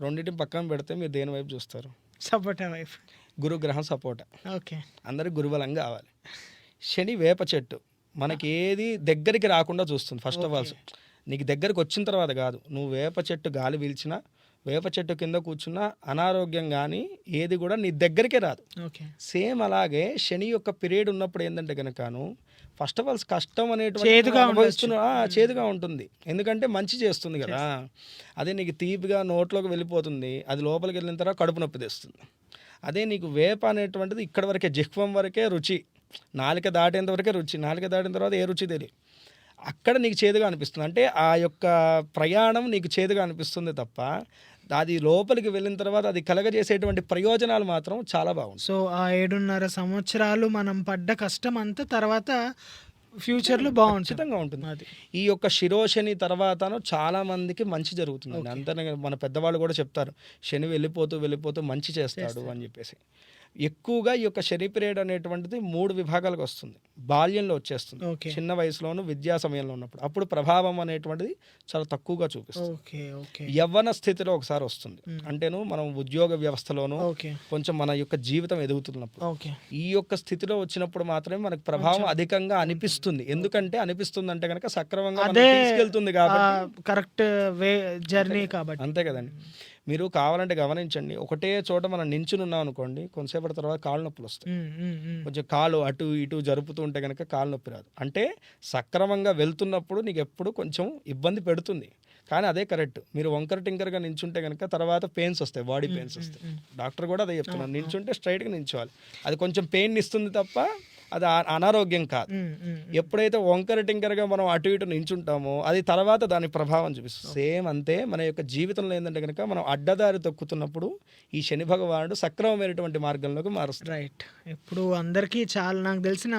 రెండింటిని పక్కన పెడితే మీరు దేని వైపు చూస్తారు? సపోటా వైపు. గురుగ్రహం సపోటా. ఓకే, అందరికి గురుబలం కావాలి. శని వేప చెట్టు మనకి ఏది దగ్గరికి రాకుండా చూస్తుంది. ఫస్ట్ ఆఫ్ ఆల్ నీకు దగ్గరికి వచ్చిన తర్వాత కాదు, నువ్వు వేప చెట్టు గాలి పీల్చినా, వేప చెట్టు కింద కూర్చున్నా అనారోగ్యం కానీ ఏది కూడా నీ దగ్గరికే రాదు. సేమ్ అలాగే శని యొక్క పీరియడ్ ఉన్నప్పుడు ఏంటంటే కనుకను ఫస్ట్ ఆఫ్ ఆల్ కష్టం అనేటువంటి చేదుగా ఉంటుంది, ఎందుకంటే మంచి చేస్తుంది కదా. అదే నీకు తీపిగా నోట్లోకి వెళ్ళిపోతుంది, అది లోపలికి వెళ్ళిన తర్వాత కడుపు నొప్పి తెస్తుంది. అదే నీకు వేప అనేటువంటిది ఇక్కడ వరకే, జిహ్వం వరకే రుచి, నాలుక దాటేంత వరకే రుచి, నాలుక దాటిన తర్వాత ఏ రుచి తెలియదు, అక్కడ నీకు చేదుగా అనిపిస్తుంది. అంటే ఆ యొక్క ప్రయాణం నీకు చేదుగా అనిపిస్తుంది తప్ప అది లోపలికి వెళ్ళిన తర్వాత అది కలగజేసేటువంటి ప్రయోజనాలు మాత్రం చాలా బాగుంది. సో ఆ 7.5 సంవత్సరాలు మనం పడ్డ కష్టం అంతా తర్వాత ఫ్యూచర్లో బాగుంటుందిగా ఉంటుంది. అది ఈ యొక్క శిరోశని తర్వాతను చాలా మందికి మంచి జరుగుతుంది. అంతనే మన పెద్దవాళ్ళు కూడా చెప్తారు, శని వెళ్ళిపోతూ మంచి చేస్తాడు అని చెప్పేసి. ఎక్కువగా ఈ యొక్క శని పీరియడ్ అనేటువంటిది 3 విభాగాలకు వస్తుంది. బాల్యంలో వచ్చేస్తుంది, చిన్న వయసులోను, విద్యా సమయంలో ఉన్నప్పుడు, అప్పుడు ప్రభావం అనేటువంటిది చాలా తక్కువగా చూపిస్తుంది. యవ్వన స్థితిలో ఒకసారి వస్తుంది, అంటేను మనం ఉద్యోగ వ్యవస్థలోనూ కొంచెం మన యొక్క జీవితం ఎదుగుతున్నప్పుడు ఈ యొక్క స్థితిలో వచ్చినప్పుడు మాత్రమే మనకు ప్రభావం అధికంగా అనిపిస్తుంది. ఎందుకంటే అనిపిస్తుంది అంటే కనుక సక్రమంగా తీసుకెళ్తుంది కాబట్టి, కరెక్ట్ వే జర్నీ కాబట్టి. అంతే కదండి. మీరు కావాలంటే గమనించండి, ఒకటే చోట మనం నించుని ఉన్నాం అనుకోండి, కొంతసేపటి తర్వాత కాళ్ళు నొప్పులు వస్తాయి. కొంచెం కాలు అటు ఇటు జరుపుతూ ఉంటే కనుక కాళ్ళు నొప్పి రాదు. అంటే సక్రమంగా వెళ్తున్నప్పుడు నీకు ఎప్పుడు కొంచెం ఇబ్బంది పెడుతుంది, కానీ అదే కరెక్ట్. మీరు వంకర టింకర్గా నించుంటే కనుక తర్వాత పెయిన్స్ వస్తాయి, బాడీ పెయిన్స్ వస్తాయి. డాక్టర్ కూడా అదే చెప్తున్నాను, నించుంటే స్ట్రైట్గా నించోవాలి. అది కొంచెం పెయిన్ ఇస్తుంది తప్ప అది అనారోగ్యం కాదు. ఎప్పుడైతే వంకర టింకరగా మనం అటు ఇటు నించుంటామో అది తర్వాత దాని ప్రభావం చూపిస్తుంది. సేమ్ అంతే మన యొక్క జీవితంలో ఏంటంటే కనుక మనం అడ్డదారి తొక్కుతున్నప్పుడు ఈ శని భగవానుడు సక్రమమైనటువంటి మార్గంలోకి మారుస్తాడు. రైట్. ఇప్పుడు అందరికీ చాలా నాకు తెలిసిన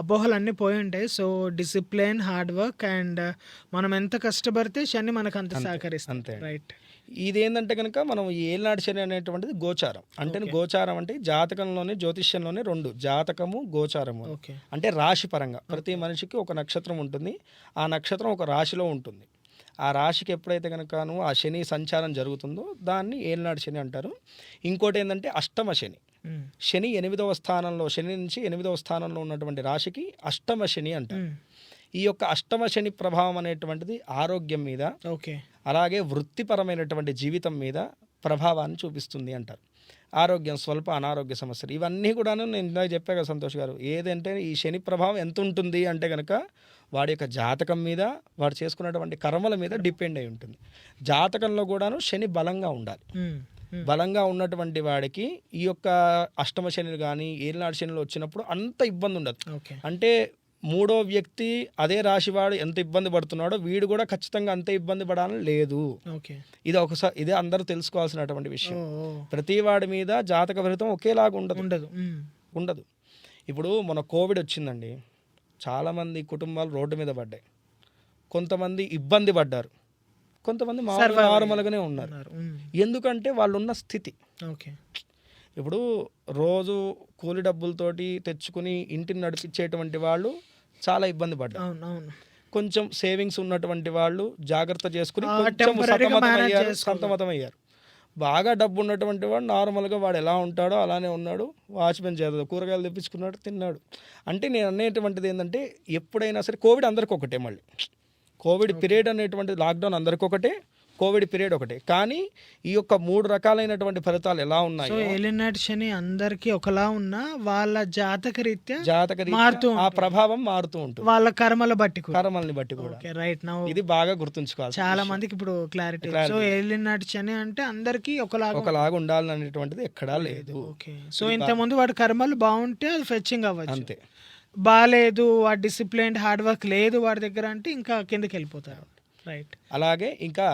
అపోహలు అన్నీ పోయి ఉంటాయి. So discipline, hard work and మనం ఎంత కష్టపడితే శని మనకు అంత సహకరిస్తుంది. రైట్. ఇదేంటంటే కనుక మనం ఈ ఏలినాటి శని అనేటువంటిది గోచారం. అంటే గోచారం అంటే జాతకంలోనే జ్యోతిష్యంలోనే 2 జాతకము గోచారము. ఓకే. అంటే రాశి పరంగా ప్రతి మనిషికి ఒక నక్షత్రం ఉంటుంది. ఆ నక్షత్రం ఒక రాశిలో ఉంటుంది. ఆ రాశికి ఎప్పుడైతే కనుకను ఆ శని సంచారం జరుగుతుందో దాన్ని ఏలినాటి శని అంటారు. ఇంకోటి ఏంటంటే అష్టమ శని. శని 8వ స్థానంలో, శని నుంచి 8వ స్థానంలో ఉన్నటువంటి రాశికి అష్టమ శని అంటారు. ఈ యొక్క అష్టమ శని ప్రభావం అనేటువంటిది ఆరోగ్యం మీద, ఓకే, అలాగే వృత్తిపరమైనటువంటి జీవితం మీద ప్రభావాన్ని చూపిస్తుంది అంటారు. ఆరోగ్యం, స్వల్ప అనారోగ్య సమస్యలు, ఇవన్నీ కూడాను నేను ఇందాక చెప్పా కదా సంతోష్ గారు. ఏదంటే ఈ శని ప్రభావం ఎంత ఉంటుంది అంటే కనుక వాడి యొక్క జాతకం మీద, వాడు చేసుకున్నటువంటి కర్మల మీద డిపెండ్ అయి ఉంటుంది. జాతకంలో కూడాను శని బలంగా ఉండాలి. బలంగా ఉన్నటువంటి వాడికి ఈ యొక్క అష్టమ శనులు కానీ ఏలినాటి శనులు వచ్చినప్పుడు అంత ఇబ్బంది ఉండదు. అంటే 3వ వ్యక్తి అదే రాశివాడు ఎంత ఇబ్బంది పడుతున్నాడో వీడు కూడా ఖచ్చితంగా అంతే ఇబ్బంది పడాలని లేదు. ఇది ఒకసారి ఇదే అందరూ తెలుసుకోవాల్సినటువంటి విషయం. ప్రతి వాడి మీద జాతక ఫలితం ఒకేలాగా ఉండదు. ఇప్పుడు మన కోవిడ్ వచ్చిందండి, చాలామంది కుటుంబాలు రోడ్డు మీద పడ్డాయి. కొంతమంది ఇబ్బంది పడ్డారు, కొంతమంది నార్మల్గానే ఉన్నారు. ఎందుకంటే వాళ్ళు ఉన్న స్థితి. ఇప్పుడు రోజు కూలి డబ్బులతోటి తెచ్చుకుని ఇంటిని నడిపించేటువంటి వాళ్ళు చాలా ఇబ్బంది పడ్డారు. కొంచెం సేవింగ్స్ ఉన్నటువంటి వాళ్ళు జాగ్రత్త చేసుకుని కొంచెం సతమతమయ్యారు. బాగా డబ్బు ఉన్నటువంటి వాడు నార్మల్గా వాడు ఎలా ఉంటాడో అలానే ఉన్నాడు. వాచ్మెన్ చేద్దాం, కూరగాయలు తెప్పించుకున్నాడు, తిన్నాడు. అంటే నేను అనేటువంటిది ఏంటంటే ఎప్పుడైనా సరే కోవిడ్ అందరికీ ఒకటే. మళ్ళీ కోవిడ్ పీరియడ్ అనేటువంటి లాక్డౌన్ అందరికీ ఒకటే, కోవిడ్ పీరియడ్ ఒకటే. కానీ ఈ యొక్క 3 రకాలైనటువంటి ఫలితాలు ఎలా ఉన్నాయి, ఏలినాటి శని అందరికీ ఒకలా ఉన్నా వాళ్ళ జాతకరీత్యా ఆ ప్రభావం మారుతూ ఉంటుంది, వాళ్ళ కర్మల్ని బట్టి కూడా. రైట్. నౌ ఇది బాగా గుర్తుంచుకోవాలి చాలా మందికి ఇప్పుడు క్లారిటీ. సో ఏలినాటి శని అంటే అందరికీ ఒకలాగా ఉండాలని అనేటువంటిది ఎక్కడా లేదు. సో ఇంతకుముందు వాడి కర్మలు బాగుంటే అది ఫెచ్చింగ్ అవ్వచ్చు, అంతే. బాగాలేదు, వాడి డిసిప్లిన్ హార్డ్ వర్క్ లేదు వాడి దగ్గర అంటే ఇంకా కిందకి వెళ్ళిపోతారు. రైట్. అలాగే ఇంకా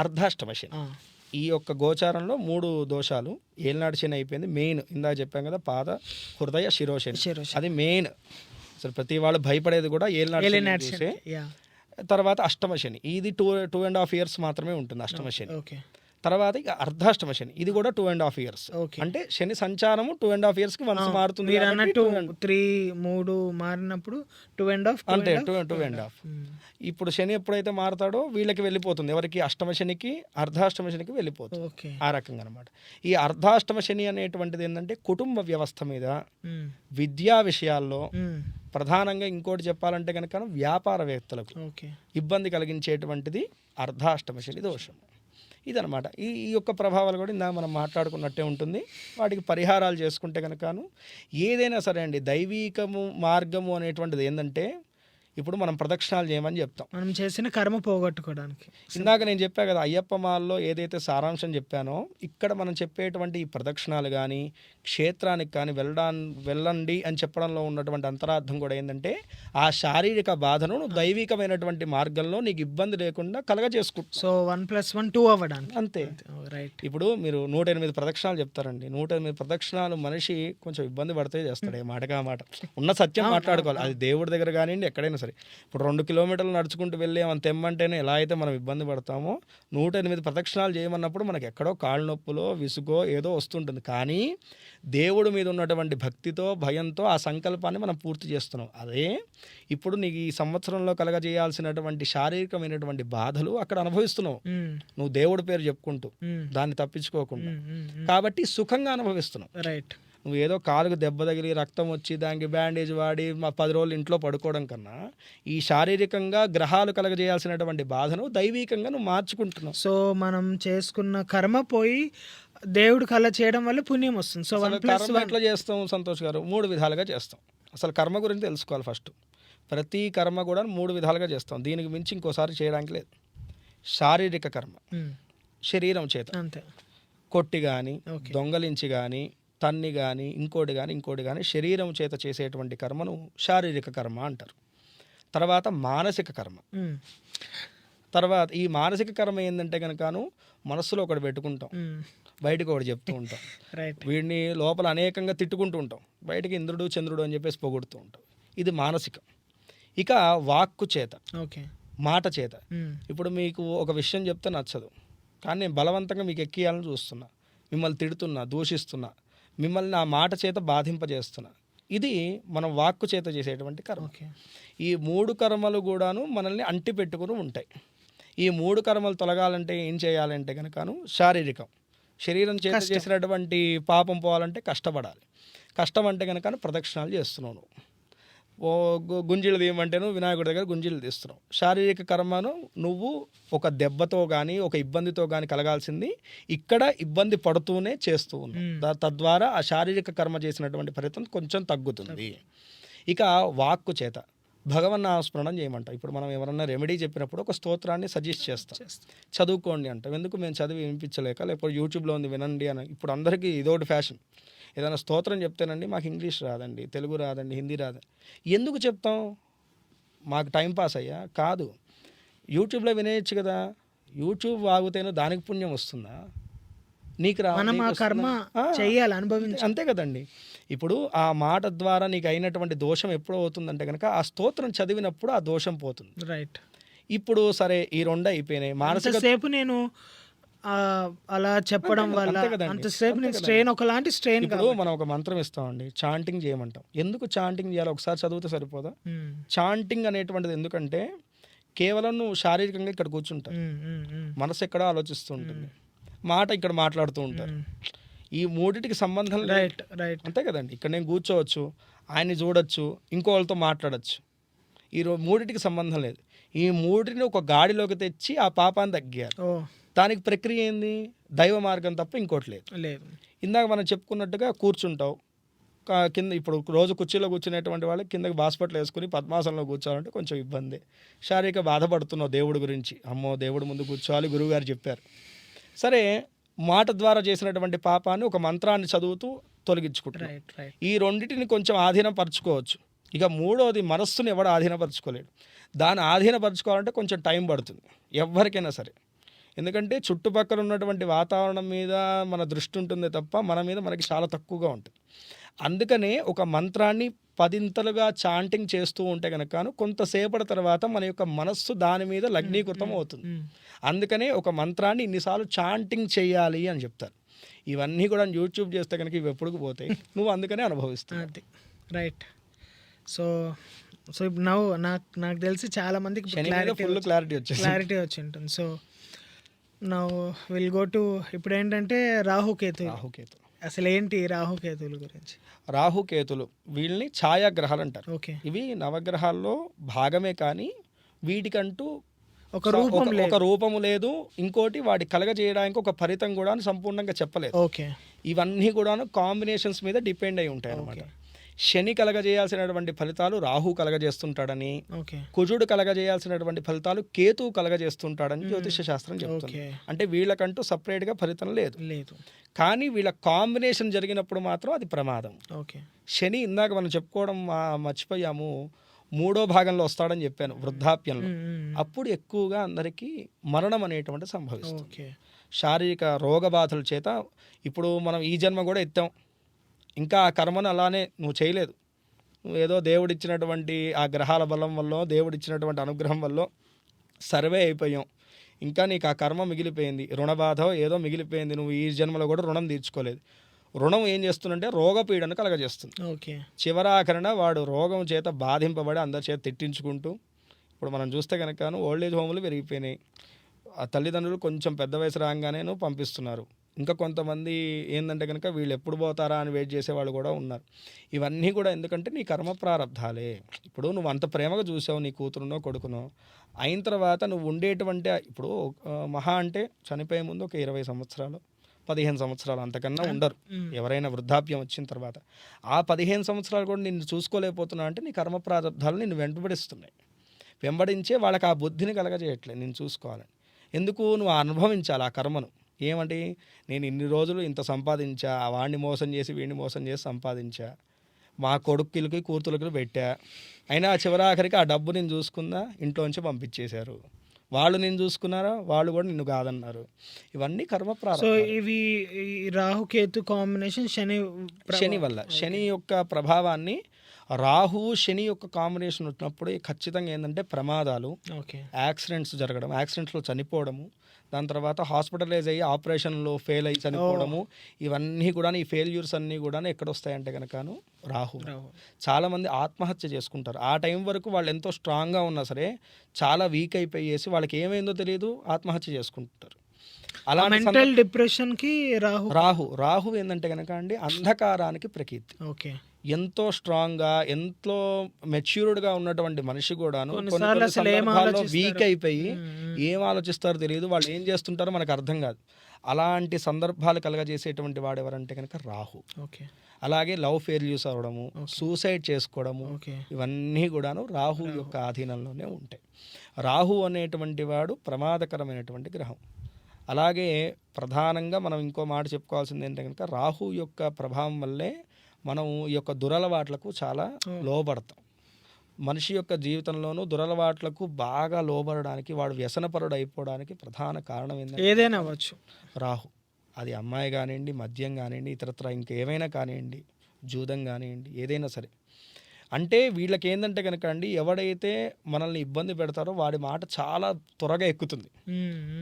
అర్ధాష్టమ శని. ఈ యొక్క గోచారంలో 3 దోషాలు. ఏలినాటి శని అయిపోయింది, మెయిన్ ఇందాక చెప్పాం కదా, పాద హృదయ శిరోశని, అది మెయిన్. అసలు ప్రతి వాళ్ళు భయపడేది కూడా ఏలినాటి శని. తర్వాత అష్టమ శని, ఇది 2.5 years మాత్రమే ఉంటుంది అష్టమ శని. తర్వాత ఇక అర్ధాష్టమ శని, ఇది కూడా 2.5 years. అంటే శని సంచారము 2.5 years కి వన్స్ మారుతుంది. 3 మారినప్పుడు 2.5 అంటే 2.5. ఇప్పుడు శని ఎప్పుడైతే మారుతాడో వీళ్ళకి వెళ్ళిపోతుంది. ఎవరికి? అష్టమ శనికి, అర్ధాష్టమ శనికి వెళ్ళిపోతుంది. ఆ రకంగా అనమాట. ఈ అర్ధాష్టమ శని అనేటువంటిది ఏంటంటే కుటుంబ వ్యవస్థ మీద, విద్యా విషయాల్లో, ప్రధానంగా ఇంకోటి చెప్పాలంటే కనుక వ్యాపారవేత్తలకు ఇబ్బంది కలిగించేటువంటిది అర్ధాష్టమ శని దోషం. ఇదనమాట. ఈ యొక్క ప్రభావాలు కూడా ఇందాక మనం మాట్లాడుకున్నట్టే ఉంటుంది. వాటికి పరిహారాలు చేసుకుంటే కనుకను ఏదైనా సరే అండి, దైవీకము మార్గము అనేటువంటిది ఏంటంటే ఇప్పుడు మనం ప్రదక్షిణాలు చేయమని చెప్తాం, మనం చేసిన కర్మ పోగొట్టుకోవడానికి. ఇందాక నేను చెప్పా కదా అయ్యప్ప మాల్లో ఏదైతే సారాంశం చెప్పానో, ఇక్కడ మనం చెప్పేటువంటి ఈ ప్రదక్షిణాలు కానీ క్షేత్రానికి కానీ వెళ్ళండి అని చెప్పడంలో ఉన్నటువంటి అంతరార్థం కూడా ఏంటంటే ఆ శారీరక బాధను దైవికమైనటువంటి మార్గంలో నీకు ఇబ్బంది లేకుండా కలగజేసుకుంటా. సో 1+1 2 అవ్వడానికి, అంతే. రైట్. ఇప్పుడు మీరు 108 ప్రదక్షిణాలు చెప్తారండి. 108 ప్రదక్షిణాలు మనిషి కొంచెం ఇబ్బంది పడితే చేస్తాడు. మాటగా మాట ఉన్న సత్యం మాట్లాడుకోవాలి. అది దేవుడి దగ్గర కానివ్వండి, ఎక్కడైనా సరే. ఇప్పుడు 2 kilometers నడుచుకుంటూ వెళ్ళి మనం తెమ్మంటేనే ఎలా అయితే మనం ఇబ్బంది పడతామో, 108 ప్రదక్షిణాలు చేయమన్నప్పుడు మనకి ఎక్కడో కాళ్ళు నొప్పులో విసుగో ఏదో వస్తుంటుంది. కానీ దేవుడి మీద ఉన్నటువంటి భక్తితో, భయంతో ఆ సంకల్పాన్ని మనం పూర్తి చేస్తున్నాం. అదే ఇప్పుడు నీకు ఈ సంవత్సరంలో కలగజేయాల్సినటువంటి శారీరకమైనటువంటి బాధలు అక్కడ అనుభవిస్తున్నావు, నువ్వు దేవుడి పేరు చెప్పుకుంటూ, దాన్ని తప్పించుకోకుండా. కాబట్టి సుఖంగా అనుభవిస్తున్నావు. రైట్. నువ్వు ఏదో కాలుకు దెబ్బ తగిలి రక్తం వచ్చి దానికి బ్యాండేజ్ వాడి 10 రోజులు ఇంట్లో పడుకోవడం కన్నా ఈ శారీరకంగా గ్రహాలు కలగజేయాల్సినటువంటి బాధను దైవీకంగా నువ్వు మార్చుకుంటున్నావు. సో మనం చేసుకున్న కర్మ పోయి దేవుడు కళ చేయడం వల్ల పుణ్యం వస్తుంది. సో కర్మ ఎట్లా చేస్తాం సంతోష్ గారు? 3 విధాలుగా చేస్తాం. అసలు కర్మ గురించి తెలుసుకోవాలి ఫస్ట్. ప్రతి కర్మ కూడా 3 విధాలుగా చేస్తాం. దీనికి మించి ఇంకోసారి చేయడానికి లేదు. శారీరక కర్మ, శరీరం చేత అంతే, కొట్టి కానీ, దొంగలించి కానీ, తన్ని కానీ, ఇంకోటి కానీ శరీరం చేత చేసేటువంటి కర్మను శారీరక కర్మ అంటారు. తర్వాత మానసిక కర్మ. తర్వాత ఈ మానసిక కర్మ ఏంటంటే కనుకను మనస్సులో ఒకటి పెట్టుకుంటాం, బయటకు ఒకటి చెప్తూ ఉంటాం. వీడిని లోపల అనేకంగా తిట్టుకుంటూ ఉంటాం, బయటకి ఇంద్రుడు చంద్రుడు అని చెప్పేసి పొగుడుతూ ఉంటాం. ఇది మానసికం. ఇక వాక్కు చేత, మాట చేత. ఇప్పుడు మీకు ఒక విషయం చెప్తే నచ్చదు, కానీ నేను బలవంతంగా మీకు ఎక్కియాలని చూస్తున్నా, మిమ్మల్ని తిడుతున్నా, దూషిస్తున్నా, మిమ్మల్ని నా మాట చేత బాధింపజేస్తున్నా. ఇది మనం వాక్కు చేత చేసేటువంటి కర్మ. ఓకే. ఈ 3 కర్మలు కూడాను మనల్ని అంటి పెట్టుకుని ఉంటాయి. ఈ 3 కర్మలు తొలగాలంటే ఏం చేయాలంటే కనుకను శారీరకం, శరీరం చేత చేసినటువంటి పాపం పోవాలంటే కష్టపడాలి. కష్టం అంటే కనుక ప్రదక్షిణాలు చేస్తున్నావు నువ్వు. ఓ గుంజీలు తీయమంటే నువ్వు వినాయకుడి దగ్గర గుంజీలు తీస్తున్నావు. శారీరక కర్మను నువ్వు ఒక దెబ్బతో కానీ ఒక ఇబ్బందితో కానీ కలగాల్సింది ఇక్కడ ఇబ్బంది పడుతూనే చేస్తూ ఉన్నావు. తద్వారా ఆ శారీరక కర్మ చేసినటువంటి ఫలితం కొంచెం తగ్గుతుంది. ఇక వాక్కు చేత భగవన్నామస్మరణం చేయమంటాం. ఇప్పుడు మనం ఎవరన్నా రెమెడీ చెప్పినప్పుడు ఒక స్తోత్రాన్ని సజెస్ట్ చేస్తాం, చదువుకోండి అంటాం. ఎందుకు మేము చదివి వినిపించలేక, లేకపోతే యూట్యూబ్లో ఉంది వినండి అని. ఇప్పుడు అందరికీ ఇదోటి ఫ్యాషన్. ఏదైనా స్తోత్రం చెప్తేనండి మాకు ఇంగ్లీష్ రాదండి, తెలుగు రాదండి, హిందీ రాదండి. ఎందుకు చెప్తాం? మాకు టైంపాస్ అయ్యా? కాదు, యూట్యూబ్లో వినేయచ్చు కదా. యూట్యూబ్ వాగితేనో దానికి పుణ్యం వస్తుందా? నీకు మనం ఆ కర్మ చేయాలి, అనుభవించాలి, అంతే కదండి. ఇప్పుడు ఆ మాట ద్వారా నీకు అయినటువంటి దోషం ఎప్పుడు అవుతుందంటే కనుక ఆ స్తోత్రం చదివినప్పుడు ఆ దోషం పోతుంది. రైట్. ఇప్పుడు సరే ఈ 2 అయిపోయినాయి. మానసిక సేపు నేను అలా చెప్పడం వల్ల అంతసేపు నేను స్ట్రెయిన్, ఒకలాంటి స్ట్రెయిన్. ఇప్పుడు మనం ఒక మంత్రం ఇస్తామండి, చాంటింగ్ చేయమంటాం. ఎందుకు చాంటింగ్ చేయాలి? ఒకసారి చదివితే సరిపోదా? చాంటింగ్ అనేటువంటిది ఎందుకంటే కేవలం నువ్వు శారీరకంగా ఇక్కడ కూర్చుంటావు, మనసు ఎక్కడ ఆలోచిస్తూ ఉంటుంది, మాట ఇక్కడ మాట్లాడుతూ ఉంటారు. ఈ 3టికి సంబంధం రైట్. అంతే కదండి. ఇక్కడ నేను కూర్చోవచ్చు, ఆయన్ని చూడొచ్చు, ఇంకో వాళ్ళతో మాట్లాడచ్చు. ఈ 3టికి సంబంధం లేదు. ఈ 3టిని ఒక గాడిలోకి తెచ్చి ఆ పాపాన్ని తగ్గియాలి. దానికి ప్రక్రియ ఏంది? దైవ మార్గం తప్ప ఇంకోటి లేదు. ఇందాక మనం చెప్పుకున్నట్టుగా కూర్చుంటావు కింద. ఇప్పుడు రోజు కుర్చీలో కూర్చునేటువంటి వాళ్ళకి కిందకి బాస్పట్లు వేసుకుని పద్మాసనంలో కూర్చోవాలంటే కొంచెం ఇబ్బంది. శారీరక బాధపడుతున్నావు దేవుడి గురించి. అమ్మో దేవుడి ముందు కూర్చోవాలి, గురువుగారు చెప్పారు. సరే, మాట ద్వారా చేసినటువంటి పాపాన్ని ఒక మంత్రాన్ని చదువుతూ తొలగించుకుంటున్నావు. ఈ 2టిని కొంచెం ఆధీనపరచుకోవచ్చు. ఇక 3వది మనస్సుని ఎవడు ఆధీనపరచుకోలేడు. దాన్ని ఆధీనపరచుకోవాలంటే కొంచెం టైం పడుతుంది ఎవరికైనా సరే. ఎందుకంటే చుట్టుపక్కల ఉన్నటువంటి వాతావరణం మీద మన దృష్టి ఉంటుంది తప్ప మన మీద మనకి చాలా తక్కువగా ఉంటుంది. అందుకనే ఒక మంత్రాన్ని 10ంతలుగా చాంటింగ్ చేస్తూ ఉంటే కనుక కొంతసేపటి తర్వాత మన యొక్క మనస్సు దాని మీద లగ్నీకృతం అవుతుంది. అందుకనే ఒక మంత్రాన్ని ఇన్నిసార్లు చాంటింగ్ చేయాలి అని చెప్తారు. ఇవన్నీ కూడా యూట్యూబ్ చేస్తే కనుక ఇవి ఎప్పుడుకు పోతాయి, నువ్వు అందుకనే అనుభవిస్తావు. రైట్. సో ఇప్పుడు నాకు తెలిసి చాలా మందికి ఫుల్ క్లారిటీ వచ్చి ఉంటుంది. So now will go to, ఇప్పుడు ఏంటంటే రాహుకేతు. అసలు ఏంటి రాహుకేతుల గురించి? రాహుకేతులు వీళ్ళని ఛాయాగ్రహాలు అంటారు. ఓకే. ఇవి నవగ్రహాల్లో భాగమే, కానీ వీటికంటూ ఒక రూపము లేదు. ఇంకోటి వాటి కలగజేయడానికి ఒక ఫలితం కూడా సంపూర్ణంగా చెప్పలేదు. ఓకే. ఇవన్నీ కూడాను కాంబినేషన్స్ మీద డిపెండ్ అయి ఉంటాయి అన్నమాట. శని కలగజేయాల్సినటువంటి ఫలితాలు రాహు కలగజేస్తుంటాడని, కుజుడు కలగజేయాల్సినటువంటి ఫలితాలు కేతువు కలగజేస్తుంటాడని జ్యోతిష శాస్త్రం చెప్తుంది. అంటే వీళ్ళకంటూ సపరేట్గా ఫలితం లేదు, కానీ వీళ్ళ కాంబినేషన్ జరిగినప్పుడు మాత్రం అది ప్రమాదం. శని ఇందాక మనం చెప్పుకోవడం మర్చిపోయాము, 3వ భాగంలో వస్తాడని చెప్పాను, వృద్ధాప్యంలో. అప్పుడు ఎక్కువగా అందరికీ మరణం అనేటువంటి సంభవిస్తుంది. శారీరక రోగబాధల చేత. ఇప్పుడు మనం ఈ జన్మ కూడా ఎత్తాం, ఇంకా ఆ కర్మను అలానే నువ్వు చేయలేదు. నువ్వు ఏదో దేవుడిచ్చినటువంటి ఆ గ్రహాల బలం వల్ల, దేవుడిచ్చినటువంటి అనుగ్రహం వల్ల సర్వే అయిపోయాం. ఇంకా నీకు ఆ కర్మ మిగిలిపోయింది, రుణబాధ ఏదో మిగిలిపోయింది. నువ్వు ఈ జన్మలో కూడా రుణం తీర్చుకోలేదు. రుణం ఏం చేస్తుందంటే రోగపీడను కలగజేస్తుంది. చివరాఖరణ వాడు రోగం చేత బాధింపబడి అందరి చేత తిట్టించుకుంటూ, ఇప్పుడు మనం చూస్తే కనుక ఓల్డేజ్ హోములు పెరిగిపోయినాయి. ఆ తల్లిదండ్రులు కొంచెం పెద్ద వయసు రాగానే పంపిస్తున్నారు. ఇంకా కొంతమంది ఏంటంటే కనుక వీళ్ళు ఎప్పుడు పోతారా అని వెయిట్ చేసేవాళ్ళు కూడా ఉన్నారు. ఇవన్నీ కూడా ఎందుకంటే నీ కర్మ ప్రారంధాలే. ఇప్పుడు నువ్వు అంత ప్రేమగా చూసావు నీ కూతురునో కొడుకునో, అయిన తర్వాత నువ్వు ఉండేటువంటి, ఇప్పుడు మహా అంటే చనిపోయే ముందు ఒక 20 సంవత్సరాలు 15 సంవత్సరాలు అంతకన్నా ఉండరు ఎవరైనా వృద్ధాప్యం వచ్చిన తర్వాత. ఆ 15 సంవత్సరాలు కూడా నిన్ను చూసుకోలేకపోతున్నా అంటే నీ కర్మ ప్రారంధాలు నిన్ను వెంబడించే వాళ్ళకి ఆ బుద్ధిని కలగజేయట్లేదు నేను చూసుకోవాలని. ఎందుకు? నువ్వు అనుభవించాలి ఆ కర్మను. ఏమంటే నేను ఇన్ని రోజులు ఇంత సంపాదించా, వాడిని మోసం చేసి వీడిని మోసం చేసి సంపాదించా, మా కొడుకులకి కూతురికి పెట్టా, అయినా చివరాఖరికి ఆ డబ్బు నేను చూసుకున్నా ఇంట్లోంచి పంపించేశారు. వాళ్ళు నేను చూసుకున్నారా, వాళ్ళు కూడా నిన్ను కాదన్నారు. ఇవన్నీ కర్మ ప్రారంభం. సో ఇవి రాహుకేతు కాంబినేషన్ శని వల్ల, శని యొక్క ప్రభావాన్ని రాహు శని యొక్క కాంబినేషన్ వచ్చినప్పుడు ఖచ్చితంగా ఏంటంటే ప్రమాదాలు, ఓకే. యాక్సిడెంట్స్ జరగడం, యాక్సిడెంట్స్లో చనిపోవడము, దాని తర్వాత హాస్పిటలైజ్ అయ్యి ఆపరేషన్లో ఫెయిల్ అయ్యి చనిపోవడము, ఇవన్నీ కూడా ఈ ఫెయిల్యూర్స్ అన్నీ కూడా ఎక్కడొస్తాయంటే కనుకను రాహు. చాలామంది ఆత్మహత్య చేసుకుంటారు. ఆ టైం వరకు వాళ్ళు ఎంతో స్ట్రాంగ్గా ఉన్నా సరే చాలా వీక్ అయిపోయేసి వాళ్ళకి ఏమైందో తెలియదు, ఆత్మహత్య చేసుకుంటారు. అలా మెంటల్ డిప్రెషన్కి రాహు ఏంటంటే కనుక అండి అంధకారానికి ప్రకీర్తి. ఓకే. ఎంతో స్ట్రాంగ్గా, ఎంతో మెచ్యూర్డ్గా ఉన్నటువంటి మనిషి కూడాను కొన్నిసార్లు అసలు ఏం సందర్భాల్లో ఆలోచిస్తారో. వీక్ అయిపోయి ఏం ఆలోచిస్తారో తెలియదు, వాళ్ళు ఏం చేస్తుంటారో మనకు అర్థం కాదు. అలాంటి సందర్భాలు కలగజేసేటువంటి వాడు ఎవరంటే కనుక రాహు. ఓకే. అలాగే లవ్ ఫెయిల్యూర్స్ అవ్వడము, సూసైడ్ చేసుకోవడము, ఓకే. ఇవన్నీ కూడాను రాహు యొక్క ఆధీనంలోనే ఉంటాయి. రాహు అనేటువంటి వాడు ప్రమాదకరమైనటువంటి గ్రహం. అలాగే ప్రధానంగా మనం ఇంకో మాట చెప్పుకోవాల్సింది ఏంటంటే కనుక రాహు యొక్క ప్రభావం వల్లే మనం ఈ యొక్క దురలవాట్లకు చాలా లోబడతాం. మనిషి యొక్క జీవితంలోనూ దురలవాట్లకు బాగా లోబడడానికి, వాడు వ్యసనపరుడు అయిపోవడానికి ప్రధాన కారణం ఏంటంటే ఏదైనా అవ్వచ్చు రాహు. అది అమ్మాయి కానివ్వండి, మద్యం కానివ్వండి, ఇతరత్ర ఇంకేమైనా కానివ్వండి, జూదం కానివ్వండి, ఏదైనా సరే. అంటే వీళ్ళకి ఏంటంటే కనుక అండి ఎవడైతే మనల్ని ఇబ్బంది పెడతారో వాడి మాట చాలా త్వరగా ఎక్కుతుంది.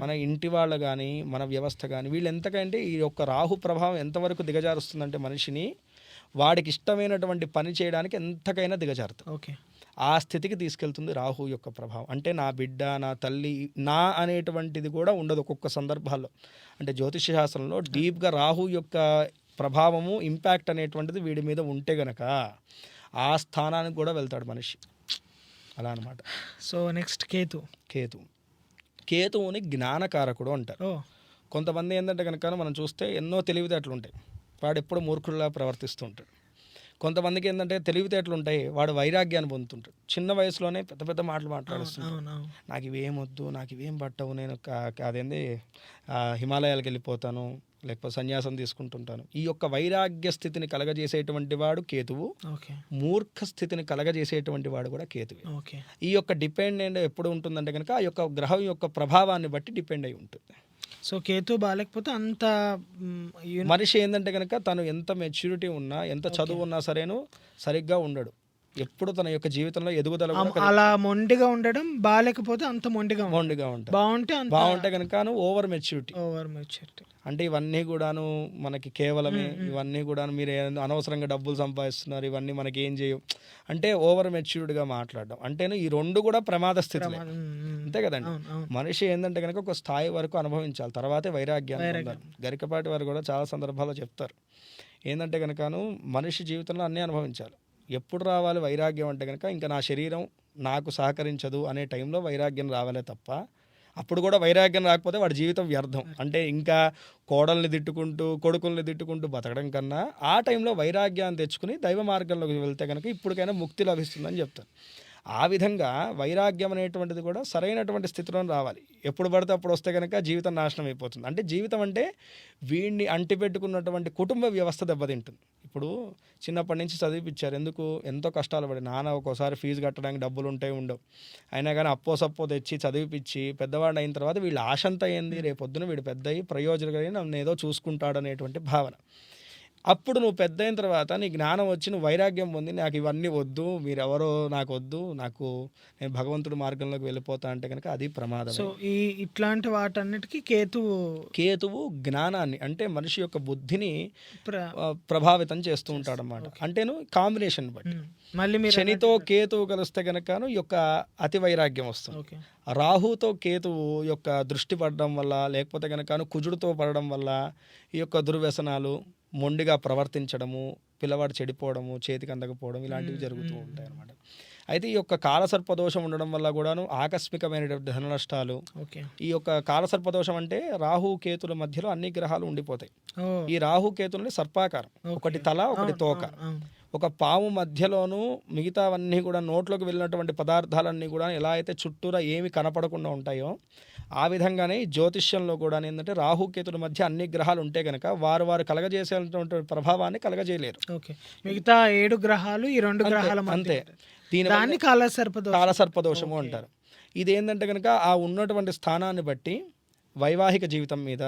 మన ఇంటి వాళ్ళు కానీ, మన వ్యవస్థ కానీ, వీళ్ళు ఎంతకంటే ఈ యొక్క రాహు ప్రభావం ఎంతవరకు దిగజారుస్తుందంటే మనిషిని వాడికి ఇష్టమైనటువంటి పని చేయడానికి ఎంతకైనా దిగజారుతుంది. ఓకే. ఆ స్థితికి తీసుకెళ్తుంది రాహు యొక్క ప్రభావం. అంటే నా బిడ్డ, నా తల్లి, నా అనేటువంటిది కూడా ఉండదు ఒక్కొక్క సందర్భాల్లో. అంటే జ్యోతిష శాస్త్రంలో డీప్గా రాహు యొక్క ప్రభావము, ఇంపాక్ట్ అనేటువంటిది వీడి మీద ఉంటే గనక ఆ స్థానానికి కూడా వెళ్తాడు మనిషి. అలా అనమాట. సో నెక్స్ట్ కేతువుని జ్ఞానకారకుడు అంటారు. ఓ. కొంతమంది ఏంటంటే కనుక మనం చూస్తే ఎన్నో తెలివితేటలు ఉంటాయి, వాడు ఎప్పుడు మూర్ఖుడిలా ప్రవర్తిస్తూ ఉంటాడు. కొంతమందికి ఏంటంటే తెలివితేటలు ఉంటాయి, వాడు వైరాగ్యాన్ని పొందుతుంటాడు. చిన్న వయసులోనే పెద్ద పెద్ద మాటలు మాట్లాడుతుంటాడు. నాకు ఇవేం వద్దు, నాకు ఇవేం పట్టవు, నేను అదేంది హిమాలయాలకు వెళ్ళిపోతాను, లేకపోతే సన్యాసం తీసుకుంటుంటాను. ఈ యొక్క వైరాగ్య స్థితిని కలగజేసేటువంటి వాడు కేతువు. మూర్ఖ స్థితిని కలగజేసేటువంటి వాడు కూడా కేతువే. ఈ యొక్క డిపెండెంట్ ఎప్పుడు ఉంటుందంటే కనుక ఆ యొక్క గ్రహం యొక్క ప్రభావాన్ని బట్టి డిపెండ్ అయి ఉంటుంది. సో కేతు బాగాలేకపోతే అంత మనిషి ఏంటంటే కనుక తను ఎంత మెచ్యూరిటీ ఉన్నా, ఎంత చదువు ఉన్నా సరేను సరిగ్గా ఉండడు. ఎప్పుడు తన యొక్క జీవితంలో ఎదుగుదల అలా మొండిగా ఉండడం, బాగాలేకపోతే అంత మొండిగా ఉంటాడు. బాగుంటే కనుక ఓవర్ మెచ్యూరిటీ అంటే ఇవన్నీ కూడాను మనకి కేవలమే, ఇవన్నీ కూడా మీరు అనవసరంగా డబ్బులు సంపాదిస్తున్నారు, ఇవన్నీ మనకి ఏం చేయవు అంటే ఓవర్ మెచ్యూర్డ్గా మాట్లాడడం. అంటేను ఈ రెండు కూడా ప్రమాద స్థితిలో, అంతే కదండి. మనిషి ఏంటంటే కనుక ఒక స్థాయి వరకు అనుభవించాలి, తర్వాతే వైరాగ్యాన్ని పొందాలి. గరికపాటి వారు కూడా చాలా సందర్భాల్లో చెప్తారు ఏంటంటే కనుకను మనిషి జీవితంలో అన్నీ అనుభవించాలి. ఎప్పుడు రావాలి వైరాగ్యం అంటే కనుక ఇంకా నా శరీరం నాకు సహకరించదు అనే టైంలో వైరాగ్యం రావాలే తప్ప అప్పుడు కూడా వైరాగ్యం రాకపోతే వాడి జీవితం వ్యర్థం. అంటే ఇంకా కోడల్ని తిట్టుకుంటూ, కొడుకుల్ని తిట్టుకుంటూ బతకడం కన్నా ఆ టైంలో వైరాగ్యాన్ని తెచ్చుకుని దైవ మార్గంలోకి వెళ్తే కనుక ఇప్పటికైనా ముక్తి లభిస్తుందని చెప్తారు. ఆ విధంగా వైరాగ్యం అనేటువంటిది కూడా సరైనటువంటి స్థితిలో రావాలి. ఎప్పుడు పడితే అప్పుడు వస్తే కనుక జీవితం నాశనం అయిపోతుంది. అంటే జీవితం అంటే వీడిని అంటిపెట్టుకున్నటువంటి కుటుంబ వ్యవస్థ దెబ్బతింటుంది. ఇప్పుడు చిన్నప్పటి నుంచి చదివిపించారు, ఎందుకు ఎంతో కష్టాలు పడి, నాన్న ఒక్కోసారి ఫీజు కట్టడానికి డబ్బులు ఉంటాయి ఉండవు, అయినా కానీ అప్పో సప్పో తెచ్చి చదివిపించి పెద్దవాడు అయిన తర్వాత వీళ్ళ ఆశంతా ఏంది, రేపొద్దున వీడు పెద్ద అయ్యి ప్రయోజనకరమైన నన్ను ఏదో చూసుకుంటాడు అనేటువంటి భావన. అప్పుడు నువ్వు పెద్ద అయిన తర్వాత నీ జ్ఞానం వచ్చి నువ్వు వైరాగ్యం పొంది నాకు ఇవన్నీ వద్దు, మీరెవరో నాకు వద్దు, నేను భగవంతుడి మార్గంలోకి వెళ్ళిపోతా అంటే కనుక అది ప్రమాదం. సో ఇట్లాంటి వాటన్నిటికీ కేతువు జ్ఞానాన్ని అంటే మనిషి యొక్క బుద్ధిని ప్రభావితం చేస్తూ ఉంటాడు అన్నమాట. అంటేను కాంబినేషన్ బట్టి మళ్ళీ శనితో కేతువు కలిస్తే కనుకను ఈ యొక్క అతి వైరాగ్యం వస్తుంది. రాహుతో కేతువు యొక్క దృష్టి పడడం వల్ల, లేకపోతే కనుక కుజుడితో పడడం వల్ల ఈ యొక్క దుర్వ్యసనాలు, మొండిగా ప్రవర్తించడము, పిల్లవాడు చెడిపోవడము, చేతికి అందకపోవడం, ఇలాంటివి జరుగుతూ ఉంటాయి అన్నమాట. అయితే ఈ యొక్క కాలసర్పదోషం ఉండడం వల్ల కూడాను ఆకస్మికమైనటువంటి ధన నష్టాలు. ఈ యొక్క కాలసర్పదోషం అంటే రాహు కేతుల మధ్యలో అన్ని గ్రహాలు ఉండిపోతాయి. ఈ రాహు కేతులని సర్పాకారం, ఒకటి తల ఒకటి తోక, ఒక పాము మధ్యలోనూ మిగతావన్నీ కూడా నోట్లోకి వెళ్ళినటువంటి పదార్థాలన్నీ కూడా ఎలా అయితే చుట్టూరా ఏమి కనపడకుండా ఉంటాయో ఆ విధంగానే జ్యోతిష్యంలో కూడా ఏంటంటే రాహుకేతుల మధ్య అన్ని గ్రహాలు ఉంటే కనుక వారు కలగజేసేటువంటి ప్రభావాన్ని కలగజేయలేరు. మిగతా 7 గ్రహాలు ఈ 2 గ్రహాల అంతే. దీన్ని కాలసర్పదోషము అంటారు. ఇది ఏంటంటే కనుక ఆ ఉన్నటువంటి స్థానాన్ని బట్టి వైవాహిక జీవితం మీద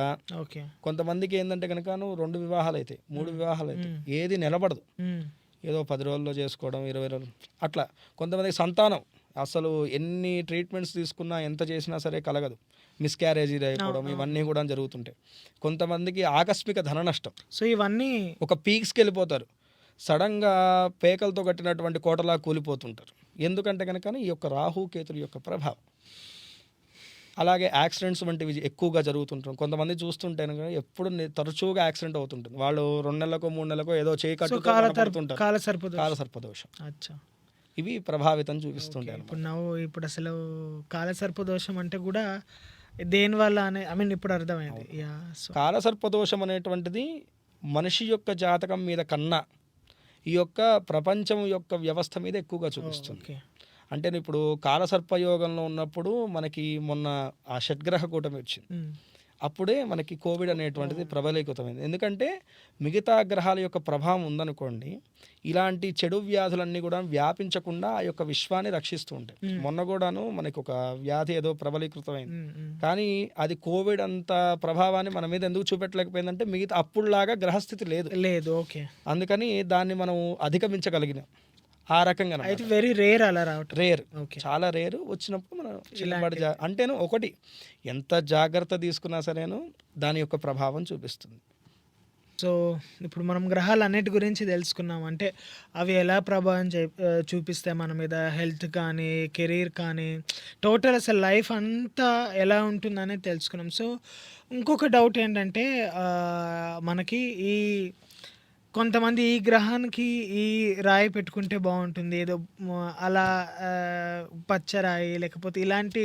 కొంతమందికి ఏంటంటే కనుక 2 వివాహాలు అయితే 3 వివాహాలు అయితే ఏది నిలబడదు. ఏదో 10 రోజుల్లో చేసుకోవడం, 20 రోజులు అట్లా. కొంతమందికి సంతానం అసలు ఎన్ని ట్రీట్మెంట్స్ తీసుకున్నా ఎంత చేసినా సరే కలగదు, మిస్క్యారేజ్ అయిపోవడం, ఇవన్నీ కూడా జరుగుతుంటాయి. కొంతమందికి ఆకస్మిక ధన నష్టం, సో ఇవన్నీ ఒక పీక్స్కి వెళ్ళిపోతారు, సడన్గా పేకలతో కట్టినటువంటి కోటలా కూలిపోతుంటారు. ఎందుకంటే కనుక ఈ యొక్క రాహుకేతుల యొక్క ప్రభావం. అలాగే యాక్సిడెంట్స్ వంటివి ఎక్కువగా జరుగుతుంటారు. కొంతమంది చూస్తుంటే కనుక ఎప్పుడు తరచుగా యాక్సిడెంట్ అవుతుంటుంది. వాళ్ళు 2 నెలలకో 3 నెలలకో ఏదో చేయి కట్టుతుంటారు, కాలసర్పదోషం. అచ్చా, ఇవి ప్రభావితం చూపిస్తుంటాయి. ఇప్పుడు అసలు కాలసర్పదోషం అంటే కూడా దేని వల్ల అనే ఐ మీన్ ఇప్పుడు అర్థమైంది. కాలసర్పదోషం అనేటువంటిది మనిషి యొక్క జాతకం మీద కన్నా ఈ యొక్క ప్రపంచం యొక్క వ్యవస్థ మీద ఎక్కువగా చూపిస్తుంది. అంటే ఇప్పుడు కాలసర్పయోగంలో ఉన్నప్పుడు మనకి మొన్న ఆ షడ్గ్రహ కూటమి వచ్చింది, అప్పుడే మనకి కోవిడ్ అనేటువంటిది ప్రబలీకృతమైంది. ఎందుకంటే మిగతా గ్రహాల యొక్క ప్రభావం ఉందనుకోండి, ఇలాంటి చెడు వ్యాధులన్నీ కూడా వ్యాపించకుండా ఆ యొక్క విశ్వాన్ని రక్షిస్తూ ఉంటాయి. మొన్న కూడాను మనకి ఒక వ్యాధి ఏదో ప్రబలీకృతమైంది, కానీ అది కోవిడ్ అంత ప్రభావాన్ని మన మీద ఎందుకు చూపెట్టలేకపోయిందంటే మిగతా అప్పుడులాగా గ్రహస్థితి లేదు. ఓకే, అందుకని దాన్ని మనం అధిగమించగలిగినాం. ఆ రకంగా అయితే వెరీ రేర్ అలా రావటం, రేర్, చాలా రేరు. వచ్చినప్పుడు మనం చిన్నపాటి అంటేను ఒకటి ఎంత జాగ్రత్త తీసుకున్నా సరేను దాని యొక్క ప్రభావం చూపిస్తుంది. సో ఇప్పుడు మనం గ్రహాలు అన్నిటి గురించి తెలుసుకున్నాం, అంటే అవి ఎలా ప్రభావం చూపిస్తాయి మన మీద, హెల్త్ కానీ కెరీర్ కానీ టోటల్ అసలు లైఫ్ అంతా ఎలా ఉంటుందనేది తెలుసుకున్నాం. సో ఇంకొక డౌట్ ఏంటంటే మనకి ఈ కొంతమంది ఈ గ్రహానికి ఈ రాయి పెట్టుకుంటే బాగుంటుంది, ఏదో అలా పచ్చరాయి లేకపోతే ఇలాంటి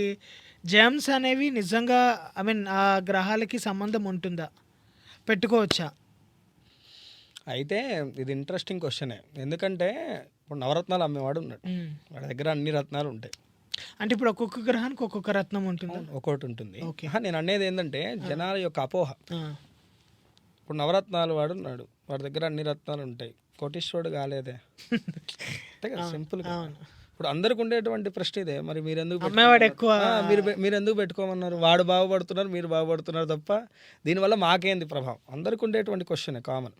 జెమ్స్ అనేవి నిజంగా ఐ మీన్ ఆ గ్రహాలకి సంబంధం ఉంటుందా, పెట్టుకోవచ్చా? అయితే ఇది ఇంట్రెస్టింగ్ క్వశ్చనే. ఎందుకంటే ఇప్పుడు నవరత్నాలు అమ్మేవాడు ఉన్నాడు, వాడి దగ్గర అన్ని రత్నాలు ఉంటాయి. అంటే ఇప్పుడు ఒక్కొక్క గ్రహానికి ఒక్కొక్క రత్నం ఉంటుంది, ఒక్కొక్కటి ఉంటుంది. నేను అనేది ఏంటంటే జనాల యొక్క అపోహ. ఇప్పుడు నవరత్నాలు వాడు ఉన్నాడు, వాడి దగ్గర అన్ని రత్నాలు ఉంటాయి, కోటీశ్వరుడు కాలేదే. అంతే కదా, సింపుల్. ఇప్పుడు అందరికి ఉండేటువంటి ప్రశ్న ఇదే, మరి మీరు ఎందుకు పెట్టుకోమన్నారు? వాడు బాగుపడుతున్నారు, మీరు బాగుపడుతున్నారు తప్ప దీనివల్ల మాకేంది ప్రభావం? అందరికి ఉండేటువంటి క్వశ్చనే, కామన్.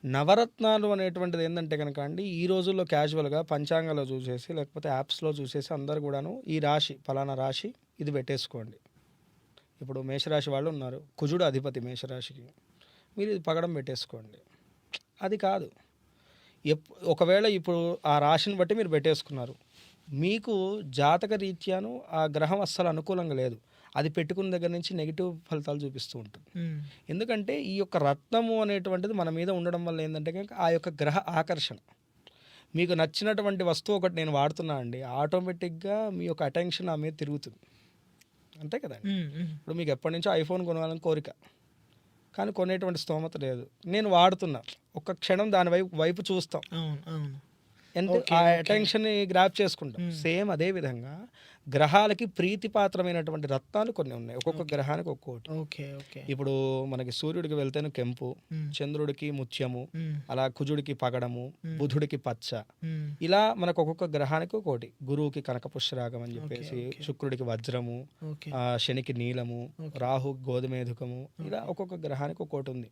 నవరత్నాలు అనేటువంటిది ఏంటంటే కనుక అండి, ఈ రోజుల్లో క్యాజువల్గా పంచాంగంలో చూసేసి లేకపోతే యాప్స్లో చూసేసి అందరు కూడాను ఈ రాశి ఫలానా రాశి ఇది పెట్టేసుకోండి. ఇప్పుడు మేషరాశి వాళ్ళు ఉన్నారు, కుజుడు అధిపతి మేషరాశికి, మీరు ఇది పగడం పెట్టేసుకోండి. అది కాదు. ఒకవేళ ఇప్పుడు ఆ రాశిని బట్టి మీరు పెట్టేసుకున్నారు, మీకు జాతక రీత్యాను ఆ గ్రహం అస్సలు అనుకూలంగా లేదు, అది పెట్టుకున్న దగ్గర నుంచి నెగిటివ్ ఫలితాలు చూపిస్తూ ఉంటుంది. ఎందుకంటే ఈ యొక్క రత్నము అనేటువంటిది మన మీద ఉండడం వల్ల ఏంటంటే కనుక ఆ యొక్క గ్రహ ఆకర్షణ, మీకు నచ్చినటువంటి వస్తువు ఒకటి నేను వాడుతున్నా అండి, ఆటోమేటిక్గా మీ యొక్క అటెన్షన్ ఆ మీద తిరుగుతుంది. అంతే కదండి. ఇప్పుడు మీకు ఎప్పటి నుంచో ఐఫోన్ కొనాలని కోరిక, కానీ కొనేటువంటి స్తోమత లేదు, నేను వాడుతున్నా, ఒక్క క్షణం దాని వైపు చూస్తాం, అంటే ఆ అటెన్షన్ గ్రాప్ చేసుకుంటాం. సేమ్ అదే విధంగా గ్రహాలకి ప్రీతిపాత్రమైనటువంటి రత్నాలు కొన్ని ఉన్నాయి, ఒక్కొక్క గ్రహానికి ఒక్కొక్కటి. ఇప్పుడు మనకి సూర్యుడికి వెళ్తేనే కెంపు, చంద్రుడికి ముత్యము, అలా కుజుడికి పగడము, బుధుడికి పచ్చ, ఇలా మనకు ఒక్కొక్క గ్రహానికి ఒక్కోటి. గురువుకి కనకపుష్యరాగం అని చెప్పేసి, శుక్రుడికి వజ్రము, శనికి నీలము, రాహు గోధుమేధుకము, ఇలా ఒక్కొక్క గ్రహానికి ఒక్కోటి ఉంది.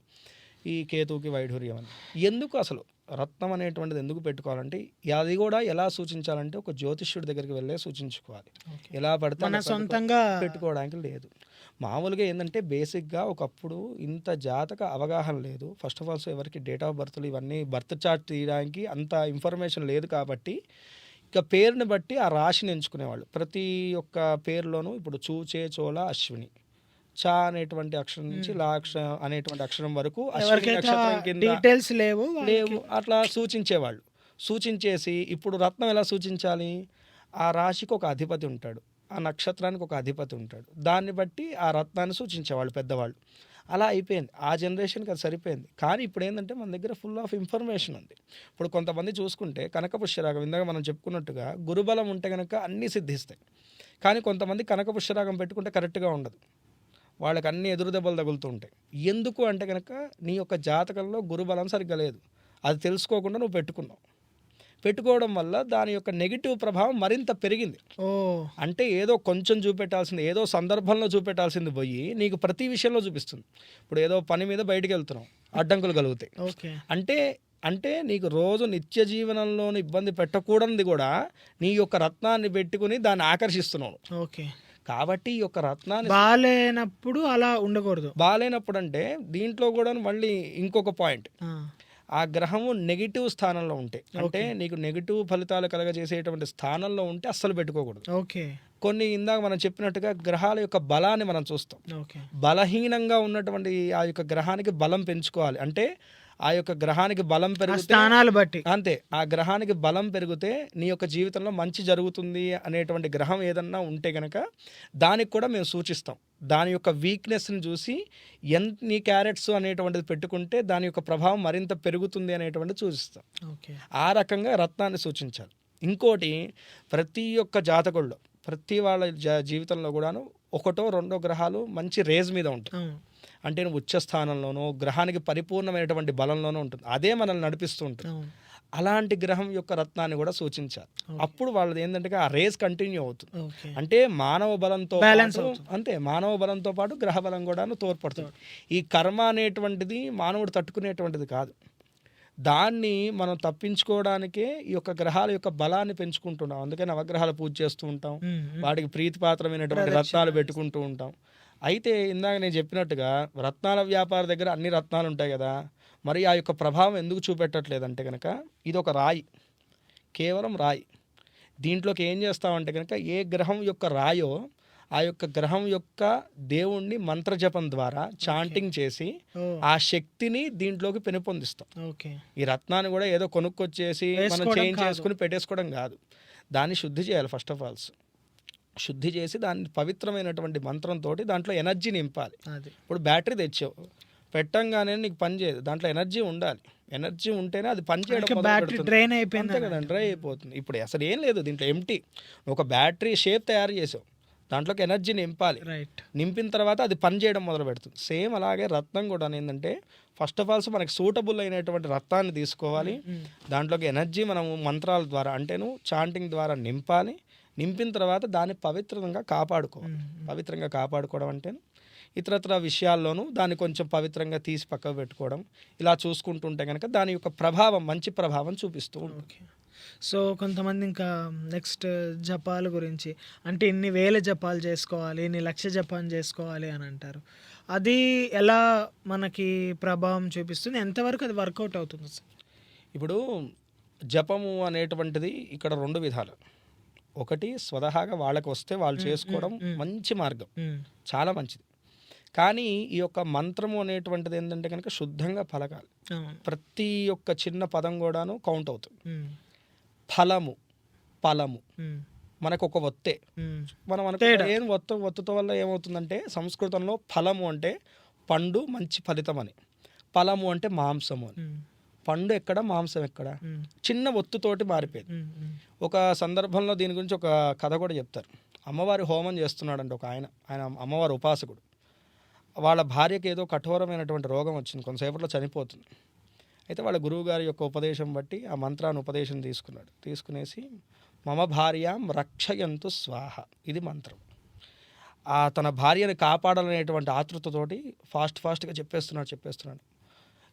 ఈ కేతువుకి వైఢూర్యం అని. ఎందుకు అసలు రత్నం అనేటువంటిది ఎందుకు పెట్టుకోవాలంటే, అది కూడా ఎలా సూచించాలంటే ఒక జ్యోతిష్యుడి దగ్గరికి వెళ్ళే సూచించుకోవాలి, ఎలా పడితే సొంతంగా పెట్టుకోవడానికి లేదు. మామూలుగా ఏంటంటే బేసిక్గా ఒకప్పుడు ఇంత జాతక అవగాహన లేదు. ఫస్ట్ ఆఫ్ ఆల్ ఎవరికి డేట్ ఆఫ్ బర్త్లు ఇవన్నీ బర్త్ చార్ట్ తీయడానికి అంత ఇన్ఫర్మేషన్ లేదు, కాబట్టి ఇక పేరుని బట్టి ఆ రాశిని ఎంచుకునేవాళ్ళు. ప్రతి ఒక్క పేరులోనూ ఇప్పుడు చూ, చే, చోళ, అశ్విని, చా అనేటువంటి అక్షరం నుంచి లా అనేటువంటి అక్షరం వరకు డీటెయిల్స్ లేవు అట్లా సూచించేవాళ్ళు. సూచించేసి ఇప్పుడు రత్నం ఎలా సూచించాలి, ఆ రాశికి ఒక అధిపతి ఉంటాడు, ఆ నక్షత్రానికి ఒక అధిపతి ఉంటాడు, దాన్ని బట్టి ఆ రత్నాన్ని సూచించేవాళ్ళు పెద్దవాళ్ళు. అలా అయిపోయింది, ఆ జనరేషన్కి అది సరిపోయింది. కానీ ఇప్పుడు ఏంటంటే మన దగ్గర ఫుల్ ఆఫ్ ఇన్ఫర్మేషన్ ఉంది. ఇప్పుడు కొంతమంది చూసుకుంటే కనకపుష్యరాగం, ఇందాక మనం చెప్పుకున్నట్టుగా గురుబలం ఉంటే కనుక అన్నీ సిద్ధిస్తాయి, కానీ కొంతమంది కనకపుష్యరాగం పెట్టుకుంటే కరెక్ట్గా ఉండదు, వాళ్ళకి అన్ని ఎదురు దెబ్బలు తగులుతూ ఉంటాయి. ఎందుకు అంటే కనుక నీ యొక్క జాతకంలో గురుబలం సరిగ్గా లేదు, అది తెలుసుకోకుండా నువ్వు పెట్టుకోవడం వల్ల దాని యొక్క నెగిటివ్ ప్రభావం మరింత పెరిగింది. అంటే ఏదో కొంచెం చూపెట్టాల్సింది, ఏదో సందర్భంలో చూపెట్టాల్సింది పోయి నీకు ప్రతి విషయంలో చూపిస్తుంది. ఇప్పుడు ఏదో పని మీద బయటికి వెళ్తున్నావు, అడ్డంకులు కలుగుతాయి, అంటే అంటే నీకు రోజు నిత్య జీవనంలోని ఇబ్బంది పెట్టకూడనిది కూడా నీ యొక్క రత్నాన్ని పెట్టుకుని దాన్ని ఆకర్షిస్తున్నావు. ఓకే. కాబట్టి ఈ యొక్క రత్నాన్ని బాగాలేనప్పుడు అలా ఉండకూడదు. బాగాలేనప్పుడు అంటే దీంట్లో కూడా మళ్ళీ ఇంకొక పాయింట్, ఆ, ఆ గ్రహము నెగిటివ్ స్థానంలో ఉంటే, అంటే నీకు నెగిటివ్ ఫలితాలు కలగజేసేటువంటి స్థానంలో ఉంటే అస్సలు పెట్టుకోకూడదు. ఓకే. కొన్ని ఇందాక మనం చెప్పినట్టుగా గ్రహాల యొక్క బలాన్ని మనం చూస్తాం. ఓకే. బలహీనంగా ఉన్నటువంటి ఆ యొక్క గ్రహానికి బలం పెంచుకోవాలి. అంటే ఆ యొక్క గ్రహానికి బలం ఆ పెరిగితే స్థానాలు బట్టి. అంతే, ఆ గ్రహానికి బలం పెరిగితే నీ యొక్క జీవితంలో మంచి జరుగుతుంది అనేటువంటి గ్రహం ఏదన్నా ఉంటే గనక దానికి కూడా మేము సూచిస్తాం. దాని యొక్క వీక్నెస్ని చూసి ఎన్ని క్యారెట్స్ అనేటువంటిది పెట్టుకుంటే దాని యొక్క ప్రభావం మరింత పెరుగుతుంది అనేటువంటిది సూచిస్తాం. ఓకే. ఆ రకంగా రత్నాన్ని సూచించాలి. ఇంకోటి, ప్రతి ఒక్క జాతకుల్లో ప్రతి వాళ్ళ జీవితంలో కూడాను ఒకటో రెండో గ్రహాలు మంచి రేజ్ మీద ఉంటాయి. అవును. అంటే నువ్వు ఉచ్చ స్థానంలోనో గ్రహానికి పరిపూర్ణమైనటువంటి బలంలోనో ఉంటుంది, అదే మనల్ని నడిపిస్తూ ఉంటుంది. అవును. అలాంటి గ్రహం యొక్క రత్నాన్ని కూడా సూచించాలి. అప్పుడు వాళ్ళది ఏంటంటే ఆ రేస్ కంటిన్యూ అవుతుంది. ఓకే. అంటే మానవ బలంతో Balance పాటు అవుతుంది. అంతే, మానవ బలంతో పాటు గ్రహ బలం కూడా తోడ్పడుతుంది. ఈ కర్మ అనేటువంటిది మానవుడు తట్టుకునేటువంటిది కాదు. దాన్ని మనం తప్పించుకోవడానికే ఈ యొక్క గ్రహాల యొక్క బలాన్ని పెంచుకుంటున్నాం. అందుకే నవగ్రహాలు పూజ చేస్తూ ఉంటాం, వాటికి ప్రీతిపాత్రమైనటువంటి రత్నాలు పెట్టుకుంటూ ఉంటాం. అయితే ఇందాక నేను చెప్పినట్టుగా రత్నాల వ్యాపార దగ్గర అన్ని రత్నాలు ఉంటాయి కదా, మరి ఆ యొక్క ప్రభావం ఎందుకు చూపెట్టట్లేదంటే కనుక ఇది ఒక రాయి, కేవలం రాయి. దీంట్లోకి ఏం చేస్తామంటే కనుక ఏ గ్రహం యొక్క రాయో ఆ యొక్క గ్రహం యొక్క దేవుణ్ణి మంత్రజపం ద్వారా చాంటింగ్ చేసి ఆ శక్తిని దీంట్లోకి పెనుపొందిస్తాం. ఓకే. ఈ రత్నాన్ని కూడా ఏదో కొనుక్కొచ్చేసి మనం చేంజ్ చేసుకుని పెట్టేసుకోవడం కాదు, దాన్ని శుద్ధి చేయాలి. ఫస్ట్ ఆఫ్ ఆల్స్ శుద్ధి చేసి దాన్ని పవిత్రమైనటువంటి మంత్రంతో దాంట్లో ఎనర్జీ నింపాలి. అది. ఇప్పుడు బ్యాటరీ తెచ్చావు, పెట్టంగానే నీకు పని చేయదు, దాంట్లో ఎనర్జీ ఉండాలి. ఎనర్జీ ఉంటేనే అది పని చేయడం బ్యాటరీ మొదలుపెడుతుంది. డ్రైన్ అయిపోయింది అంతే కదా, డ్రై అయిపోతుంది. ఇప్పుడు అసలు ఏం లేదు దీంట్లో, ఎంటీ. ఒక బ్యాటరీ షేప్ తయారు చేసావు, దాంట్లోకి ఎనర్జీ నింపాలి. రైట్. నింపిన తర్వాత అది పని చేయడం మొదలు పెడుతుంది. సేమ్ అలాగే రత్నం కూడా ఏంటంటే ఫస్ట్ ఆఫ్ ఆల్స్ మనకి సూటబుల్ అయినటువంటి రత్నాన్ని తీసుకోవాలి, దాంట్లోకి ఎనర్జీ మనము మంత్రాల ద్వారా అంటేను చాంటింగ్ ద్వారా నింపాలి. నింపిన తర్వాత దాన్ని పవిత్రంగా కాపాడుకోవాలి. పవిత్రంగా కాపాడుకోవడం అంటే ఇతరత్ర విషయాల్లోనూ దాన్ని కొంచెం పవిత్రంగా తీసి పక్కకు పెట్టుకోవడం, ఇలా చూసుకుంటుంటే కనుక దాని యొక్క ప్రభావం మంచి ప్రభావం చూపిస్తూ ఉంటుంది. ఓకే. సో కొంతమంది ఇంకా నెక్స్ట్ జపాల గురించి, అంటే ఇన్ని వేల జపాలు చేసుకోవాలి, ఇన్ని లక్ష జపాలు చేసుకోవాలి అని అంటారు. అది ఎలా మనకి ప్రభావం చూపిస్తుంది, ఎంతవరకు అది వర్కౌట్ అవుతుంది సార్? ఇప్పుడు జపము అనేటువంటిది ఇక్కడ రెండు విధాలు. ఒకటి స్వతహాగా వాళ్ళకి వస్తే వాళ్ళు చేసుకోవడం మంచి మార్గం, చాలా మంచిది. కానీ ఈ యొక్క మంత్రము అనేటువంటిది ఏంటంటే కనుక శుద్ధంగా పలకాలి. ప్రతి ఒక్క చిన్న పదం కూడాను కౌంట్ అవుతుంది. ఫలము, ఫలము మనకు ఒక ఒత్తే. మనం ఏం ఒత్తుతో వల్ల ఏమవుతుందంటే సంస్కృతంలో ఫలము అంటే పండు, మంచి ఫలితం అని. ఫలము అంటే మాంసము అని. పండు ఎక్కడ, మాంసం ఎక్కడ, చిన్న ఒత్తుతోటి మారిపోయింది. ఒక సందర్భంలో దీని గురించి ఒక కథ కూడా చెప్తారు. అమ్మవారి హోమం చేస్తున్నాడంటే ఒక ఆయన అమ్మవారి ఉపాసకుడు. వాళ్ళ భార్యకి ఏదో కఠోరమైనటువంటి రోగం వచ్చింది, కొంతసేపట్లో చనిపోతుంది. అయితే వాళ్ళ గురువుగారి యొక్క ఉపదేశం బట్టి ఆ మంత్రాన్ని ఉపదేశం తీసుకునేసి మమ భార్యాం రక్షయంతు స్వాహ, ఇది మంత్రం. తన భార్యని కాపాడాలనేటువంటి ఆతృతతోటి ఫాస్ట్గా చెప్పేస్తున్నాడు.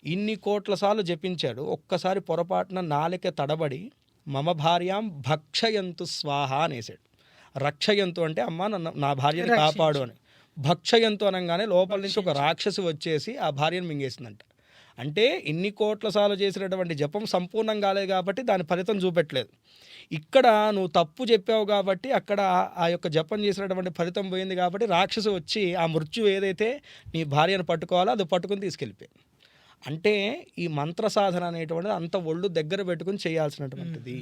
ఇన్ని కోట్ల సార్లు జపించాడు. ఒక్కసారి పొరపాటున నాలిక తడబడి మమ భార్యాం భక్షయంతు స్వాహ అనేసాడు. రక్షయంతు అంటే అమ్మ నా భార్యని కాపాడు అని. భక్షయంతు అనగానే లోపల నుంచి ఒక రాక్షసి వచ్చేసి ఆ భార్యను మింగేసిందంట. అంటే ఇన్ని కోట్ల సార్లు చేసినటువంటి జపం సంపూర్ణం కాలేదు కాబట్టి దాని ఫలితం చూపెట్టలేదు. ఇక్కడ నువ్వు తప్పు చెప్పావు కాబట్టి అక్కడ ఆ యొక్క జపం చేసినటువంటి ఫలితం పోయింది కాబట్టి రాక్షసి వచ్చి ఆ మృత్యు ఏదైతే నీ భార్యను పట్టుకోవాలో అది పట్టుకుని తీసుకెళ్ళిపోయింది. అంటే ఈ మంత్ర సాధన అనేటువంటిది అంత ఒళ్ళు దగ్గర పెట్టుకుని చేయాల్సినటువంటిది.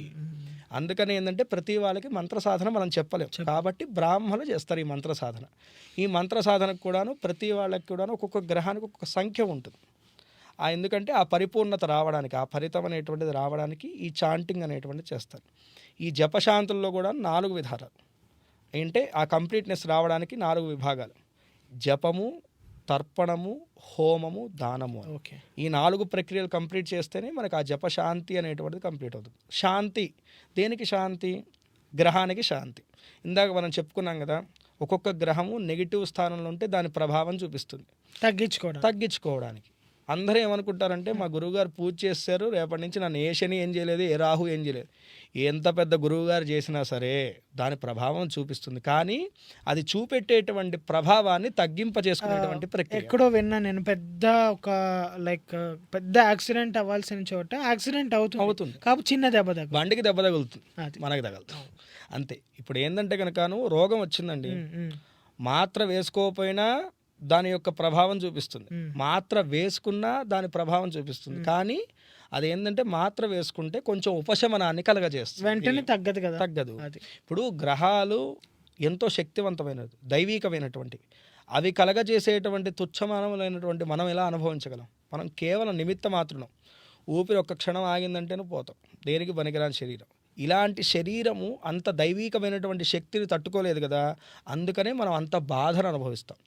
అందుకని ఏంటంటే ప్రతి వాళ్ళకి మంత్ర సాధన మనం చెప్పలేం కాబట్టి బ్రాహ్మణులు చేస్తారు ఈ మంత్ర సాధన. ఈ మంత్ర సాధనకు కూడాను ప్రతి వాళ్ళకి కూడాను ఒక్కొక్క గ్రహానికి ఒక్కొక్క సంఖ్య ఉంటుంది. ఎందుకంటే ఆ పరిపూర్ణత రావడానికి, ఆ ఫలితం అనేటువంటిది రావడానికి ఈ చాంటింగ్ అనేటువంటిది చేస్తారు. ఈ జపశాంతుల్లో కూడా 4 విధాలు, అంటే ఆ కంప్లీట్నెస్ రావడానికి 4 విభాగాలు: జపము, తర్పణము, హోమము, దానము. ఈ 4 ప్రక్రియలు కంప్లీట్ చేస్తేనే మనకు ఆ జపశాంతి అనేటువంటిది కంప్లీట్ అవుతుంది. శాంతి, దేనికి శాంతి? గ్రహానికి శాంతి. ఇందాక మనం చెప్పుకున్నాం కదా, ఒక్కొక్క గ్రహము నెగిటివ్ స్థానంలో ఉంటే దాని ప్రభావం చూపిస్తుంది తగ్గించుకోవడానికి. అందరూ ఏమనుకుంటారంటే మా గురువుగారు పూజ చేశారు, రేపటి నుంచి నన్ను ఏ శని ఏం చేయలేదు, ఏ రాహు ఏం చేయలేదు. ఎంత పెద్ద గురువుగారు చేసినా సరే దాని ప్రభావం చూపిస్తుంది, కానీ అది చూపెట్టేటువంటి ప్రభావాన్ని తగ్గింపచేసుకునేటువంటి ప్రక్రియ. ఎక్కడో విన్నా నేను, పెద్ద ఒక లైక్ పెద్ద యాక్సిడెంట్ అవ్వాల్సిన చోట యాక్సిడెంట్ అవుతుంది కాబట్టి చిన్న దెబ్బ తగ్గ బండికి దెబ్బ తగులుతుంది, అది. మనకి తగులుతుంది అంతే. ఇప్పుడు ఏంటంటే కనుకను రోగం వచ్చిందండి, మాత్ర వేసుకోకపోయినా దాని యొక్క ప్రభావం చూపిస్తుంది, మాత్ర వేసుకున్నా దాని ప్రభావం చూపిస్తుంది. కానీ అదేంటంటే మాత్ర వేసుకుంటే కొంచెం ఉపశమనాన్ని కలగజేస్తుంది, వెంటనే తగ్గదు కదా. తగ్గదు. అది. ఇప్పుడు గ్రహాలు ఎంతో శక్తివంతమైనది, దైవీకమైనటువంటి, అవి కలగజేసేటువంటి తుచ్చమానములైనటువంటి మనం ఎలా అనుభవించగలం? మనం కేవలం నిమిత్త మాత్రం. ఊపిరి ఒక్క క్షణం ఆగిందంటేనే పోతాం, దేనికి పనికిరాని శరీరం. ఇలాంటి శరీరము అంత దైవీకమైనటువంటి శక్తిని తట్టుకోలేదు కదా, అందుకనే మనం అంత బాధను అనుభవిస్తాం.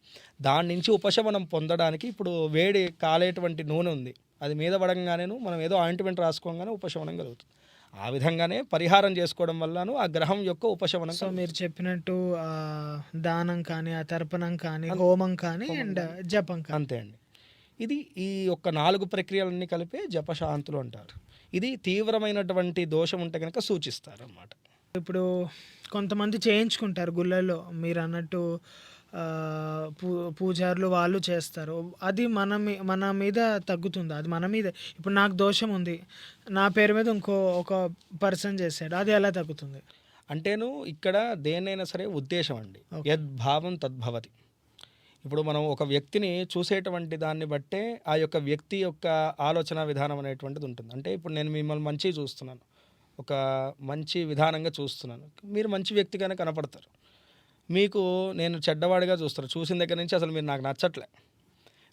దాని నుంచి ఉపశమనం పొందడానికి ఇప్పుడు వేడి కాలేటువంటి నూనె ఉంది, అది మీద పడంగానేను మనం ఏదో ఆయింట్మెంట్ రాసుకోగానే ఉపశమనం కలుగుతుంది. ఆ విధంగానే పరిహారం చేసుకోవడం వల్లను ఆ గ్రహం యొక్క ఉపశమనం. సో మీరు చెప్పినట్టు దానం కానీ, ఆ తర్పణం కానీ, హోమం కానీ అండ్ జపం కానీ. అంతే అండి. ఇది ఈ యొక్క 4 ప్రక్రియలన్నీ కలిపే జపశాంతులు అంటారు. ఇది తీవ్రమైనటువంటి దోషం ఉంటే కనుక సూచిస్తారు అన్నమాట. ఇప్పుడు కొంతమంది చేయించుకుంటారు గుళ్ళల్లో, మీరు అన్నట్టు పూజారులు వాళ్ళు చేస్తారు. అది మన మీద తగ్గుతుంది, అది మన మీద. ఇప్పుడు నాకు దోషం ఉంది, నా పేరు మీద ఒక పర్సన్ చేశాడు, అది ఎలా తగ్గుతుంది? అంటేను ఇక్కడ దేన్నైనా సరే ఉద్దేశం అండి, యద్భావం తద్భవతి. ఇప్పుడు మనం ఒక వ్యక్తిని చూసేటువంటి దాన్ని బట్టే ఆ యొక్క వ్యక్తి యొక్క ఆలోచన విధానం అనేటువంటిది ఉంటుంది. అంటే ఇప్పుడు నేను మిమ్మల్ని మంచిగా చూస్తున్నాను, ఒక మంచి విధానంగా చూస్తున్నాను, మీరు మంచి వ్యక్తిగానే కనపడతారు. మీకు నేను చెడ్డవాడిగా చూస్తాను, చూసిన దగ్గర నుంచి అసలు మీరు నాకు నచ్చట్లే.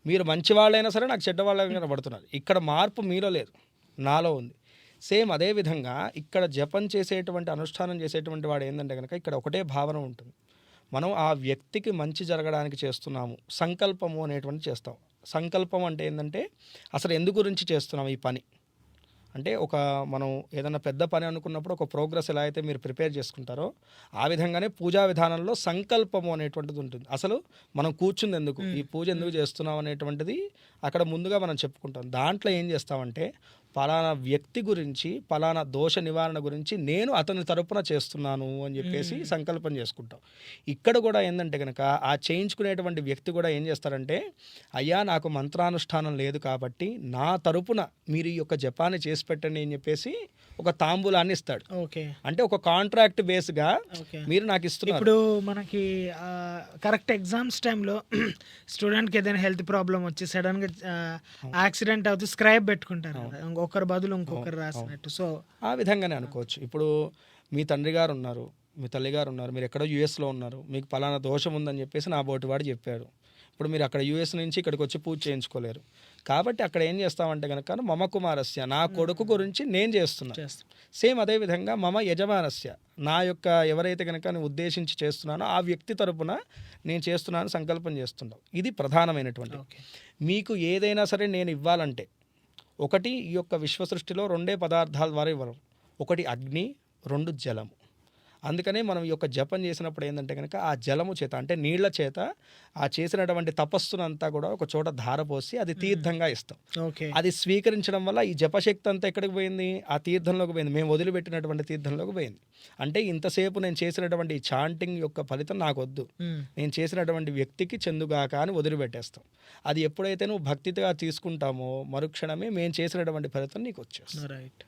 మీరు మంచివాళ్ళైనా సరే నాకు చెడ్డవాళ్ళగా కనపడుతున్నారు. ఇక్కడ మార్పు మీలో లేదు, నాలో ఉంది. సేమ్ అదేవిధంగా ఇక్కడ జపం చేసేటువంటి అనుష్ఠానం చేసేటువంటి వాడు ఏంటంటే కనుక ఇక్కడ ఒకటే భావన ఉంటుంది, మనం ఆ వ్యక్తికి మంచి జరగడానికి చేస్తున్నాము, సంకల్పము అనేటువంటి చేస్తాం. సంకల్పం అంటే ఏంటంటే అసలు ఎందు గురించి చేస్తున్నాం ఈ పని. అంటే మనం ఏదైనా పెద్ద పని అనుకున్నప్పుడు ఒక ప్రోగ్రెస్ ఎలా అయితే మీరు ప్రిపేర్ చేసుకుంటారో ఆ విధంగానే పూజా విధానంలో సంకల్పము అనేటువంటిది ఉంటుంది. అసలు మనం కూర్చుంది ఎందుకు, ఈ పూజ ఎందుకు చేస్తున్నాం అనేటువంటిది అక్కడ ముందుగా మనం చెప్పుకుంటాం. దాంట్లో ఏం చేస్తామంటే పలానా వ్యక్తి గురించి, పలానా దోష నివారణ గురించి నేను అతని తరపున చేస్తున్నాను అని చెప్పేసి సంకల్పం చేసుకుంటాం. ఇక్కడ కూడా ఏంటంటే కనుక ఆ చేయించుకునేటువంటి వ్యక్తి కూడా ఏం చేస్తారంటే, అయ్యా నాకు మంత్రానుష్ఠానం లేదు కాబట్టి నా తరపున మీరు ఈ యొక్క జపాన్ని చేసి పెట్టండి అని చెప్పేసి ఒక తాంబూలాన్ని ఇస్తాడు. ఓకే, అంటే ఒక కాంట్రాక్ట్ బేస్గా మీరు నాకు ఇస్తున్నారు. ఇప్పుడు మనకి కరెక్ట్ ఎగ్జామ్స్ టైంలో స్టూడెంట్కి ఏదైనా హెల్త్ ప్రాబ్లం వచ్చి సడన్గా యాక్సిడెంట్ అవుతూ స్క్రైబ్ పెట్టుకుంటారు, ఒకరి బదులు ఇంకొకరు రాసినట్టు. సో ఆ విధంగానే అనుకోవచ్చు. ఇప్పుడు మీ తండ్రి గారు ఉన్నారు, మీ తల్లి గారు ఉన్నారు, మీరు ఎక్కడో యూఎస్లో ఉన్నారు, మీకు పలానా దోషం ఉందని చెప్పేసి నా బోటివాడు చెప్పాడు. ఇప్పుడు మీరు అక్కడ యూఎస్ నుంచి ఇక్కడికి వచ్చి పూజ చేయించుకోలేరు కాబట్టి అక్కడ ఏం చేస్తామంటే కనుక మమ కుమారస్య, నా కొడుకు గురించి నేను చేస్తున్నాను. సేమ్ అదేవిధంగా మమ యజమానస్య, నా యొక్క ఎవరైతే కనుక నేను ఉద్దేశించి చేస్తున్నానో ఆ వ్యక్తి తరపున నేను చేస్తున్నాను సంకల్పం చేస్తున్నాను. ఇది ప్రధానమైనటువంటి. మీకు ఏదైనా సరే నేను ఇవ్వాలంటే ఒకటి ఈ యొక్క విశ్వసృష్టిలో 2 పదార్థాల ద్వారా ఇవ్వడం, ఒకటి అగ్ని, 2 జలము. అందుకనే మనం ఈ యొక్క జపం చేసినప్పుడు ఏంటంటే కనుక ఆ జలము చేత అంటే నీళ్ల చేత ఆ చేసినటువంటి తపస్సునంతా కూడా ఒక చోట ధారపోసి అది తీర్థంగా ఇస్తాం. అది స్వీకరించడం వల్ల ఈ జపశక్తి అంతా ఎక్కడికి పోయింది, ఆ తీర్థంలోకి పోయింది, మేము వదిలిపెట్టినటువంటి తీర్థంలోకి పోయింది. అంటే ఇంతసేపు నేను చేసినటువంటి ఈ చాంటింగ్ యొక్క ఫలితం నాకు వద్దు, నేను చేసినటువంటి వ్యక్తికి చెందుగాక అని వదిలిపెట్టేస్తాం. అది ఎప్పుడైతే నువ్వు భక్తిగా తీసుకుంటామో మరుక్షణమే మేము చేసినటువంటి ఫలితం నీకు వచ్చేస్తుంది. రైట్.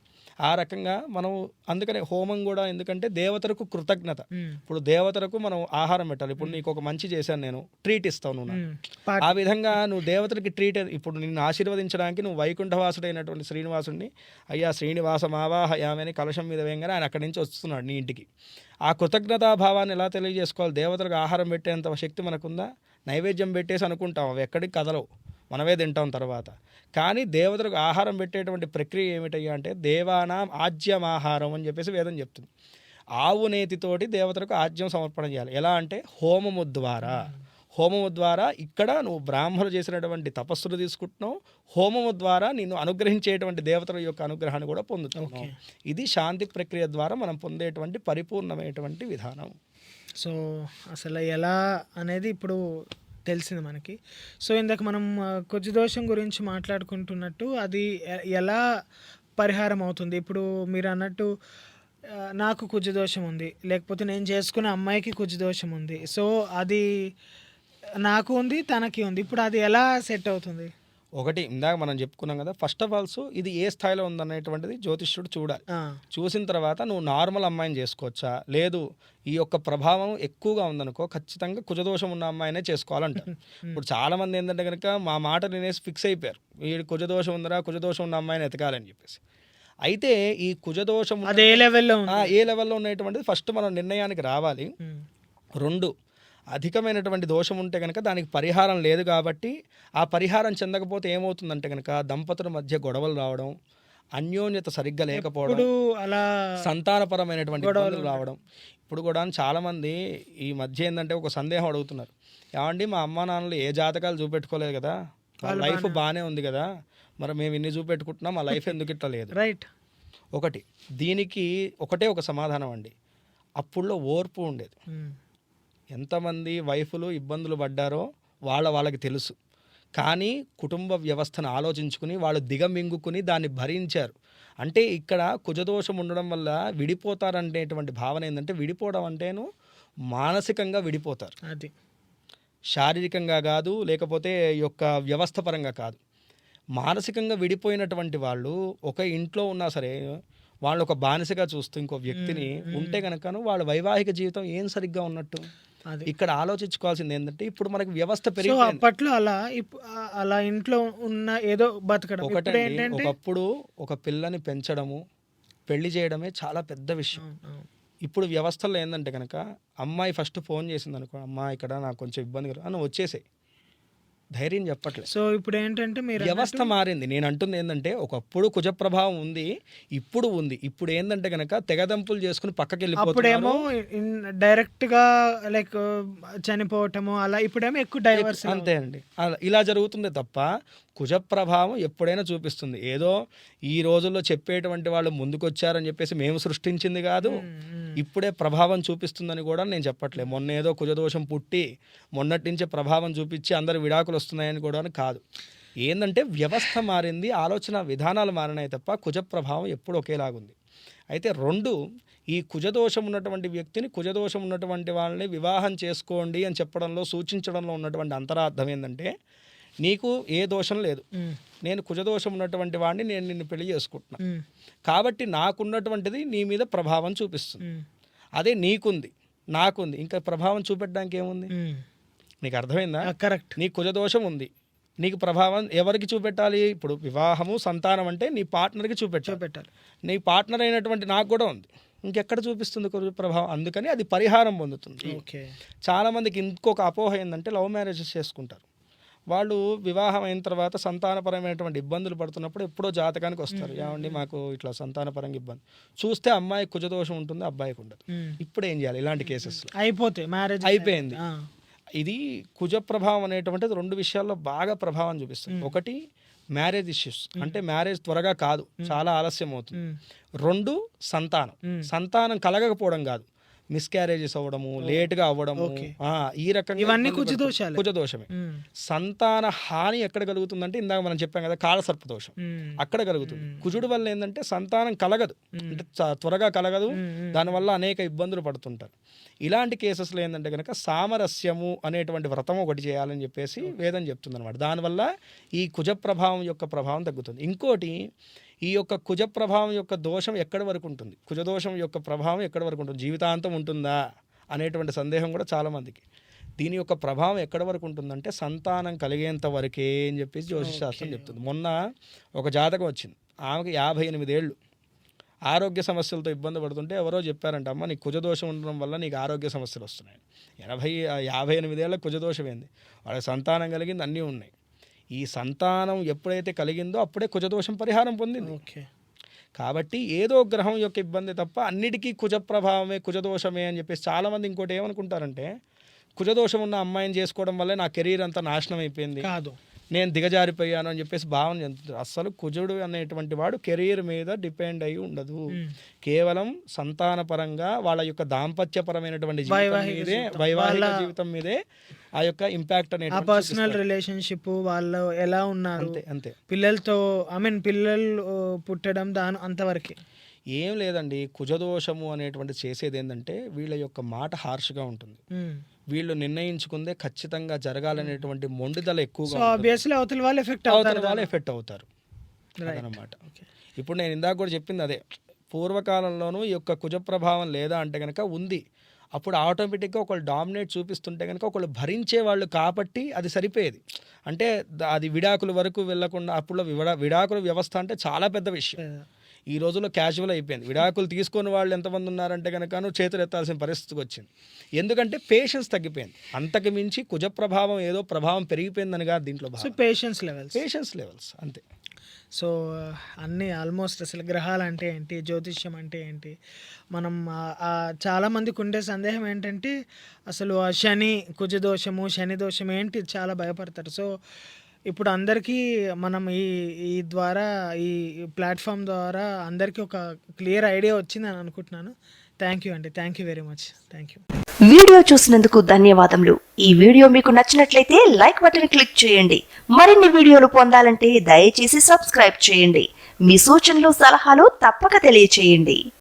ఆ రకంగా మనం అందుకనే హోమం కూడా, ఎందుకంటే దేవతలకు కృతజ్ఞత. ఇప్పుడు దేవతలకు మనం ఆహారం పెట్టాలి. ఇప్పుడు నీకు ఒక మంచి చేశాను, నేను ట్రీట్ ఇస్తావు నువ్వు నాకు. ఆ విధంగా నువ్వు దేవతలకి ట్రీట్, ఇప్పుడు నిన్ను ఆశీర్వదించడానికి నువ్వు వైకుంఠవాసుడైనటువంటి శ్రీనివాసుడిని అయ్యా శ్రీనివాసం ఆవాహయామని కలశం మీద వేయంగానే ఆయన అక్కడి నుంచి వస్తున్నాడు నీ ఇంటికి. ఆ కృతజ్ఞతాభావాన్ని ఎలా తెలియజేసుకోవాలి? దేవతలకు ఆహారం పెట్టేంత శక్తి మనకుందా? నైవేద్యం పెట్టేసి అనుకుంటాం, అవి ఎక్కడికి కదలవు, మనమే తింటాం తర్వాత. కానీ దేవతలకు ఆహారం పెట్టేటువంటి ప్రక్రియ ఏమిటయ్యా అంటే దేవానాం ఆజ్యమాహారం అని చెప్పేసి వేదం చెప్తుంది. ఆవు నేతితోటి దేవతలకు ఆజ్యం సమర్పణ చేయాలి. ఎలా అంటే హోమము ద్వారా. హోమము ద్వారా ఇక్కడ నువ్వు బ్రాహ్మణులు చేసినటువంటి తపస్సులు తీసుకుంటున్నావు, హోమము ద్వారా నిన్ను అనుగ్రహించేటువంటి దేవతల యొక్క అనుగ్రహాన్ని కూడా పొందుతున్నావు. ఇది శాంతి ప్రక్రియ ద్వారా మనం పొందేటువంటి పరిపూర్ణమైనటువంటి విధానం. సో అసలు ఎలా అనేది ఇప్పుడు తెలిసింది మనకి. సో ఇందాక మనం కుజ దోషం గురించి మాట్లాడుకుంటున్నట్టు అది ఎలా పరిహారం అవుతుంది? ఇప్పుడు మీరు అన్నట్టు నాకు కుజ దోషం ఉంది, లేకపోతే నేను చేసుకునే అమ్మాయికి కుజ దోషం ఉంది. సో అది నాకు ఉంది, తనకి ఉంది. ఇప్పుడు అది ఎలా సెట్ అవుతుంది? ఒకటి ఇందాక మనం చెప్పుకున్నాం కదా, ఫస్ట్ ఆఫ్ ఆల్స్ ఇది ఏ స్థాయిలో ఉందనేటువంటిది జ్యోతిష్యుడు చూడాలి. చూసిన తర్వాత నువ్వు నార్మల్ అమ్మాయిని చేసుకోవచ్చా, లేదు ఈ యొక్క ప్రభావం ఎక్కువగా ఉందనుకో ఖచ్చితంగా కుజదోషం ఉన్న అమ్మాయినే చేసుకోవాలంటారు. ఇప్పుడు చాలా మంది ఏంటంటే కనుక మా మాట వినేసి ఫిక్స్ అయిపోయారు, ఈ కుజదోషం ఉందరా, కుజదోషం ఉన్న అమ్మాయిని ఎతకాలని చెప్పేసి. అయితే ఈ కుజదోషం అది ఏ లెవెల్లో ఏ లెవెల్లో ఉన్నటువంటిది ఫస్ట్ మనం నిర్ణయానికి రావాలి. రెండు, అధికమైనటువంటి దోషం ఉంటే కనుక దానికి పరిహారం లేదు కాబట్టి ఆ పరిహారం చెందకపోతే ఏమవుతుందంటే కనుక దంపతుల మధ్య గొడవలు రావడం, అన్యోన్యత సరిగ్గా లేకపోవడం, అలా సంతానపరమైనటువంటి ఇబ్బందులు రావడం. ఇప్పుడు కూడా చాలామంది ఈ మధ్య ఏంటంటే ఒక సందేహం అడుగుతున్నారు, ఏమండి మా అమ్మా నాన్నలు ఏ జాతకాలు చూపెట్టుకోలేదు కదా, వాళ్ళ లైఫ్ బాగానే ఉంది కదా, మరి మేము ఇన్ని చూపెట్టుకుంటున్నాం, మా లైఫ్ ఎందుకు ఇట్లా లేదు? రైట్. ఒకటి దీనికి ఒకటే ఒక సమాధానం అండి, అప్పుడులో ఓర్పు ఉండేది. ఎంతమంది వైఫులు ఇబ్బందులు పడ్డారో వాళ్ళకి తెలుసు. కానీ కుటుంబ వ్యవస్థను ఆలోచించుకుని వాళ్ళు దిగమింగుకుని దాన్ని భరించారు. అంటే ఇక్కడ కుజదోషం ఉండడం వల్ల విడిపోతారనేటువంటి భావన ఏంటంటే, విడిపోవడం అంటేను మానసికంగా విడిపోతారు, అది శారీరకంగా కాదు, లేకపోతే ఈ యొక్క వ్యవస్థ పరంగా కాదు. మానసికంగా విడిపోయినటువంటి వాళ్ళు ఒక ఇంట్లో ఉన్నా సరే వాళ్ళు ఒక బానిసగా చూస్తూ ఇంకో వ్యక్తిని ఉంటే కనుకను వాళ్ళ వైవాహిక జీవితం ఏం సరిగ్గా ఉన్నట్టు. ఇక్కడ ఆలోచించుకోవాల్సింది ఏంటంటే, ఇప్పుడు మనకి వ్యవస్థ పెరిగిపోయింది. అప్పట్లో అలా ఇంట్లో ఉన్న ఏదో బతకడం. ఒకటండి, ఒకప్పుడు ఒక పిల్లని పెంచడము, పెళ్లి చేయడమే చాలా పెద్ద విషయం. ఇప్పుడు వ్యవస్థలో ఏంటంటే కనుక అమ్మాయి ఫస్ట్ ఫోన్ చేసింది అనుకో, అమ్మా ఇక్కడ నాకు కొంచెం ఇబ్బంది అని వచ్చేసాయి, ధైర్యం చెప్పట్లేదు. సో ఇప్పుడు ఏంటంటే మీరు వ్యవస్థ మారింది. నేను అంటుంది ఏంటంటే, ఒకప్పుడు కుజ ప్రభావం ఉంది, ఇప్పుడు ఉంది. ఇప్పుడు ఏంటంటే కనుక తెగదంపులు చేసుకుని పక్కకి వెళ్ళిపోతారేమో, డైరెక్ట్ గా లైక్ చనిపోవటము అలా. ఇప్పుడేమో ఎక్కువ డైవర్స్. అంతే అండి, ఇలా జరుగుతుంది తప్ప కుజ ప్రభావం ఎప్పుడైనా చూపిస్తుంది. ఏదో ఈ రోజుల్లో చెప్పేటువంటి వాళ్ళు ముందుకొచ్చారని చెప్పేసి మేము సృష్టించింది కాదు, ఇప్పుడే ప్రభావం చూపిస్తుందని కూడా నేను చెప్పట్లేదు. మొన్న ఏదో కుజదోషం పుట్టి మొన్నటి నుంచే ప్రభావం చూపించి అందరు విడాకులు వస్తున్నాయని కూడా కాదు. ఏంటంటే వ్యవస్థ మారింది, ఆలోచన విధానాలు మారినాయి తప్ప కుజ ప్రభావం ఎప్పుడు ఒకేలాగుంది. అయితే రెండు, ఈ కుజదోషం ఉన్నటువంటి వ్యక్తిని, కుజదోషం ఉన్నటువంటి వాళ్ళని వివాహం చేసుకోండి అని చెప్పడంలో, సూచించడంలో ఉన్నటువంటి అంతరార్థం ఏంటంటే, నీకు ఏ దోషం లేదు, నేను కుజదోషం ఉన్నటువంటి వాడిని నేను నిన్ను పెళ్లి చేసుకుంటున్నా కాబట్టి నాకున్నటువంటిది నీ మీద ప్రభావం చూపిస్తుంది. అదే నీకుంది, నాకుంది, ఇంకా ప్రభావం చూపెట్టడానికి ఏముంది? నీకు అర్థమైందా? కరెక్ట్. నీ కుజదోషం ఉంది, నీకు ప్రభావం ఎవరికి చూపెట్టాలి? ఇప్పుడు వివాహము, సంతానం అంటే నీ పార్ట్నర్కి చూపెట్టాలి. నీ పార్ట్నర్ అయినటువంటి నాకు కూడా ఉంది, ఇంకెక్కడ చూపిస్తుంది కుజ ప్రభావం? అందుకని అది పరిహారం పొందుతుంది. చాలామందికి ఇంకొక అపోహ ఏంటంటే, లవ్ మ్యారేజెస్ చేసుకుంటారు. వాళ్ళు వివాహం అయిన తర్వాత సంతానపరమైనటువంటి ఇబ్బందులు పడుతున్నప్పుడు ఎప్పుడో జాతకానికి వస్తారు, ఏమండి మాకు ఇట్లా సంతానపరంగా ఇబ్బంది. చూస్తే అమ్మాయి కుజదోషం ఉంటుంది, అబ్బాయికి ఉండదు. ఇప్పుడు ఏం చేయాలి? ఇలాంటి కేసెస్ అయిపోయింది. ఇది కుజ ప్రభావం అనేటువంటిది రెండు విషయాల్లో బాగా ప్రభావం చూపిస్తుంది. ఒకటి మ్యారేజ్ ఇష్యూస్, అంటే మ్యారేజ్ త్వరగా కాదు, చాలా ఆలస్యం అవుతుంది. రెండు, సంతానం కలగకపోవడం కాదు, మిస్క్యారేజెస్ అవ్వడము, లేట్గా అవ్వడము, ఈ రకంగా ఇవన్నీ కుజదోషమే. సంతాన హాని ఎక్కడ కలుగుతుందంటే, ఇందాక మనం చెప్పాం కదా కాలసర్పదోషం, అక్కడ కలుగుతుంది. కుజుడు వల్ల ఏంటంటే సంతానం కలగదు, అంటే త్వరగా కలగదు, దానివల్ల అనేక ఇబ్బందులు పడుతుంటారు. ఇలాంటి కేసెస్లో ఏంటంటే కనుక సామరస్యము అనేటువంటి వ్రతం ఒకటి చేయాలని చెప్పేసి వేదం చెప్తుంది అనమాట. దానివల్ల ఈ కుజ ప్రభావం యొక్క ప్రభావం తగ్గుతుంది. ఇంకోటి, ఈ యొక్క కుజ ప్రభావం యొక్క దోషం ఎక్కడి వరకు ఉంటుంది, కుజదోషం యొక్క ప్రభావం ఎక్కడి వరకు ఉంటుంది, జీవితాంతం ఉంటుందా అనేటువంటి సందేహం కూడా చాలామందికి. దీని యొక్క ప్రభావం ఎక్కడి వరకు ఉంటుందంటే సంతానం కలిగేంత వరకే అని చెప్పేసి జ్యోతిషశాస్త్రం చెప్తుంది. మొన్న ఒక జాతకం వచ్చింది, ఆమెకి 58 ఏళ్ళు, ఆరోగ్య సమస్యలతో ఇబ్బంది పడుతుంటే ఎవరో చెప్పారంట, అమ్మ నీకు కుజదోషం ఉండడం వల్ల నీకు ఆరోగ్య సమస్యలు వస్తున్నాయి. 58 ఏళ్ళ కుజదోషం ఏంది, వాళ్ళకి సంతానం కలిగింది, అన్నీ ఉన్నాయి. ఈ సంతానం ఎప్పుడైతే కలిగిందో అప్పుడే కుజదోషం పరిహారం పొందింది. కాబట్టి ఏదో గ్రహం యొక్క ఇబ్బంది తప్ప అన్నిటికీ కుజ ప్రభావమే, కుజదోషమే అని చెప్పేసి చాలామంది ఇంకోటి ఏమనుకుంటారంటే, కుజదోషం ఉన్న అమ్మాయిని చేసుకోవడం వల్లే నా కెరీర్ అంతా నాశనం అయిపోయింది, నేను దిగజారిపోయాను అని చెప్పేసి భావన చెందుతారు. అస్సలు కుజుడు అనేటువంటి వాడు కెరీర్ మీద డిపెండ్ అయి ఉండదు. కేవలం సంతానపరంగా వాళ్ళ యొక్క దాంపత్యపరమైనటువంటి జీవితం మీదే, వైవాహిక జీవితం మీదే ఆ యొక్క ఇంపాక్ట్ అనేది పర్సనల్ రిలేషన్షిప్, వాళ్ళు ఎలా ఉన్నారు, అంతే. పిల్లలతో పిల్లలు పుట్టడం అంతవరకే. ఏం లేదండి, కుజదోషము అనేటువంటి చేసేది ఏంటంటే వీళ్ళ యొక్క మాట హార్ష్గా ఉంటుంది. వీళ్ళు నిర్ణయించుకుందే ఖచ్చితంగా జరగాలనేటువంటి మొండిదల ఎక్కువగా ఆబ్వియస్లీ అవతల వాళ్ళు ఎఫెక్ట్ అవుతారు అదనమాట. ఇప్పుడు నేను ఇందాక కూడా చెప్పింది అదే, పూర్వకాలంలోనూ ఈ యొక్క కుజ ప్రభావం లేదా అంటే కనుక ఉంది. అప్పుడు ఆటోమేటిక్గా ఒకళ్ళు డామినేట్ చూపిస్తుంటే కనుక ఒకళ్ళు భరించేవాళ్ళు కాబట్టి అది సరిపోయేది. అంటే అది విడాకుల వరకు వెళ్ళకుండా, అప్పుడు విడాకుల వ్యవస్థ అంటే చాలా పెద్ద విషయం. ఈ రోజుల్లో క్యాజువల్ అయిపోయింది. విడాకులు తీసుకుని వాళ్ళు ఎంతమంది ఉన్నారంటే కనుక చేతులు ఎత్తాల్సిన పరిస్థితికి వచ్చింది. ఎందుకంటే పేషెన్స్ తగ్గిపోయింది. అంతకు మించి కుజ ప్రభావం ఏదో ప్రభావం పెరిగిపోయిందని కాదు దీంట్లో. పేషెన్స్ లెవెల్స్ అంతే. సో అన్నీ ఆల్మోస్ట్ అసలు గ్రహాలు అంటే ఏంటి, జ్యోతిష్యం అంటే ఏంటి, మనం చాలామందికి ఉండే సందేహం ఏంటంటే అసలు ఆ కుజ దోషము శని దోషం ఏంటి చాలా భయపడతారు. సో ఇప్పుడు అందరికీ మనం ఈ ద్వారా, ఈ ప్లాట్ఫామ్ ద్వారా అందరికీ ఒక క్లియర్ ఐడియా వచ్చిందని అనుకుంటున్నాను. థ్యాంక్ యూ అండి, thank you very much. Thank you. Video చూసినందుకు ధన్యవాదములు. ఈ వీడియో మీకు నచ్చినట్లయితే లైక్ బటన్ క్లిక్ చేయండి. మరిన్ని వీడియోలు పొందాలంటే దయచేసి సబ్స్క్రైబ్ చేయండి. మీ సూచనలు సలహాలు తప్పక తెలియచేయండి.